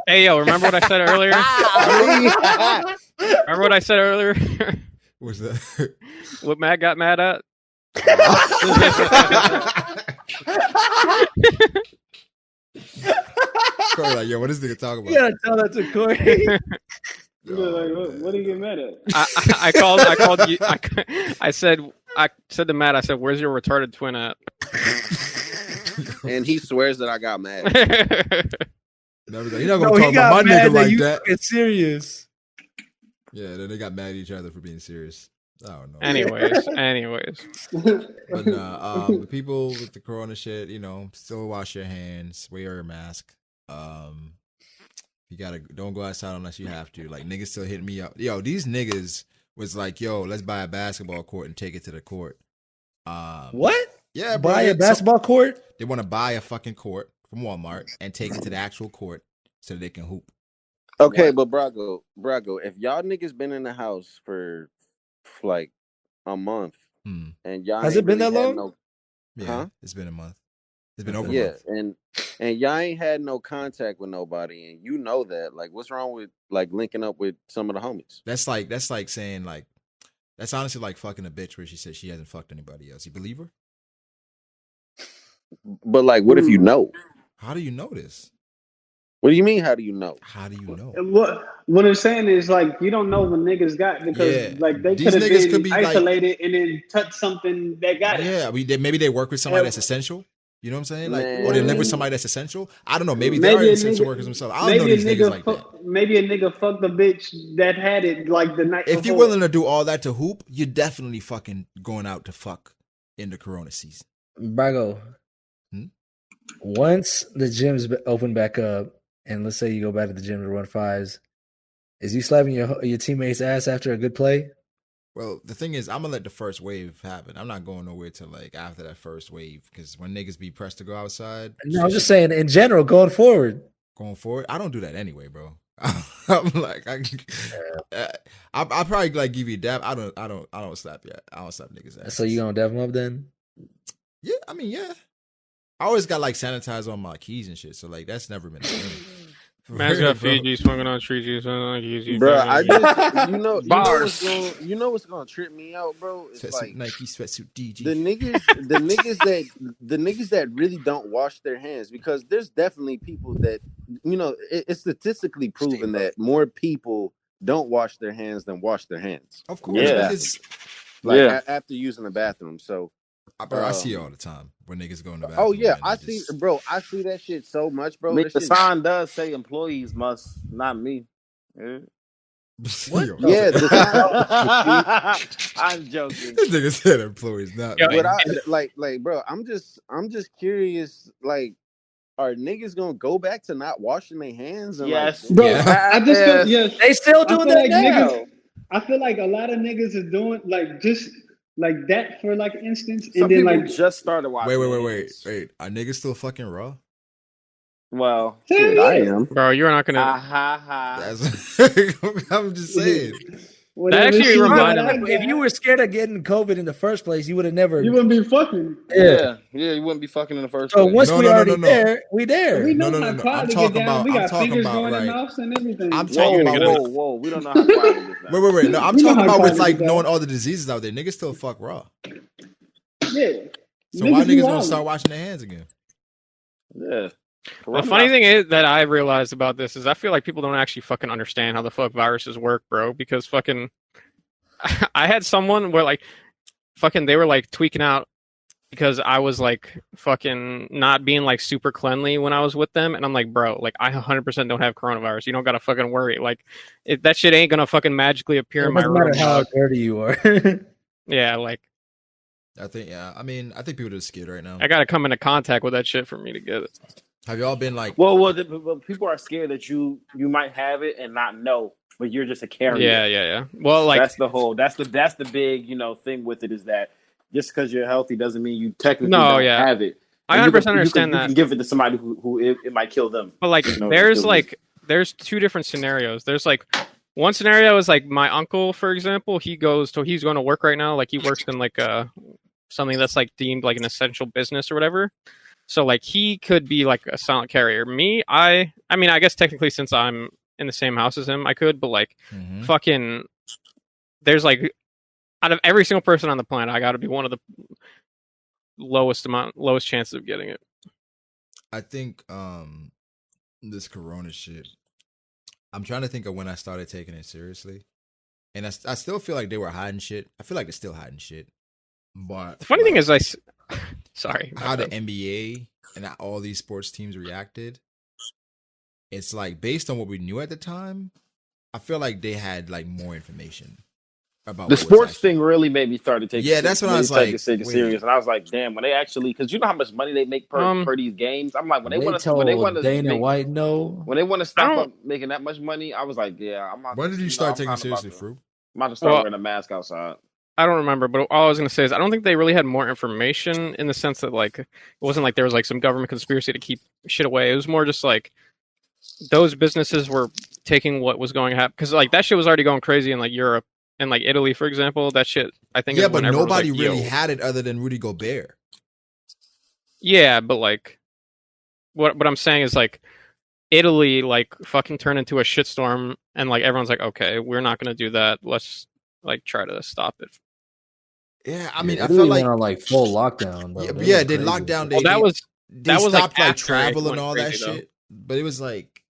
Hey, remember what I said earlier? Remember what I said earlier? What's that? What Matt got mad at? Corey, like, yo, what is this nigga talking about? You gotta tell that to Corey. What do you get mad at? I called you. I said to Matt, I said, "Where's your retarded twin at?" and he swears that I got mad. You're not gonna talk about my nigga like that. It's serious. Yeah, then they got mad at each other for being serious. I don't know. Anyways. But the people with the corona shit, still wash your hands, wear a mask. You don't go outside unless you have to. Like niggas still hitting me up. Yo, these niggas was like, yo, let's buy a basketball court and take it to the court. What? Yeah, bro. Buy a basketball court? They want to buy a fucking court from Walmart and take it to the actual court so they can hoop. Okay, but Brago, if y'all niggas been in the house for like a month and y'all has it been that long? It's been a month. It's been over a month. and y'all ain't had no contact with nobody, and you know that. Like, what's wrong with like linking up with some of the homies? That's like saying like that's honestly like fucking a bitch where she says she hasn't fucked anybody else. You believe her? But like, what if you know? How do you know this? What do you mean? How do you know? How do you know? What I'm saying is like you don't know what niggas got because like they could have been isolated and then touched something that got it. Yeah, maybe they work with somebody that's essential. You know what I'm saying? Like, or they live with somebody that's essential. I don't know. Maybe they are essential workers themselves. I don't know these niggas like that. Maybe a nigga fucked the bitch that had it like the night before. If you're willing to do all that to hoop, you're definitely fucking going out to fuck in the corona season. Brago, once the gyms open back up, and let's say you go back to the gym to run fives, is you slapping your teammate's ass after a good play? Well, the thing is, I'm gonna let the first wave happen. I'm not going nowhere till like after that first wave because when niggas be pressed to go outside. No, I'm just saying in general, going forward. Going forward, I don't do that anyway, bro. I'm like, I'll probably like give you a dab. I don't slap yet. I don't slap niggas ass. So you gonna dab them up then? Yeah, I mean, yeah. I always got like sanitizer on my keys and shit, so like that's never been a thing. Man's got Fiji smoking on Fiji, bro. I just you know what's gonna trip me out, bro. It's sweatsuit like Nike, sweatsuit DG. The niggas that really don't wash their hands, because there's definitely people that it's statistically proven that more people don't wash their hands than wash their hands. Of course, after using the bathroom. So, bro, I see it all the time when niggas go in the bathroom. Oh yeah, I see that shit so much, bro. The sign does say employees must, not me. Yeah. What? Yeah, I'm joking. This nigga said employees, not me. But bro, I'm just curious, like, are niggas gonna go back to not washing their hands? And yes, bro. I just feel, yes, they still doing that now. Niggas, I feel like a lot of niggas are doing like just like that for like instance, some and then people like just started watching. Wait. Are niggas still fucking raw? Well, shit, I am, bro. You're not gonna. I'm just saying. That actually reminded me. If you were scared of getting COVID in the first place, you would have never. You wouldn't be fucking. Yeah, you wouldn't be fucking in the first place. So once we already there, we there. We know how quiet to get down. We got fingers going in mouths and everything. I'm talking about. Whoa. We don't know how quiet it is. Wait. No, I'm talking about with like knowing all the diseases out there. Niggas still fuck raw. Yeah. So why niggas gonna start washing their hands again? Yeah. The funny thing is that I realized about this is I feel like people don't actually fucking understand how the fuck viruses work, bro. Because fucking, I had someone where like, fucking, they were like tweaking out because I was like fucking not being like super cleanly when I was with them, and I'm like, bro, like I 100% don't have coronavirus. You don't gotta fucking worry. Like, that shit ain't gonna fucking magically appear in my room. No matter how dirty you are. Yeah, like. I think people are just scared right now. I gotta come into contact with that shit for me to get it. Have y'all been like? Well, people are scared that you might have it and not know, but you're just a carrier. Yeah. Well, like that's the big thing with it is that just because you're healthy doesn't mean you technically don't have it. I 100% understand that. You can give it to somebody who it might kill them. But like, there's two different scenarios. There's like one scenario is like my uncle, for example. He's going to work right now. Like he works in like something that's like deemed like an essential business or whatever. So like he could be like a silent carrier. Me, I mean, I guess technically since I'm in the same house as him, I could. But like, fucking, there's like, out of every single person on the planet, I got to be one of the lowest chances of getting it. I think this corona shit. I'm trying to think of when I started taking it seriously, and I still feel like they were hiding shit. I feel like they're still hiding shit. But the funny thing is, sorry, how the NBA and all these sports teams reacted. It's like based on what we knew at the time, I feel like they had like more information about the sports thing. Really made me start to take. Yeah, that's what I was like. Serious, and I was like, damn, when they actually, because you know how much money they make per these games. I'm like, when they want to Dana White when they want to stop making that much money, I was like, yeah, I'm not. When did you start taking it seriously, Froob? I'm about to start wearing a mask outside. I don't remember, but all I was going to say is I don't think they really had more information in the sense that like it wasn't like there was like some government conspiracy to keep shit away. It was more just like those businesses were taking what was going to happen because like that shit was already going crazy in like Europe and like Italy, for example. That shit, I think. Yeah, but nobody really had it other than Rudy Gobert. Yeah, but like what I'm saying is like Italy like fucking turned into a shitstorm and like everyone's like, okay, we're not going to do that. Let's like try to stop it. Yeah, I mean, I felt like on like full lockdown. Though. Yeah, they locked down. That was stopped like travel and all that shit. But it was like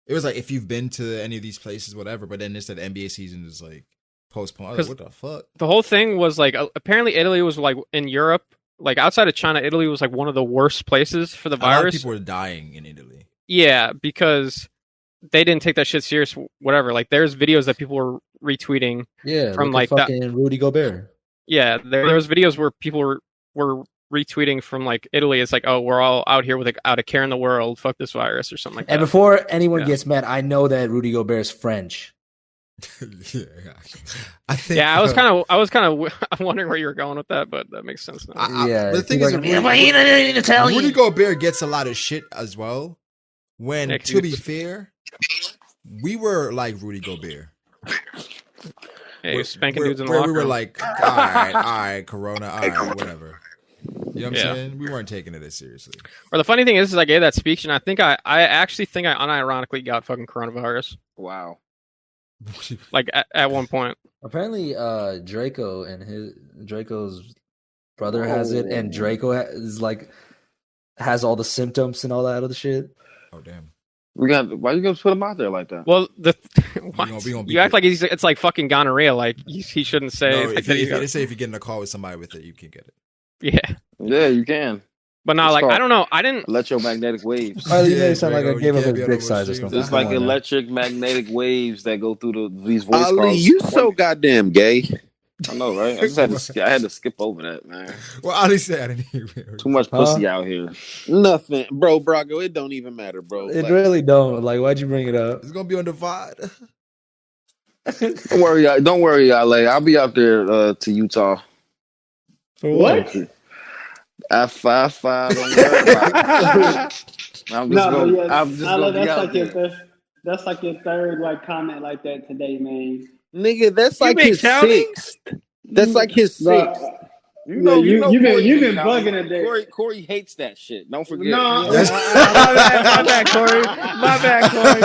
if you've been to any of these places, whatever. But then it's that NBA season is like postponed. I was like, what the fuck? The whole thing was like apparently Italy was like in Europe, like outside of China, Italy was like one of the worst places for the virus. A lot of people were dying in Italy. Yeah, because they didn't take that shit serious. Whatever. Like there's videos that people were retweeting. Yeah, from like fucking Rudy Gobert. Yeah, there was videos where people were retweeting from like Italy. It's like, oh, we're all out here without a care in the world. Fuck this virus or something like that. And before anyone gets mad, I know that Rudy Gobert is French. I was kind of wondering where you were going with that, but that makes sense now. Yeah, the thing is, Rudy Gobert gets a lot of shit as well. When to be fair, we were like Rudy Gobert. Hey, spanking dudes in the locker room. We were like, all right, Corona, all right, whatever. You know what I'm saying? We weren't taking it as seriously. Or the funny thing is I gave that speech, and I actually think I unironically got fucking coronavirus. Wow. Like at one point. Apparently, Draco's brother has it, and Draco has all the symptoms and all that other shit. Oh damn! Why you gonna put him out there like that? Well, you act like it's like fucking gonorrhea. Like he shouldn't say. No, they say if you get in a car with somebody with it, you can get it. Yeah, you can. But not like, I don't know. I didn't. Electromagnetic waves. Oh, you made it sound like I gave up his dick size or something. It's like electric magnetic waves that go through these voice calls. Ali, you so goddamn gay. I know, right? I had to skip over that, man. Well, Ali said I didn't hear too much pussy out here. Nothing, bro, Brago. It don't even matter, bro. It really don't. Like, why'd you bring it up? It's gonna be on the VOD. Don't worry, Alehh. I'll be out there to Utah. For what? F5. Don't worry about it. I'm just gonna be out there. That's like your third like comment like that today, man. Nigga, that's like his sixth. That's like his sixth. You've been bugging today. Corey hates that shit. Don't forget. No, my bad, Corey. My bad, Corey.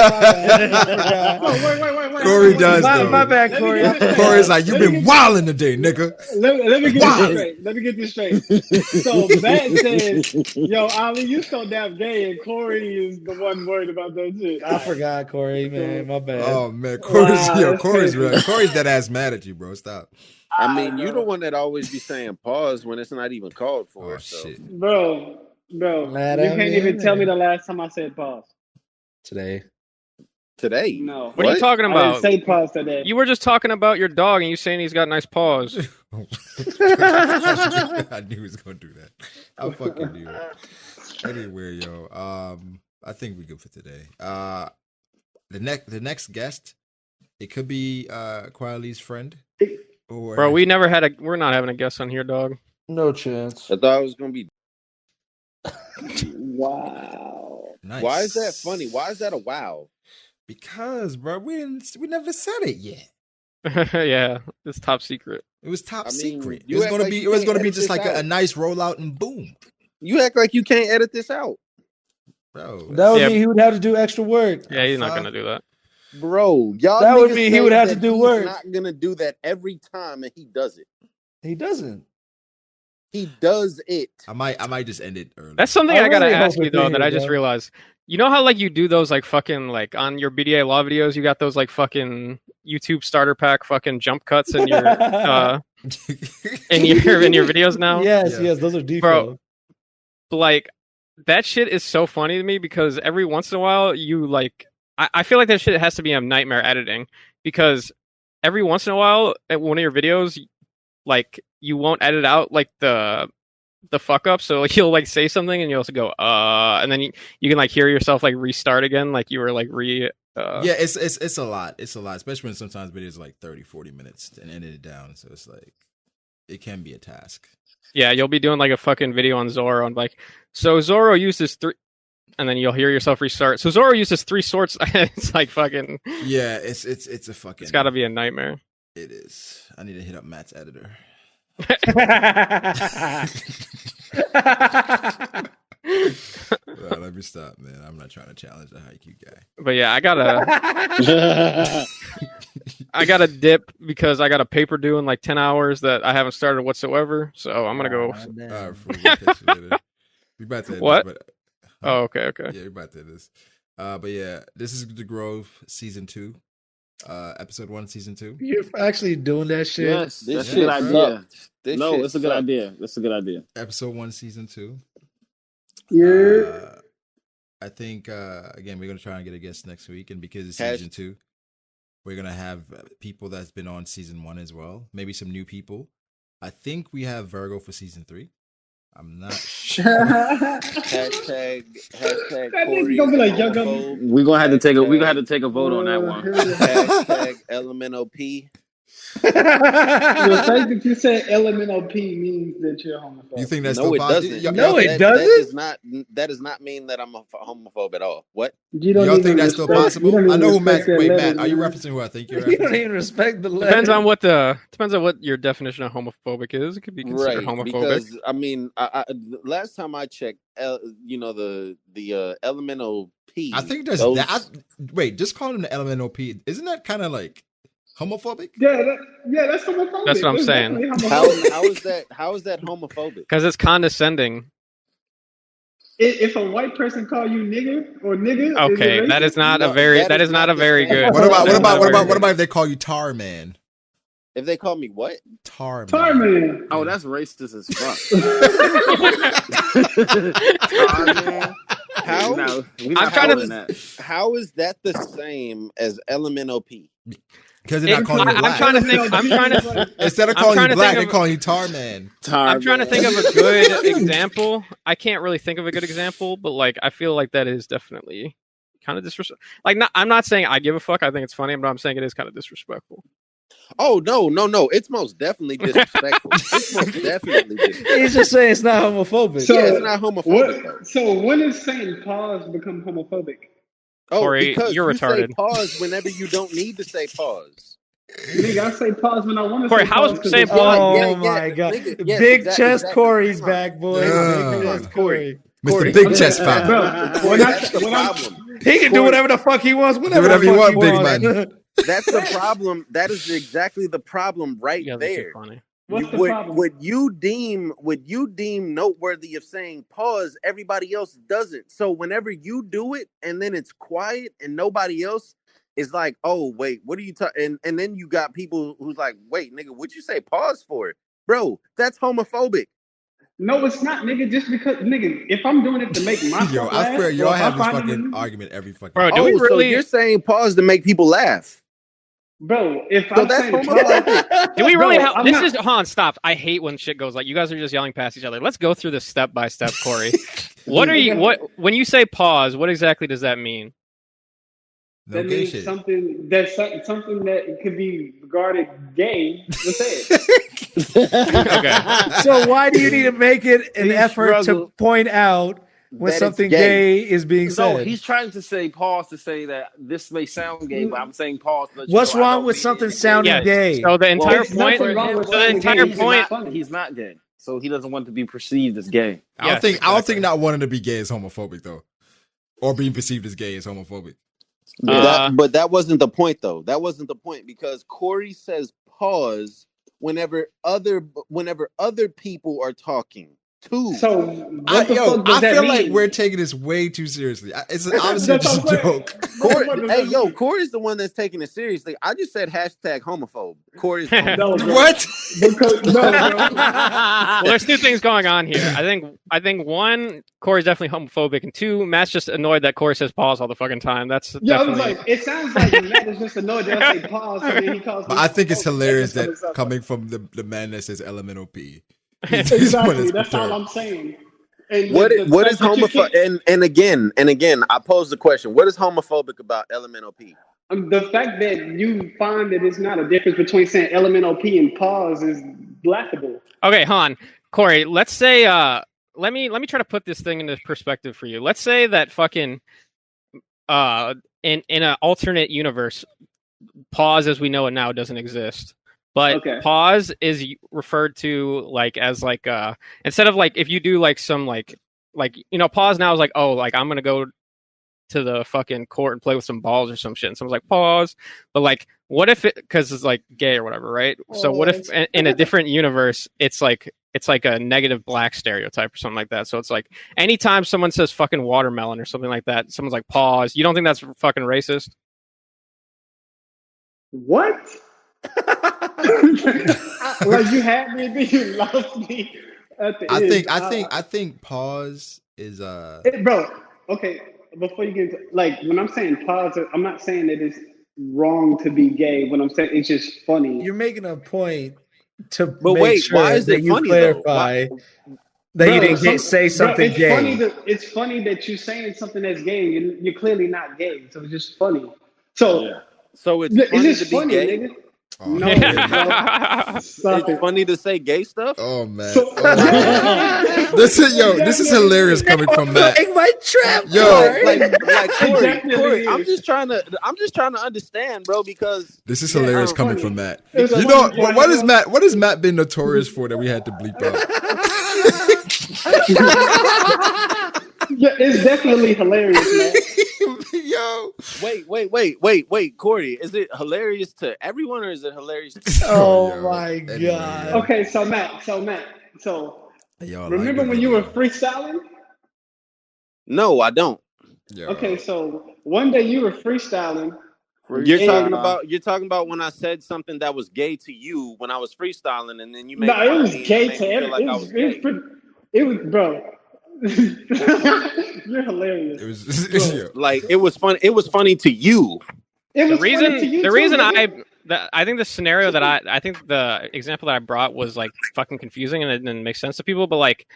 Wait. Corey does. My bad, Corey. Corey's like, you've been wilding today, nigga. Let me get this straight. So Matt says, "Yo, Ali, you so damn gay," and Corey is the one worried about that shit. I forgot, Corey, man. My bad. Oh man, Corey's that ass mad at you, bro. Stop. I mean, you the one that always be saying pause when it's not even called for. Shit. Bro, you can't even tell me the last time I said pause. Today. No. What are you talking about? I didn't say pause today. You were just talking about your dog, and you saying he's got nice paws. I knew he was gonna do that. I fucking knew it. Anyway, yo, I think we're good for today. The next guest, it could be Quiley's friend. Bro, we're not having a guest on here, dog. No chance. I thought it was gonna be. Wow. Nice. Why is that funny? Why is that a wow? Because, bro, we never said it yet. Yeah, it's top secret. It was top secret. It was gonna be just like a nice rollout and boom. You act like you can't edit this out, bro. That would mean he would have to do extra work. Yeah, he's not gonna do that. Bro, y'all. That would mean he would have to do work. He's not gonna do that every time, and he does it. He doesn't. He does it. I might just end it early. That's something I gotta ask you though. That I just realized. You know how like you do those like fucking like on your BDA law videos, you got those like fucking YouTube starter pack fucking jump cuts in your in your videos now. Yes, those are default. Bro, like that shit is so funny to me because every once in a while you like. I feel like that shit has to be a nightmare editing because every once in a while at one of your videos, like you won't edit out like the fuck up. So like you'll like say something and you'll also go and then you can like hear yourself like restart again like you were like yeah, it's a lot. It's a lot, especially when sometimes videos are like 30-40 minutes and edit it down. So it's like it can be a task. Yeah, you'll be doing like a fucking video on Zoro and like so Zoro uses 3. And then you'll hear yourself restart. So Zoro uses 3 swords. It's like fucking. Yeah, it's a fucking. It's got to be a nightmare. It is. I need to hit up Matt's editor. Let me stop, man. I'm not trying to challenge the haiku guy. But yeah, I gotta dip because I got a paper due in like 10 hours that I haven't started whatsoever. So I'm gonna go. Froob, we about to what? This, but... Oh, okay. Yeah, we're about to do this. But yeah, this is The Grove season 2, episode 1, season 2. You're actually doing that shit. Yes, that's a good idea. It's a good idea. That's a good idea. Episode 1, season 2. Yeah. I think again we're gonna try and get a guest next week, and because it's season 2, we're gonna have people that's been on season 1 as well. Maybe some new people. I think we have Virgo for season 3. I'm not sure. hashtag Corey. Gonna be like, we're gonna have to take a vote on that one. Hashtag LMNOP. The fact that you said LMNOP means that you're homophobic. You think that's no, still it positive? doesn't. No, it doesn't. That does not mean that I'm a homophobe at all. What? Y'all think that's still possible? I know who Matt. Wait, Matt, are you referencing who I think you're referencing? You don't even respect the letter. Depends on what your definition of homophobic is. It could be considered homophobic. Because I mean, last time I checked, the elemental P. I think there's that. Wait, just calling him the elemental P. Isn't that kind of like homophobic? Yeah, that's homophobic. That's what I'm saying. How is that homophobic? Because it's condescending. If a white person call you nigger or nigga, okay, that is not a very good. What about if they call you tar man? If they call me what? Tar man. Oh, that's racist as fuck. Tar man. How? No, how is that the same as LMNOP? Because they're not calling you black. I'm trying to instead of calling you black, they're calling you tar man. I'm trying to think of a good example. I can't really think of a good example, but like I feel like that is definitely kind of disrespectful. Like, I'm not saying I give a fuck. I think it's funny, but I'm saying it is kind of disrespectful. Oh no! It's most definitely disrespectful. It's most definitely disrespectful. He's just saying it's not homophobic. So, yeah, it's not homophobic. So when is saying pause become homophobic? Oh, Corey, because you're retarded. Say pause whenever you don't need to say pause. Nigga, I say pause when I want to. Corey, say how pause is saying pause? Oh my god! Nigga, big chest Corey's back, boys. Big chest Corey. Mr. Big Chest Fat. That's the problem. He can do whatever the fuck he wants. Whatever you want, big man. That's the problem. That is exactly the problem right there. What's the problem? Would you deem noteworthy of saying pause? Everybody else doesn't. So whenever you do it and then it's quiet and nobody else is like, oh wait, what are you talking? And then you got people who's like, wait, nigga, what'd you say pause for? Bro, that's homophobic. No, it's not, nigga. Just because, nigga, if I'm doing it to make myself laugh, I swear y'all have this fucking argument every fucking. Bro, do we really? So you're saying pause to make people laugh? Bro, if I'm saying homophobic. Do we really have this? Is Han, stop. I hate when shit goes like you guys are just yelling past each other. Let's go through this step by step, Corey. What when you say pause, what exactly does that mean? That means something that could be regarded gay. Let's say it. Okay. So why do you need to make it an effort to point out when something gay is being said? No, he's trying to say pause to say that this may sound gay, but I'm saying pause. What's wrong with something sounding gay? So the entire point. He's not gay, so he doesn't want to be perceived as gay. I don't think not wanting to be gay is homophobic though, or being perceived as gay is homophobic. But that wasn't the point though. That wasn't the point because Corey says pause whenever other people are talking. So I feel like we're taking this way too seriously. It's obviously just a joke. Corey's the one that's taking it seriously. I just said #homophobe. Corey's what? Well, there's two things going on here. I think one, Corey's definitely homophobic, and two, Matt's just annoyed that Corey says pause all the fucking time. That's I was like, it sounds like Matt is just annoyed that I say pause, and then he calls. But I think it's hilarious that coming from the man that says elemental P. Exactly. That's all I'm saying. And what is homophobic? And again, I pose the question: what is homophobic about elemental P? The fact that you find that it's not a difference between saying elemental P and pause is laughable. Okay, Han, Corey, let's say, let me try to put this thing into perspective for you. Let's say that fucking, in an alternate universe, pause as we know it now doesn't exist. But pause is referred to like as like instead of like if you do like some like pause now is like, oh, like I'm gonna go to the fucking court and play with some balls or some shit, and someone's like pause, but like what if it, because it's like gay or whatever, right? So what if in a different universe it's like a negative black stereotype or something like that? So it's like anytime someone says fucking watermelon or something like that, someone's like pause. You don't think that's fucking racist? What? Like you had me, then you lost me at the end. I think pause is bro. Okay, before you get into, like when I'm saying pause, I'm not saying that it's wrong to be gay. When I'm saying it's just funny. You're making a point to but make wait, sure why is that it you funny clarify that you didn't say something gay. It's funny that you're saying something that's gay and you're clearly not gay, so it's just funny. So it's funny to be gay. Nigga. Oh, no, it's funny to say gay stuff. Oh man, this is hilarious coming from Matt. My trap, like Corey, I'm just trying to understand, bro, because this is hilarious coming from Matt. You know what is Matt? What has Matt been notorious for that we had to bleep out? Yeah, it's definitely hilarious, man. Yo, wait, Corey, is it hilarious to everyone or is it hilarious? My god. Okay, so Matt, remember when you were freestyling? No, I don't. Yo. Okay, so one day you were freestyling. You're talking about when I said something that was gay to you when I was freestyling, and then you made it was gay to everyone. It was, bro. You're hilarious. It was like it was fun. It was funny to you. The reason I think the scenario that I think the example that I brought was like fucking confusing and it didn't make sense to people. But like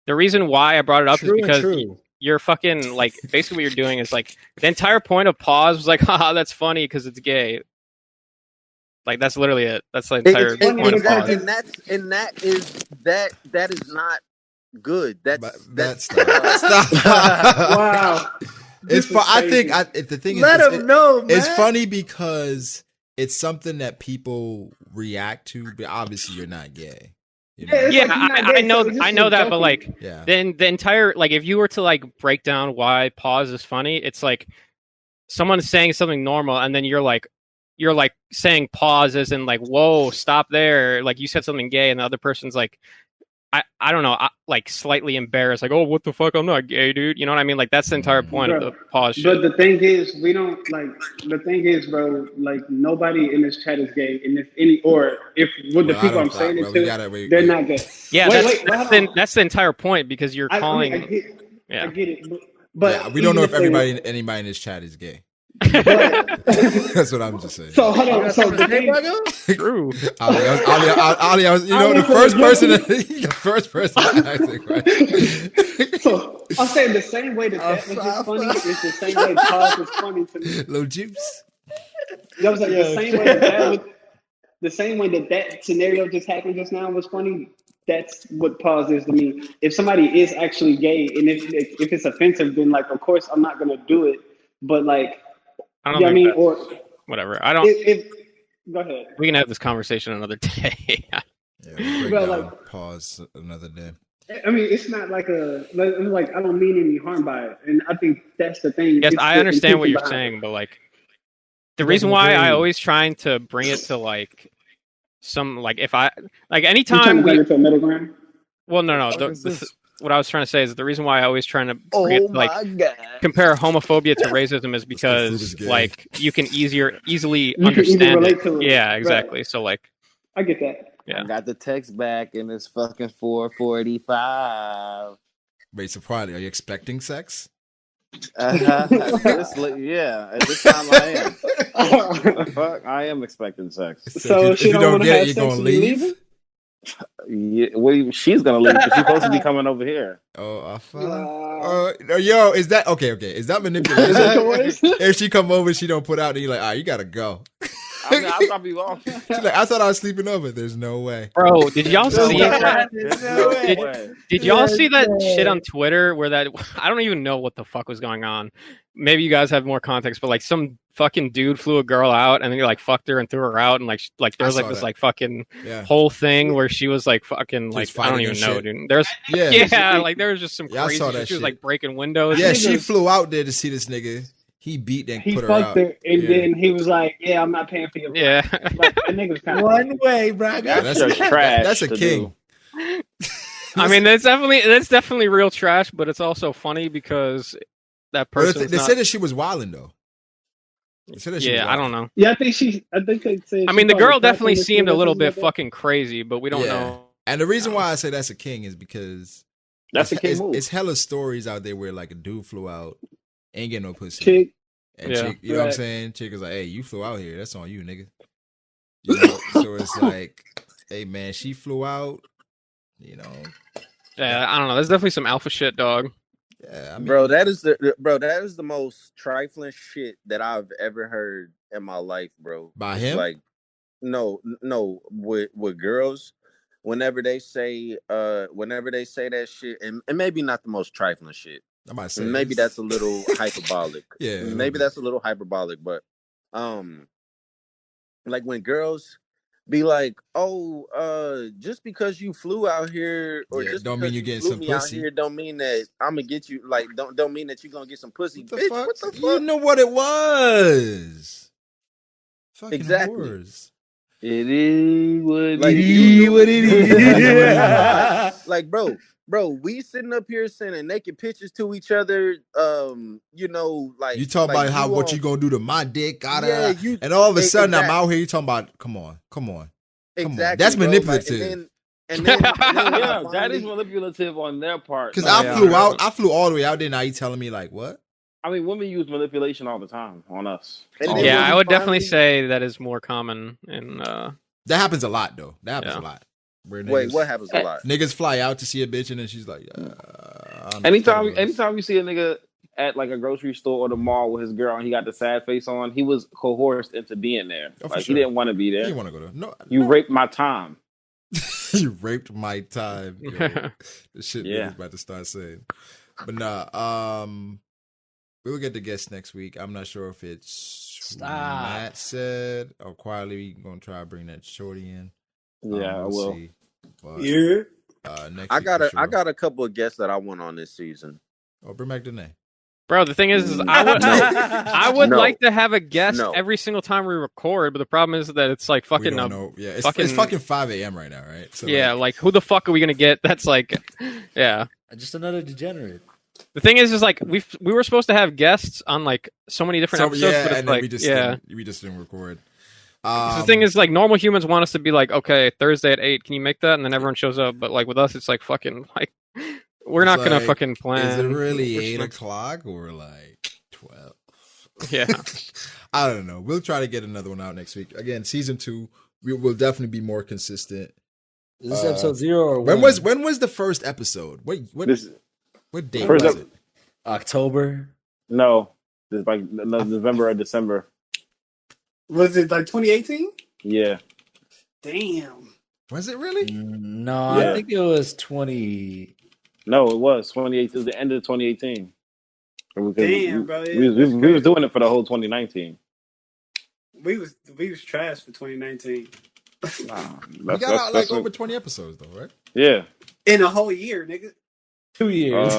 the reason why I brought it up is because you're fucking like basically what you're doing is like the entire point of pause was like, haha, that's funny because it's gay. Like that's literally it. That's the entire point of pause. And that is not good. That's stop. Wow. It's fun. I think the thing is, let him know. Man. It's funny because it's something that people react to, but obviously you're not gay. You know? I know that, but like, then the entire like, if you were to like break down why pause is funny, it's like someone's saying something normal, and then you're like saying pause as in like, whoa, stop there. Like you said something gay, and the other person's like, I don't know, like slightly embarrassed, like, oh, what the fuck, I'm not gay, dude. You know what I mean? Like that's the entire point of the pause shit. But the thing is, bro, like nobody in this chat is gay, and if with the people I'm saying it to, they're not gay. Yeah, that's the entire point because you're calling. I get it, but we don't know if anybody in this chat is gay. That's what I'm just saying. So hold on. So True. Ali, I was, the first person to ask the question. So I'm saying the same way that was just funny is the same way pause is funny to me. Little juice. That was like the same way that scenario just happened just now was funny. That's what pause is to me. If somebody is actually gay, and if it's offensive, then like, of course, I'm not gonna do it. But like. I don't know. Or whatever. I don't. Go ahead. We can have this conversation another day. Pause another day. I mean, it's not like I don't mean any harm by it, and I think that's the thing. Yes, I understand what you're saying, but like the reason why I always trying to bring it to like some like if I like anytime we into a middle ground. Well, no. What I was trying to say is the reason why I always trying to compare homophobia to racism is because like you can easily understand relate to it. Yeah, exactly. Right. So like I get that. Yeah. I got the text back and it's fucking 4:45. Wait, so probably are you expecting sex? Yeah, at this time I am. Fuck, I am expecting sex. So if you don't get it, you're gonna leave? Yeah, well, she's gonna leave, but she's supposed to be coming over here. Yo, is that okay? Is that manipulation? If she come over, she don't put out, and you're like, you gotta go. I mean, I'll probably go. She's like, I thought I was sleeping over. There's no way, bro. Did y'all see that? Did y'all see that shit on Twitter where that I don't even know what the fuck was going on. Maybe you guys have more context, but like some fucking dude flew a girl out and then he like fucked her and threw her out and like there was like this like fucking whole thing where she was like fucking like I don't even know, dude. There's like there was just some crazy shit. She was like breaking windows. Yeah, she flew out there to see this nigga. He beat and put her out. Her, and then he was like, "Yeah, I'm not paying for your." Yeah, like, the nigga's kind of one way, Brago. That's trash. That's a king. I mean, that's definitely real trash, but it's also funny because that person. They said that she was wilding though. I don't know. Yeah, I think they said. I mean, the girl definitely seemed a little bit fucking crazy, but we don't know. And the reason why I say that's a king is because that's a king move. It's hella stories out there where like a dude flew out. Ain't get no pussy. Chick. And chick, you know what I'm saying? Chick is like, hey, you flew out here. That's on you, nigga. You know? So it's like, hey, man, she flew out, you know. Yeah, I don't know. There's definitely some alpha shit, dog. Yeah, I mean, bro, that is the most trifling shit that I've ever heard in my life, bro. By him? Like, with girls, whenever they say that shit, and maybe not the most trifling shit. I might say maybe that's a little hyperbolic. Yeah, maybe that's a little hyperbolic, but like when girls be like, "Oh, just because you flew out here, or just don't mean you getting some pussy out here, don't mean that I'm gonna get you. Like, don't mean that you're gonna get some pussy. What the Bitch, fuck? what the fuck? You know what it was? Fucking Exactly. whores. It is what like, it is. What it is. Like, bro, we sitting up here sending naked pictures to each other. You know, like you talk like about what you gonna do to my dick, you, and all of a sudden exactly. I'm out here. You talking about? Come on. Exactly, that's bro. manipulative. And then yeah, that is manipulative on their part. Because I flew all the way out there. Now you telling me like what? I mean, women use manipulation all the time on us. Yeah, I would definitely say that is more common in. That happens a lot, though. That happens a lot. Wait, what happens a lot? Niggas fly out to see a bitch and then she's like, anytime you see a nigga at like a grocery store or the mall with his girl and he got the sad face on, he was coerced into being there. He didn't want to be there. He didn't want to go there. No, you raped my time. You raped my time. The shit niggas about to start saying. But nah, we'll get the guest next week. I'm not sure if it's Matt said or quietly we're gonna try to bring that shorty in. Yeah, I will. See. But, I got a couple of guests that I want on this season. Oh, bring back the name. Bro, the thing is I would like to have a guest every single time we record, but the problem is that it's like fucking it's fucking 5 a.m. right now, right? So like who the fuck are we gonna get? That's like, just another degenerate. The thing is like we were supposed to have guests on like so many different episodes, but it's like we just didn't record. The thing is, like, normal humans want us to be like, okay, Thursday at 8, can you make that? And then everyone shows up. But like with us, it's like fucking like we're not gonna fucking plan. Is it really 8 o'clock or like 12? Yeah, I don't know. We'll try to get another one out next week. Again, season 2, we will definitely be more consistent. Is this episode 0 or 1? When was the first episode? What date was it? October? No, it's like November or December. Was it like 2018? Yeah. Damn. Was it really? No, I think it was 20. No, it was 2018. It was the end of 2018. Damn, bro. We was doing it for the whole 2019. We was trash for 2019. Nah, we got out like over 20 episodes though, right? Yeah. In a whole year, nigga. 2 years.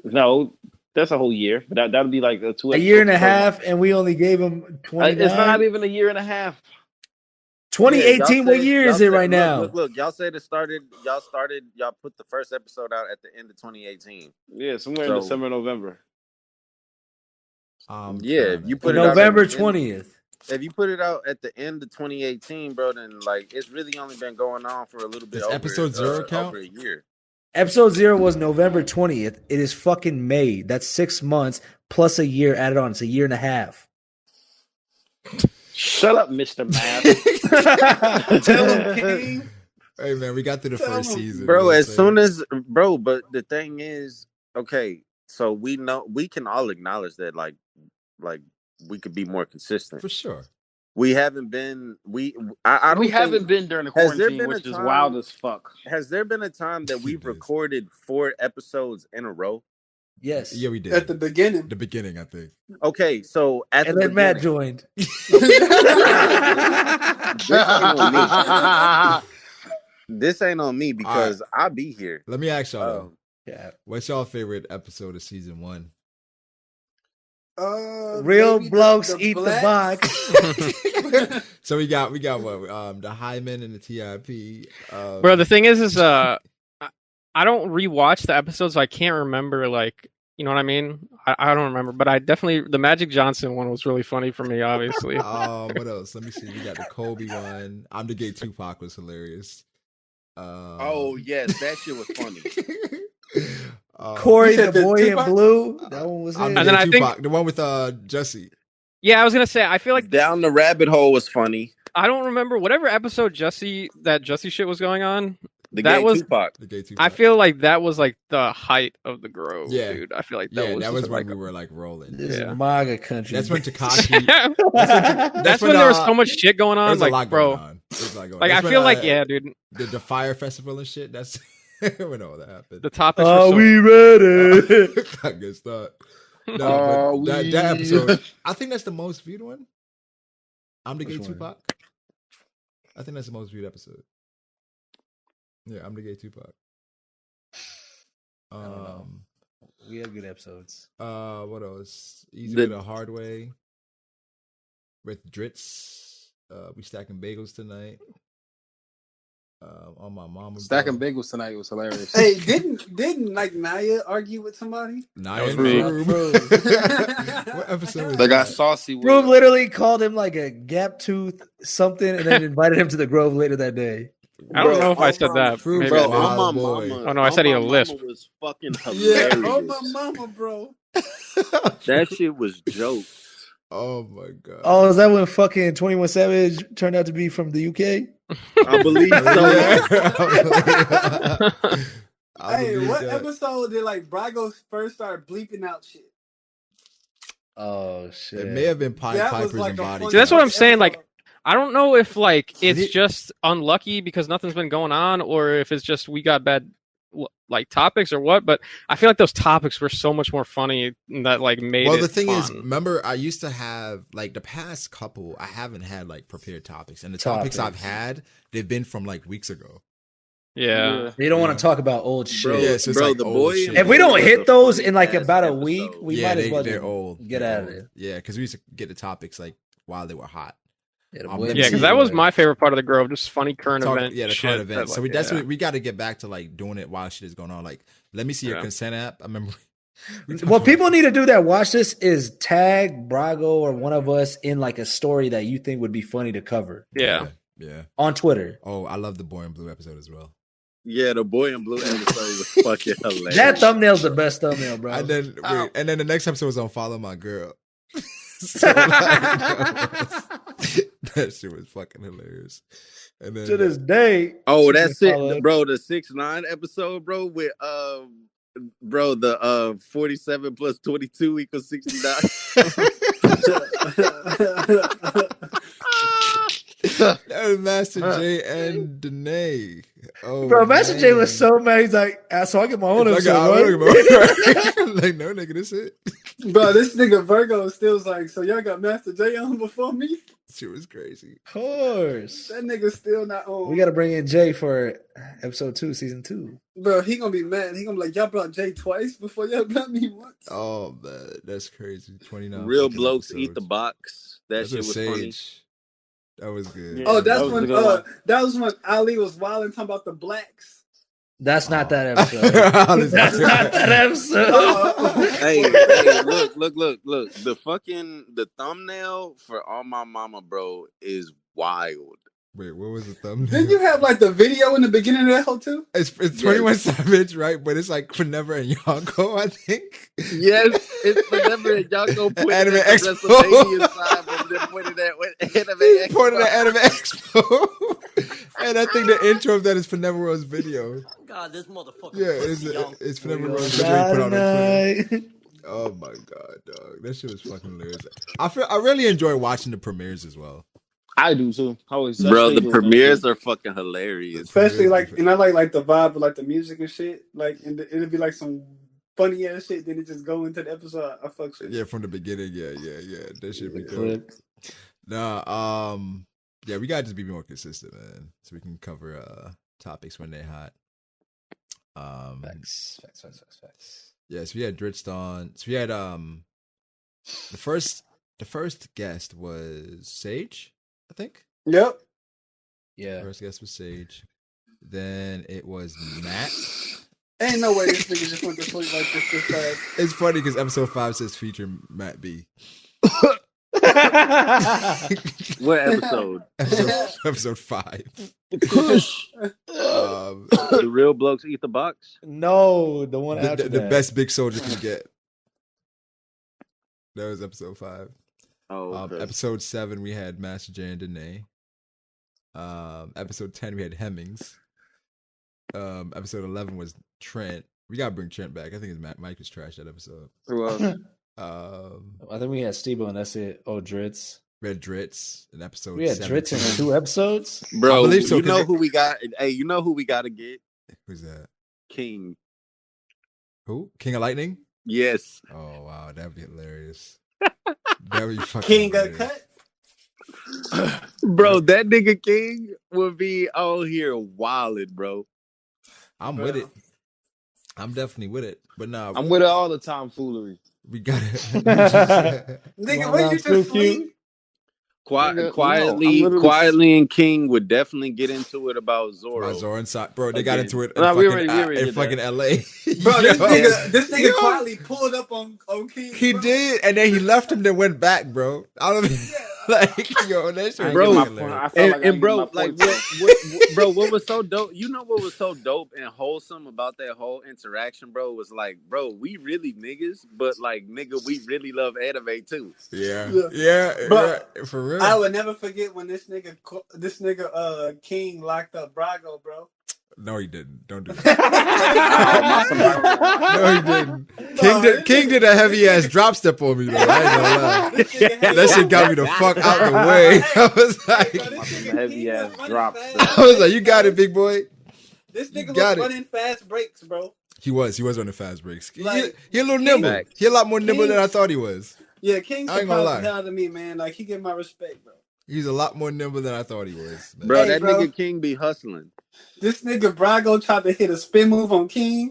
No, that's a whole year. But that'll be like a year and a half, and we only gave them 20. It's not even a year and a half. 2018. What year is it right now? Look, y'all said it started. Y'all put the first episode out at the end of 2018. Yeah, somewhere in December, November. If you put November 20th. If you put it out at the end of 2018, bro, then like it's really only been going on for a little bit. Episode 0 count? Over a year. Episode 0 was November 20th. It is fucking May. That's 6 months plus a year added on. It's a year and a half. Shut up, Mr. Math. Tell him, King. Hey, man, we got through the first season. Bro, but the thing is, okay, so we can all acknowledge that, like we could be more consistent. For sure. We haven't been. We haven't been during the quarantine, which is wild as fuck. Has there been a time that we've recorded 4 episodes in a row? Yes. Yeah, we did. At the beginning. The beginning, I think. Okay, so at and the then beginning, Matt joined. This ain't on me because I'll be here. Let me ask y'all. What's y'all favorite episode of season 1? Real blokes eat the box. So we got what? The Hyman and the TIP. Bro, the thing is I don't rewatch the episodes, so I can't remember. Like, you know what I mean? I don't remember, but I definitely the Magic Johnson one was really funny for me. Obviously. What else? Let me see. We got the Kobe one. I'm the Gay Tupac was hilarious. Oh yes, that shit was funny. Corey, the boy in blue. That one was it. And then I think the one with Jesse. Yeah, I was gonna say. I feel like Down the Rabbit Hole was funny. I don't remember whatever episode Jesse shit was going on. That was Tupac. The gay Tupac. I feel like that was like the height of the Grove, dude. I feel like that was when we were like rolling. This is MAGA country. That's when Tekashi. that's when there was so much shit going on. Like, a lot bro, going on. Like I feel like, dude, the Fire Festival and shit. That's when all that happened. The topics. Are we ready? I guess not. No, but that episode, I think that's the most viewed one. I'm the gay Tupac. I think that's the most viewed episode. Yeah, I'm the gay Tupac. We have good episodes. What else? Easy the hard way. With Dritz. We stacking bagels tonight. On my mom. Stacking bagels tonight was hilarious. Hey, didn't like Naya argue with somebody? Naya and Froob. What episode was they got saucy. Froob literally called him like a gap tooth something, and then invited him to the Grove later that day. I don't know if I said that. Froob, bro, on my mama. Oh no, I said he a lisp. Was fucking hilarious. Yeah, on my mama, bro. That shit was jokes. Oh my god. Oh, is that when fucking 21 Savage turned out to be from the UK? I believe so. Hey, what episode did like Brago first start bleeping out shit? Oh shit! It may have been Piper's like and Body. See, that's what I'm saying. Like, I don't know if like it's just unlucky because nothing's been going on, or if it's just we got bad like topics or what. But I feel like those topics were so much more funny that like made. Well, it the thing fun. is, remember, I used to have like the past couple. I haven't had like prepared topics, and the topics I've had, they've been from like weeks ago. Yeah, you don't want to talk about old shit. Bro, yeah, so bro, like the boy. If we don't hit those in like about a week, we might as well they're old. Get out of it. Yeah, because we used to get the topics like while they were hot. Yeah, because that was my favorite part of the Grove, just funny current event. Yeah, the current event. So that's what we got to get back to, like doing it while shit is going on. Like, let me see your consent app. I remember. What people need to do that watch this is tag Brago or one of us in like a story that you think would be funny to cover. Yeah. On Twitter. Oh, I love the Boy in Blue episode as well. Yeah, the Boy in Blue episode was fucking hilarious. That thumbnail's the best thumbnail, bro. And then the next episode was on Follow My Girl. So, like, that shit was fucking hilarious. And then to this day, that's it, bro. The 6ix9ine episode, bro, with bro, the 47 plus 22 equals 69. That was Master J and Danae. Oh, bro, Master J was so mad. He's like, so I get my own episode. Like, no, nigga, this it. Bro, this nigga Virgo still was like, so y'all got Master J on before me? Shit was crazy. Of course. That nigga still not on. We got to bring in Jay for episode 2, season 2. Bro, he gonna be mad. He gonna be like, y'all brought Jay twice before y'all brought me once. Oh, man, that's crazy. 29. Real blokes episodes. Eat the box. That shit was funny. That was good. Yeah, that was when Alehh was wilding talking about the blacks. That's not that episode. That's not that episode. Hey, look. The thumbnail for On My Mama, bro, is wild. Wait, what was the thumbnail? Didn't you have like the video in the beginning of that whole too? It's 21 Savage, right? But it's like Forever and Yonko, I think. Yes, it's Forever and Yonko pointing Anime at Expo. WrestleMania side, but then pointing at Anime Expo. Pointing at Anime Expo. And I think the intro of that is Forever Rose video. God, this motherfucker. Yeah, it's Forever Rose video put on Twitter. Oh my god, dog. That shit was fucking hilarious. I really enjoy watching the premieres as well. I do too. Bro, the premieres are fucking hilarious. Especially like, and I like the vibe of like the music and shit. Like, and it'll be like some funny ass shit. Then it just go into the episode. I fuck shit. Yeah, from the beginning. Yeah. That shit be dope. Nah, yeah, we gotta just be more consistent, man, so we can cover topics when they're hot. Facts. Yeah, so we had Dritz on. So we had the first guest was Sage, I think. Yep. Yeah. First guest was Sage. Then it was Matt. Ain't no way this nigga just went to sleep like this fast. It's funny because episode 5 says feature MattB. What episode? Episode 5. The real blokes eat the box? No, the one after the best big soldier can get. That was episode 5. Oh, okay. Episode 7 we had Master J and Danae. Episode 10 we had Hemmings. episode 11 was Trent. We gotta bring Trent back. I think Mike was trash that episode. Who else? I think we had Steve-O and that's it. Oh, Dritz. We had Dritz in episode. We had 17. Dritz in 2 episodes, bro. I believe so, you know who we got? Hey, you know who we gotta get? Who's that? King. Who? King of Lightning? Yes. Oh wow, that'd be hilarious. That'd be fucking King hilarious. cut. Bro, that nigga King would be out here wilding, bro. I'm with it. I'm definitely with it. But nah, I'm with it all the tomfoolery. we got it. Nigga, when you just sleep? Quietly, and King would definitely get into it about Zorro. Inside, bro. They got into it in fucking LA. Bro, this nigga quietly pulled up on King. He did, and then he left him. Then went back, bro. I don't know. Like, yo, that shit, bro. And bro, like, bro, what was so dope? You know what was so dope and wholesome about that whole interaction, bro? Was like, bro, we really niggas, but like, nigga, we really love anime too. Yeah, but for real. I would never forget when this nigga King locked up Brago, bro. No, he didn't. Don't do that. No, he didn't. King did a heavy ass drop step on me though. I ain't gonna lie. That shit got me the fuck out the way. I was like, heavy ass drop step. I was like, you got it, big boy. This nigga was running fast breaks, bro. He was running fast breaks. Like, he a little nimble. He a lot more nimble than I thought he was. Yeah, King's the hell to me, man. Like, he get my respect, bro. He's a lot more nimble than I thought he was. Man. Bro, nigga King be hustling. This nigga Brago tried to hit a spin move on King.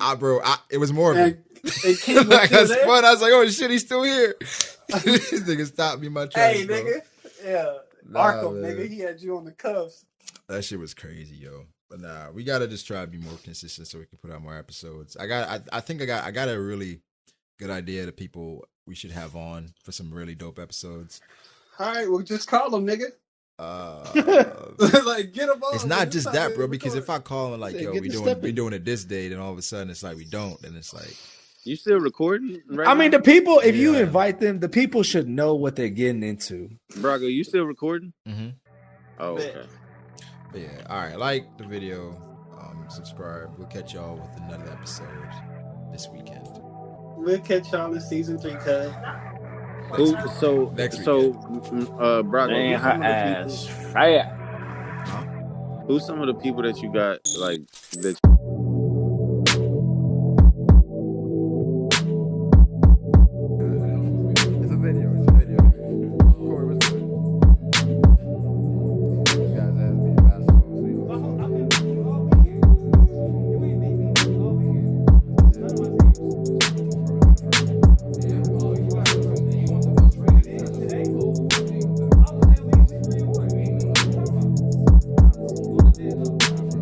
It was more of him. And King was still there. I was like, oh shit, he's still here. This nigga stopped me my tracks. Hey, nigga. Bro. Yeah. Arkham, nigga. He had you on the cuffs. That shit was crazy, yo. But nah, we gotta just try to be more consistent so we can put out more episodes. I think I got a really good idea of people we should have on for some really dope episodes. All right, well, just call them, nigga. Like, get them on. It's not just that, bro. Because if I call and like, yo, we doing it this day, then all of a sudden it's like we don't, and it's like, you still recording? Right I mean, the people. If you invite them, the people should know what they're getting into. Brago, you still recording? Mm-hmm. Oh, okay. But yeah, all right. Like the video, subscribe. We'll catch y'all with another episode this weekend. We'll catch y'all in season 3, cuz. Brago, who's some of the people that you got like that? It's a video. Corey, what's good? You guys asked me basketball.